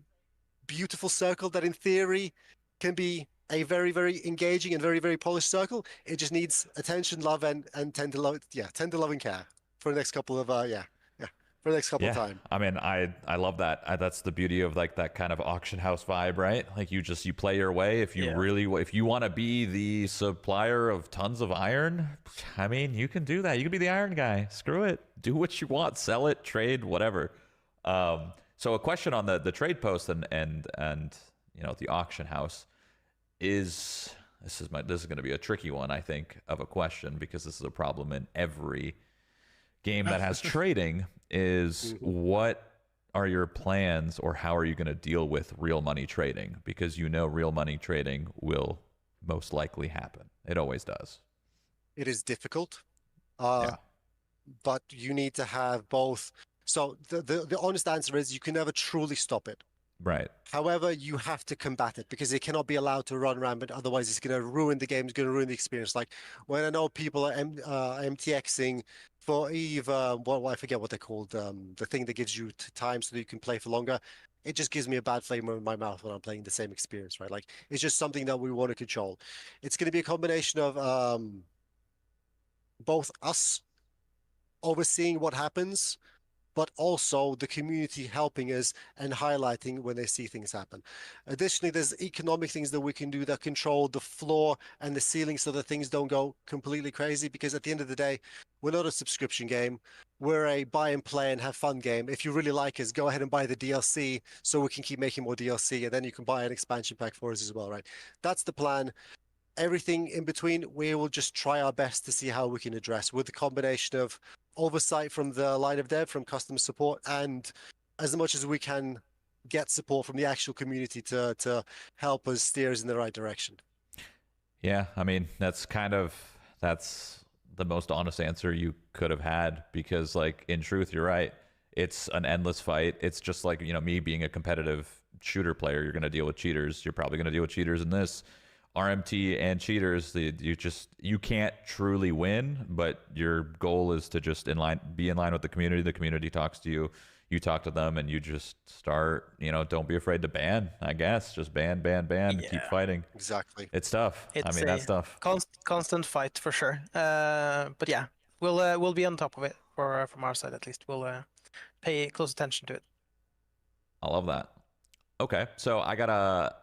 beautiful circle that in theory can be a very, very engaging and very, very polished circle. It just needs attention, love, and tender love and care for the next couple of for the next couple of time. I mean, I love that. That's the beauty of like that kind of auction house vibe, right? Like you play your way. If you if you want to be the supplier of tons of iron, I mean, you can do that. You can be the iron guy. Screw it. Do what you want. Sell it, trade, whatever. So a question on the trade post and you know, the auction house is this is going to be a tricky one, I think, of a question, because this is a problem in every game that has trading. Is what are your plans, or how are you going to deal with real money trading? Because you know real money trading will most likely happen. It always does. It is difficult, but you need to have both. So the honest answer is you can never truly stop it. Right. However, you have to combat it because it cannot be allowed to run rampant. Otherwise, it's going to ruin the game. It's going to ruin the experience. Like when I know people are MTXing for Eve, I forget what they're called, the thing that gives you time so that you can play for longer. It just gives me a bad flavor in my mouth when I'm playing the same experience, right? Like it's just something that we want to control. It's going to be a combination of both us overseeing what happens, but also the community helping us and highlighting when they see things happen. Additionally, there's economic things that we can do that control the floor and the ceiling so that things don't go completely crazy, because at the end of the day, we're not a subscription game. We're a buy and play and have fun game. If you really like us, go ahead and buy the DLC so we can keep making more DLC, and then you can buy an expansion pack for us as well, right? That's the plan. Everything in between, we will just try our best to see how we can address with the combination of oversight from the line of dev, from customer support, and as much as we can get support from the actual community to help us steer us in the right direction. Yeah, I mean, that's the most honest answer you could have had, because like in truth, you're right. It's an endless fight. It's just like, you know, me being a competitive shooter player, you're going to deal with cheaters. You're probably going to deal with cheaters in this. RMT and cheaters, you can't truly win, but your goal is to just be in line with the community. The community talks to you, you talk to them, and you just start, you know, don't be afraid to ban, I guess. Just ban, keep fighting. Exactly. It's tough. It's that's tough. Constant fight for sure. But yeah, we'll be on top of it, or from our side at least. We'll pay close attention to it. I love that. Okay, so I got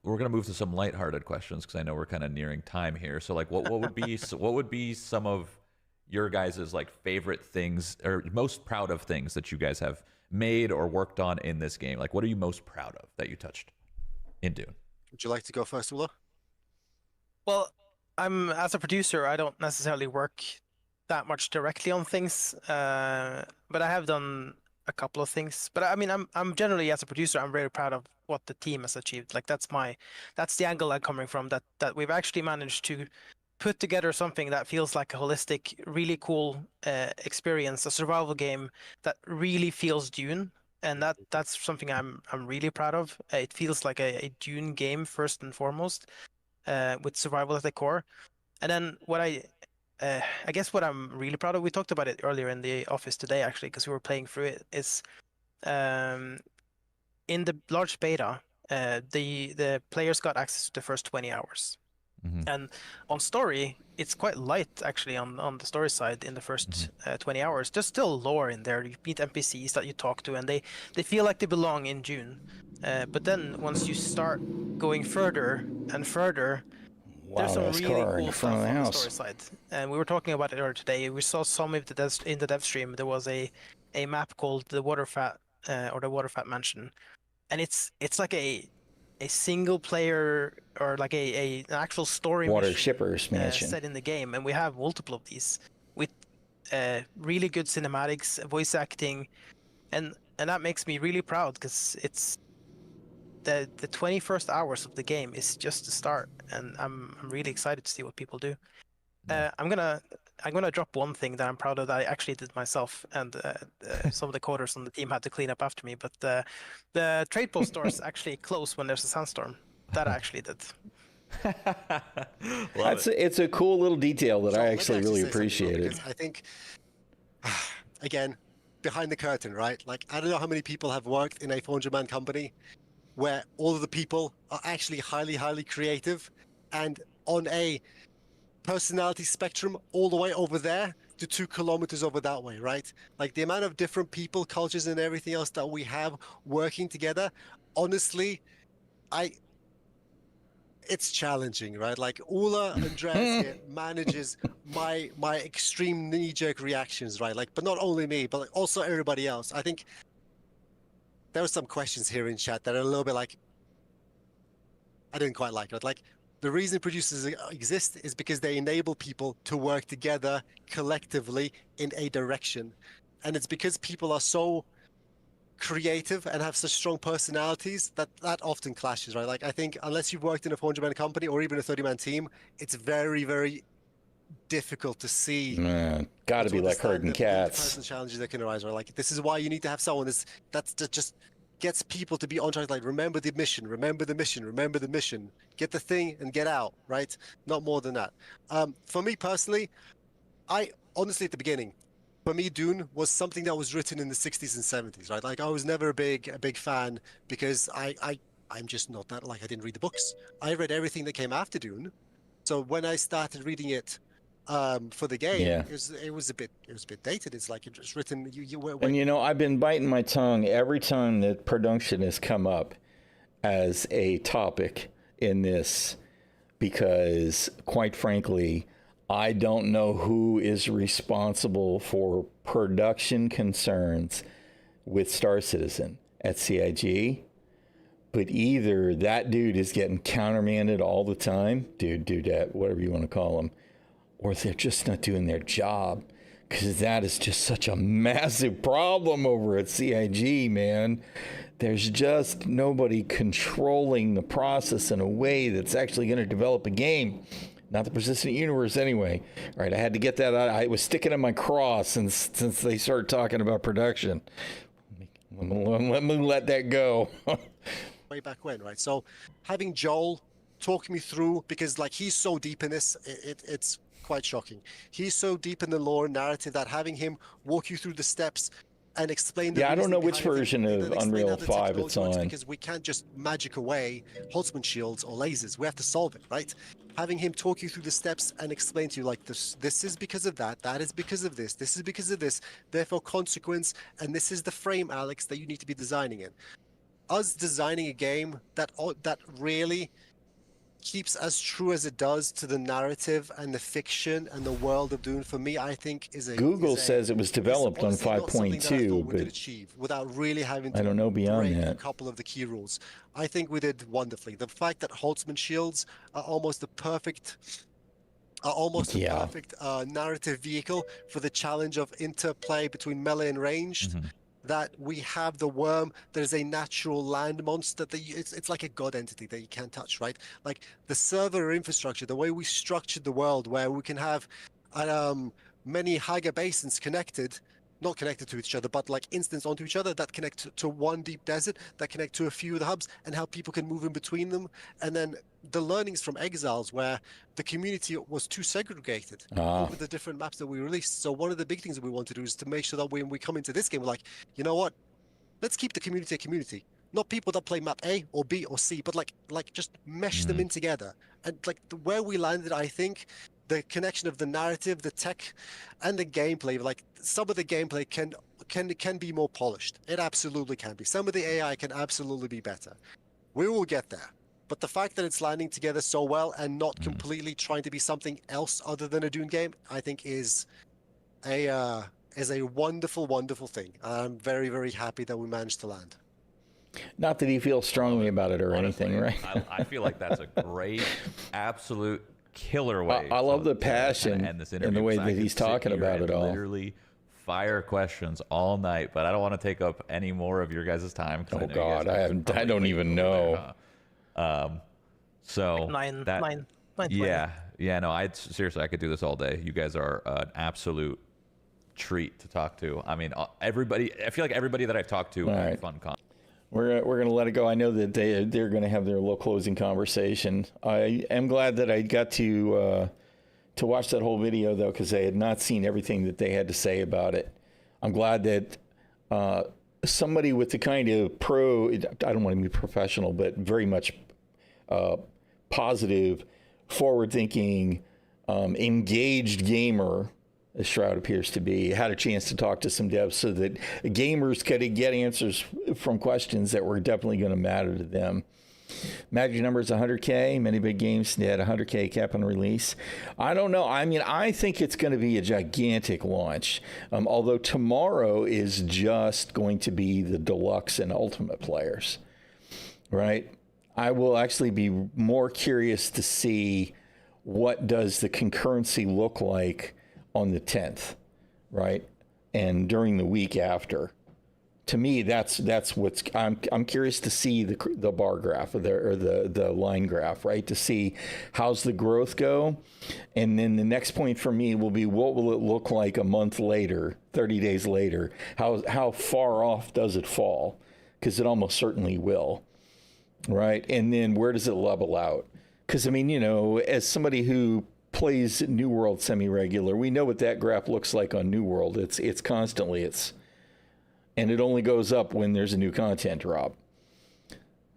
we're gonna move to some lighthearted questions because I know we're kind of nearing time here. So like, what would be what would be some of your guys' like favorite things or most proud of things that you guys have made or worked on in this game? Like, what are you most proud of that you touched in Dune? Would you like to go first, Ulla? Well, as a producer, I don't necessarily work that much directly on things, but I have done a couple of things. But I mean, I'm generally, as a producer, I'm very proud of what the team has achieved. Like that's the angle I'm coming from, that we've actually managed to put together something that feels like a holistic, really cool experience, a survival game that really feels Dune, and that's something I'm really proud of. It feels like a Dune game first and foremost, with survival at the core. And then what I guess what I'm really proud of, we talked about it earlier in the office today actually, because we were playing through it, is in the large beta, the players got access to the first 20 hours. Mm-hmm. And on story, it's quite light actually on the story side in the first 20 hours. There's still lore in there. You meet NPCs that you talk to, and they feel like they belong in Dune. But then once you start going further and further, there's some really cool stuff on the story side. And we were talking about it earlier today. We saw some of the in the dev stream. There was a map called the Waterfat or the Waterfat Mansion, and it's like a single player or like an actual story Water mission, shippers mansion. set in the game, and we have multiple of these with really good cinematics, voice acting, and that makes me really proud because it's the 21st hours of the game is just the start, and I'm really excited to see what people do. I'm gonna drop one thing that I'm proud of that I actually did myself, and some of the coders on the team had to clean up after me. But the trade post stores actually close when there's a sandstorm. That I actually did. It's a cool little detail that So I let me actually really say something, appreciated. because I think, again, behind the curtain, right? Like, I don't know how many people have worked in a 400-man company where all of the people are actually highly, highly creative and on a personality spectrum all the way over there to 2 kilometers over that way, right? Like, the amount of different people, cultures, and everything else that we have working together, honestly, it's challenging, right? Like, Ula Andreas here manages my extreme knee-jerk reactions, right? Like, but not only me, but like also everybody else. I think there are some questions here in chat that are a little bit like, I didn't quite like it. Like, the reason producers exist is because they enable people to work together collectively in a direction. And it's because people are so creative and have such strong personalities that often clashes, right? Like, I think unless you've worked in a 400-man company or even a 30-man team, it's very, very difficult to see. Man, gotta be like herding cats. Personal challenges that can arise, right? Like, this is why you need to have someone that just gets people to be on track. Like, remember the mission, remember the mission, remember the mission. Get the thing and get out, right? Not more than that. For me personally, I honestly at the beginning, for me, Dune was something that was written in the 60s and 70s, right? Like, I was never a big fan because I'm just not that, like, I didn't read the books. I read everything that came after Dune. So when I started reading it for the game, Yeah. it was a bit dated. It's like it's written. And you know, I've been biting my tongue every time that production has come up as a topic in this, because quite frankly, I don't know who is responsible for production concerns with Star Citizen at CIG, but either that dude is getting countermanded all the time, dudette, whatever you want to call him, or they're just not doing their job, because that is just such a massive problem over at CIG, man. There's just nobody controlling the process in a way that's actually going to develop a game. Not the persistent universe, anyway. All right, I had to get that out. I was sticking in my craw since they started talking about production. Let me let that go. Way back when, right? So having Joel talk me through, because like he's so deep in this, it's quite shocking. He's so deep in the lore and narrative that having him walk you through the steps and explain the Yeah, I don't know reasoning which behind version it, of and then explain Unreal how the 5 technology it's works, on. because we can't just magic away Holtzman shields or lasers. We have to solve it, right? Having him talk you through the steps and explain to you, like, this is because of that is because of this is because of this, therefore consequence, and this is the frame, Alex, that you need to be designing in. Us designing a game that really keeps as true as it does to the narrative and the fiction and the world of Dune, for me, I think is a Google says it was developed on 5.2, but achieve without really having to I don't know beyond break that. a couple of the key rules. I think we did wonderfully. The fact that Holtzman shields are almost the perfect narrative vehicle for the challenge of interplay between melee and ranged. That we have the worm, there's a natural land monster that it's like a god entity that you can't touch, right? Like the server infrastructure, the way we structured the world, where we can have many Haiga basins not connected to each other, but like instance onto each other, that connect to one deep desert, that connect to a few of the hubs, and how people can move in between them. And then the learnings from Exiles, where the community was too segregated over the different maps that we released. So one of the big things that we want to do is to make sure that when we come into this game, we're like, you know what? Let's keep the community a community. Not people that play map A or B or C, but like just mesh them in together. And like where we landed, I think, the connection of the narrative, the tech, and the gameplay, like some of the gameplay can be more polished. It absolutely can be. Some of the AI can absolutely be better. We will get there. But the fact that it's landing together so well and not completely trying to be something else other than a Dune game, I think is a wonderful, wonderful thing. I'm very, very happy that we managed to land. Not that he feels strongly about it or anything, right? I feel like that's a great, absolute killer way. I love the passion and this and the way that he's talking about it all. Literally fire questions all night, but I don't want to take up any more of your guys' time. Oh God, I don't even know. So nine. Yeah. No, seriously, I could do this all day. You guys are an absolute treat to talk to. I mean, everybody. I feel like everybody that I've talked to at Funcom. We're gonna let it go. I know that they're gonna have their little closing conversation. I am glad that I got to watch that whole video though, because I had not seen everything that they had to say about it. I'm glad that somebody with the kind of I don't want to be professional, but very much positive, forward-thinking, engaged gamer, as Shroud appears to be, had a chance to talk to some devs so that gamers could get answers from questions that were definitely going to matter to them. Magic number is 100K. Many big games had 100K cap on release. I don't know. I mean, I think it's going to be a gigantic launch. Although tomorrow is just going to be the deluxe and ultimate players, right? I will actually be more curious to see what does the concurrency look like on the 10th, right? And during the week after. To me, that's what's I'm curious to see the bar graph or the line graph, right? To see how's the growth go. And then the next point for me will be, what will it look like a month later, 30 days later? How far off does it fall? Because it almost certainly will, right? And then where does it level out? Because I mean, you know, as somebody who plays New World semi-regular, we know what that graph looks like on New World. It's constantly, and it only goes up when there's a new content drop,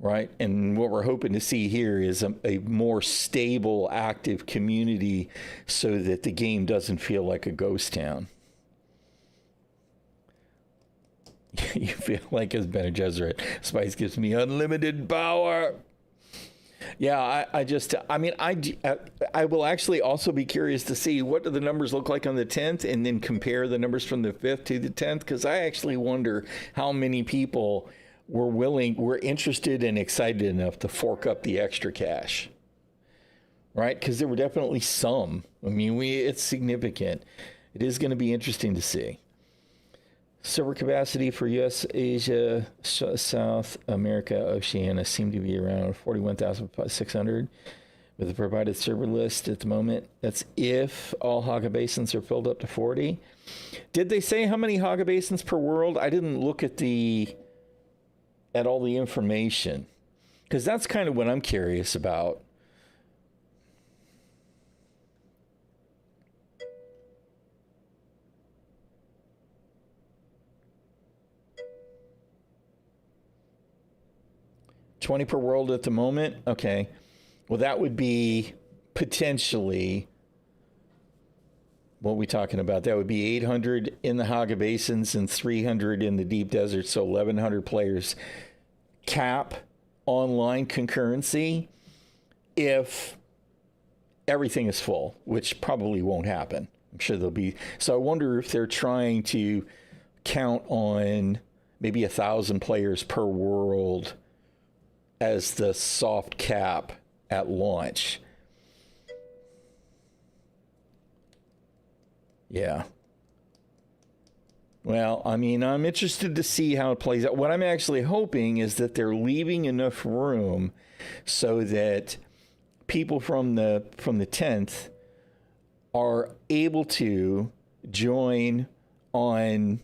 right? And what we're hoping to see here is a more stable, active community so that the game doesn't feel like a ghost town. You feel like as Bene Gesserit, Spice gives me unlimited power. Yeah, I will actually also be curious to see what do the numbers look like on the 10th and then compare the numbers from the 5th to the 10th, because I actually wonder how many people were interested and excited enough to fork up the extra cash, right? Because there were definitely some. I mean, it's significant. It is going to be interesting to see. Server capacity for US, Asia, South America, Oceania seem to be around 41,600 with the provided server list at the moment. That's if all Haga basins are filled up to 40. Did they say how many Haga basins per world? I didn't look at all the information, because that's kind of what I'm curious about. $20 per world at the moment. Okay. Well, that would be potentially, what are we talking about? That would be 800 in the Haga Basins and 300 in the deep desert. So 1,100 players cap online concurrency if everything is full, which probably won't happen. I'm sure there'll be. So I wonder if they're trying to count on maybe 1,000 players per world as the soft cap at launch. Yeah. Well, I mean, I'm interested to see how it plays out. What I'm actually hoping is that they're leaving enough room so that people from the 10th are able to join on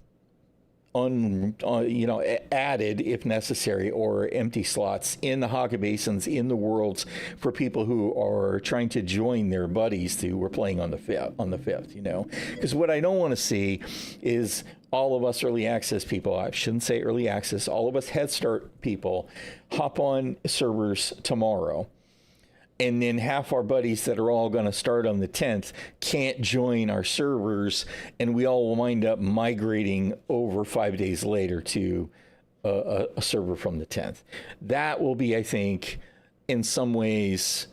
added if necessary, or empty slots in the Haga Basins in the worlds for people who are trying to join their buddies who were playing on the 5th, you know. Because what I don't want to see is all of us early access people, I shouldn't say early access, all of us Head Start people hop on servers tomorrow, and then half our buddies that are all going to start on the 10th can't join our servers, and we all will wind up migrating over 5 days later to a server from the 10th. That will be, I think, in some ways,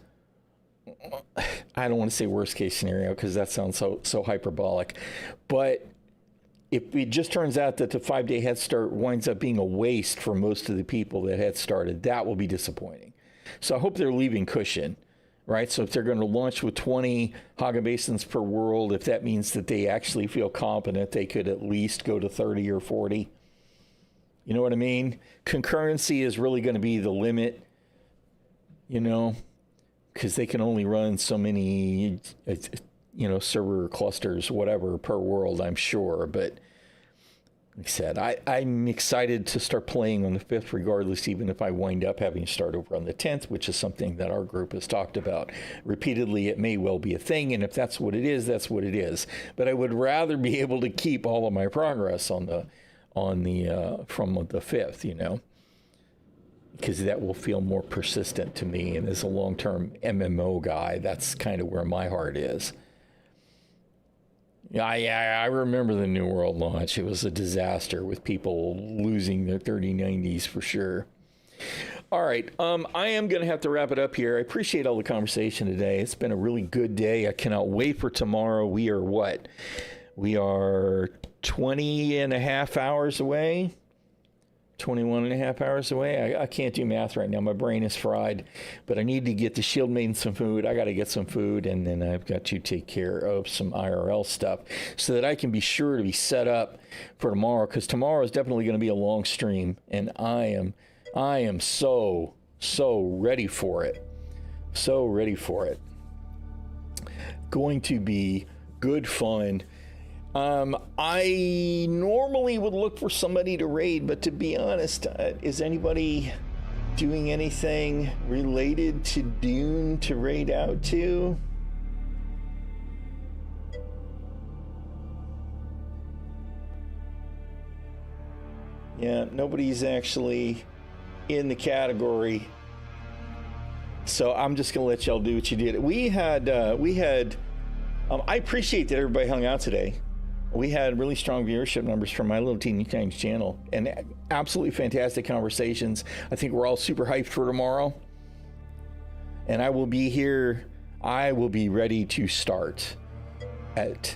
I don't want to say worst case scenario because that sounds so hyperbolic, but if it just turns out that the 5-day head start winds up being a waste for most of the people that had started, that will be disappointing. So I hope they're leaving cushion, right? So if they're going to launch with 20 Haga Basins per world, if that means that they actually feel competent, they could at least go to 30 or 40. You know what I mean? Concurrency is really going to be the limit, you know, because they can only run so many, you know, server clusters, whatever, per world, I'm sure. But like I said, I'm excited to start playing on the 5th regardless, even if I wind up having to start over on the 10th, which is something that our group has talked about repeatedly. It may well be a thing, and if that's what it is, that's what it is. But I would rather be able to keep all of my progress on the from the 5th, you know, because that will feel more persistent to me. And as a long-term MMO guy, that's kind of where my heart is. Yeah, I remember the New World launch. It was a disaster with people losing their 3090s for sure. All right, I am going to have to wrap it up here. I appreciate all the conversation today. It's been a really good day. I cannot wait for tomorrow. We are what? We are 20 and a half hours away. 21 and a half hours away. I can't do math right now. My brain is fried, but I need to get the Shield Maiden some food. I got to get some food, and then I've got to take care of some IRL stuff so that I can be sure to be set up for tomorrow, because tomorrow is definitely going to be a long stream, and I am so ready for it. So ready for it. Going to be good fun. I normally would look for somebody to raid, but to be honest, is anybody doing anything related to Dune to raid out to? Yeah, nobody's actually in the category. So I'm just gonna let y'all do what you did. We had, I appreciate that everybody hung out today. We had really strong viewership numbers from my little teeny tiny channel and absolutely fantastic conversations. I think we're all super hyped for tomorrow. And I will be here. I will be ready to start at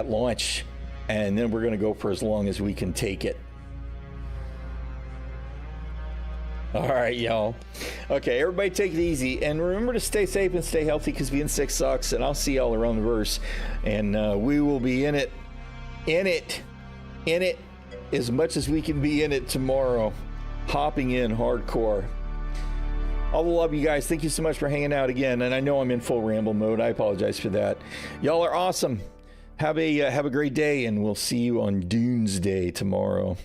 launch. And then we're going to go for as long as we can take it. All right, y'all. Okay, everybody take it easy. And remember to stay safe and stay healthy, because being sick sucks. And I'll see y'all around the verse. And we will be in it as much as we can be in it tomorrow, hopping in hardcore. All the love, you guys. Thank you so much for hanging out again. And I know I'm in full ramble mode. I apologize for that. Y'all are awesome. Have a great day, and we'll see you on Dunes Day tomorrow.